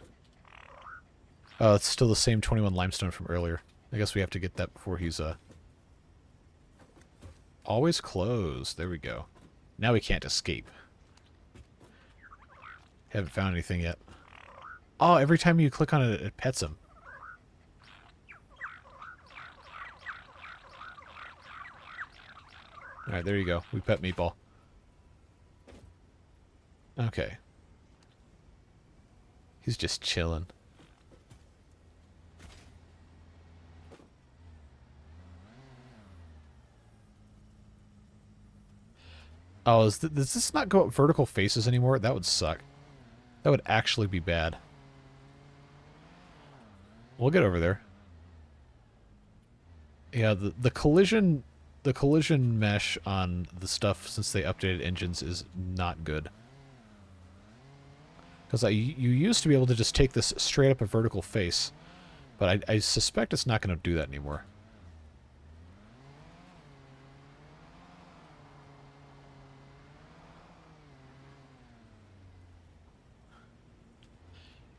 Oh, it's still the same 21 limestone from earlier. I guess we have to get that before he's always closed. There we go. Now we can't escape. Haven't found anything yet. Oh, every time you click on it, it pets him. Alright, there you go. We pet Meatball. Okay. He's just chilling. Oh, does this not go up vertical faces anymore? That would suck. That would actually be bad. We'll get over there. Yeah, the collision mesh on the stuff since they updated engines is not good. Because you used to be able to just take this straight up a vertical face, but I suspect it's not going to do that anymore.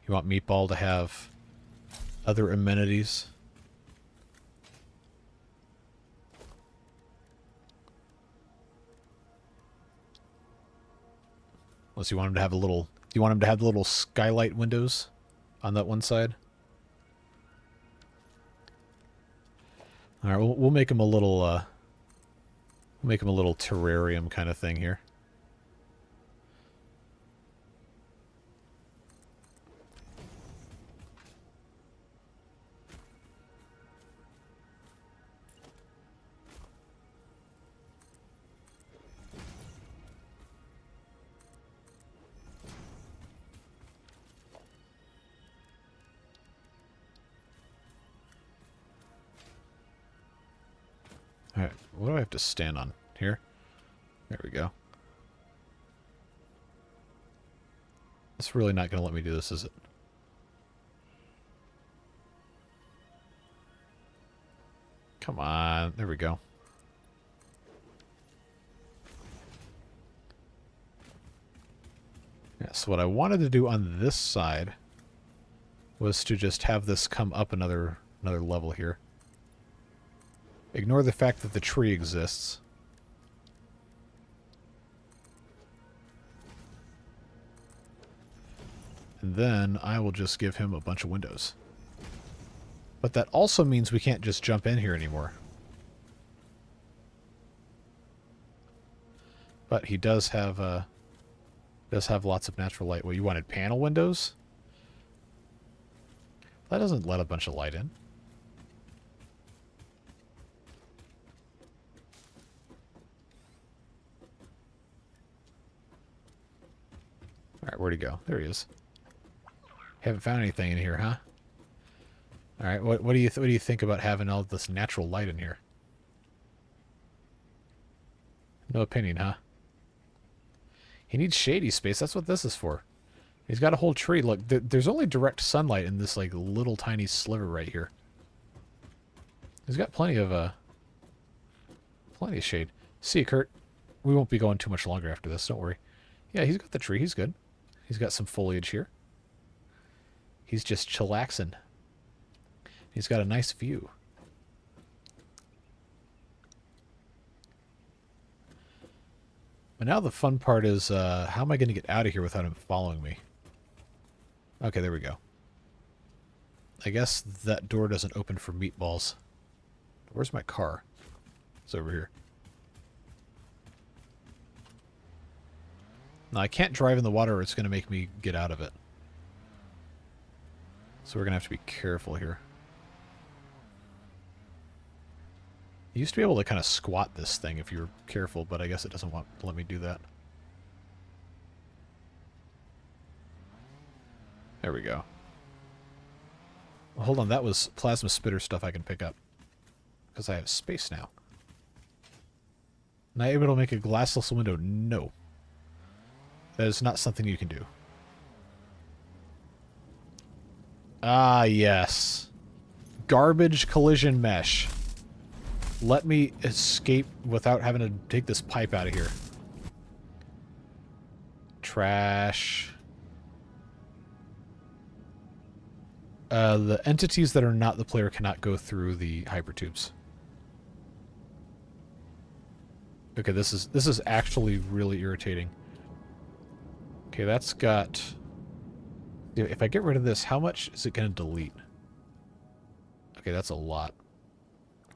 You want Meatball to have other amenities? Unless you want him to have a little... Do you want him to have the little skylight windows on that one side? Alright, we'll make him a little, we'll make him a little terrarium kind of thing here. Alright, what do I have to stand on? Here? There we go. It's really not going to let me do this, is it? Come on. There we go. Yeah, so what I wanted to do on this side was to just have this come up another level here. Ignore the fact that the tree exists. And then I will just give him a bunch of windows. But that also means we can't just jump in here anymore. But he does have lots of natural light. Well, you wanted panel windows? That doesn't let a bunch of light in. Alright, where'd he go? There he is. Haven't found anything in here, huh? Alright, what do you think about having all this natural light in here? No opinion, huh? He needs shady space. That's what this is for. He's got a whole tree. Look, there's only direct sunlight in this like little tiny sliver right here. He's got plenty of shade. See you, Kurt. We won't be going too much longer after this. Don't worry. Yeah, he's got the tree. He's good. He's got some foliage here. He's just chillaxing. He's got a nice view. But now the fun part is, how am I going to get out of here without him following me? Okay, there we go. I guess that door doesn't open for meatballs. Where's my car? It's over here. Now, I can't drive in the water or it's going to make me get out of it. So we're going to have to be careful here. You used to be able to kind of squat this thing if you were careful, but I guess it doesn't want to let me do that. There we go. Hold on, that was plasma spitter stuff I can pick up. Because I have space now. Am I able to make a glassless window? No. That is not something you can do. Ah, yes. Garbage collision mesh. Let me escape without having to take this pipe out of here. Trash. The entities that are not the player cannot go through the hypertubes. Okay, this is actually really irritating. Okay, that's got... If I get rid of this, how much is it going to delete? Okay, that's a lot.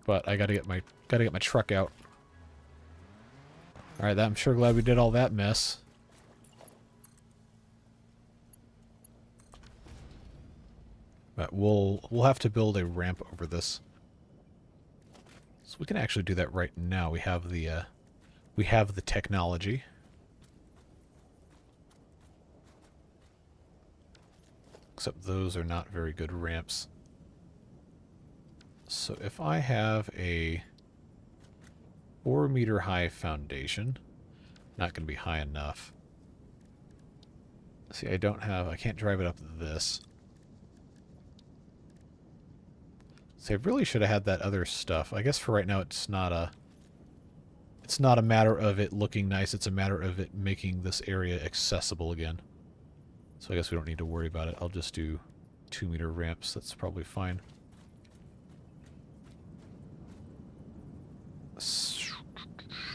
But I gotta get my truck out. All right, I'm sure glad we did all that mess. But we'll have to build a ramp over this. So we can actually do that right now. We have the technology. Except those are not very good ramps. So if I have a 4-meter high foundation, not going to be high enough. See, I can't drive it up this. So I really should have had that other stuff. I guess for right now it's not a matter of it looking nice, it's a matter of it making this area accessible again. So I guess we don't need to worry about it. I'll just do 2-meter ramps. That's probably fine.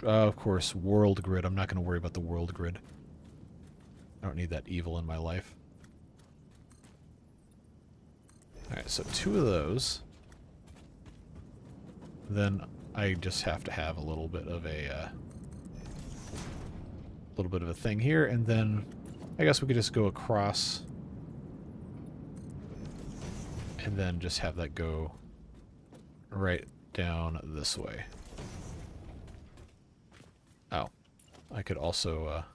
Of course, world grid. I'm not going to worry about the world grid. I don't need that evil in my life. Alright, so 2 of those. Then I just have to have a little bit of a thing here, and then I guess we could just go across and then just have that go right down this way. Oh, I could also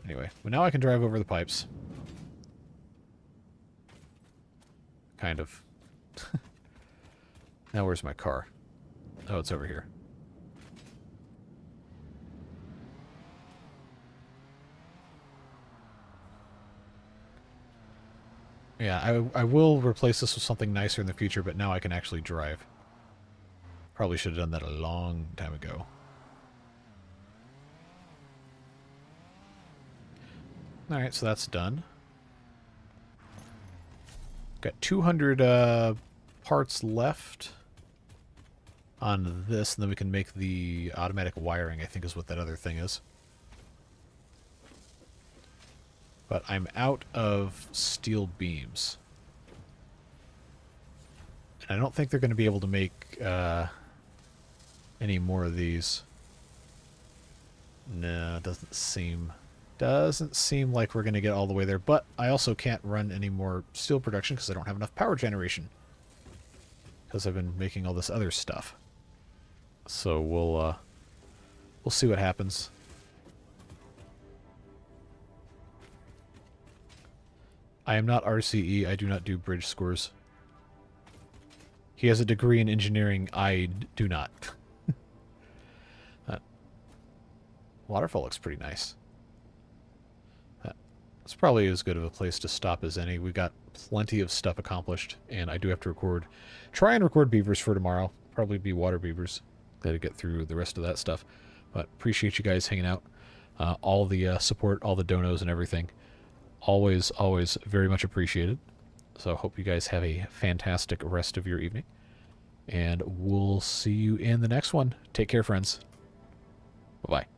anyway, well, now I can drive over the pipes. Kind of. Now where's my car? Oh, it's over here. Yeah, I will replace this with something nicer in the future, but now I can actually drive. Probably should have done that a long time ago. Alright, so that's done. Got 200 parts left on this, and then we can make the automatic wiring, I think is what that other thing is. But I'm out of steel beams. And I don't think they're going to be able to make any more of these. No, it doesn't seem like we're going to get all the way there. But I also can't run any more steel production because I don't have enough power generation. Because I've been making all this other stuff. So we'll see what happens. I am not RCE. I do not do bridge scores. He has a degree in engineering. I do not. Waterfall looks pretty nice. It's probably as good of a place to stop as any. We've got plenty of stuff accomplished, and I do have to try and record beavers for tomorrow. Probably be water beavers. Got to get through the rest of that stuff. But appreciate you guys hanging out. All the support, all the donos and everything. Always, always very much appreciated. So I hope you guys have a fantastic rest of your evening. And we'll see you in the next one. Take care, friends. Bye-bye.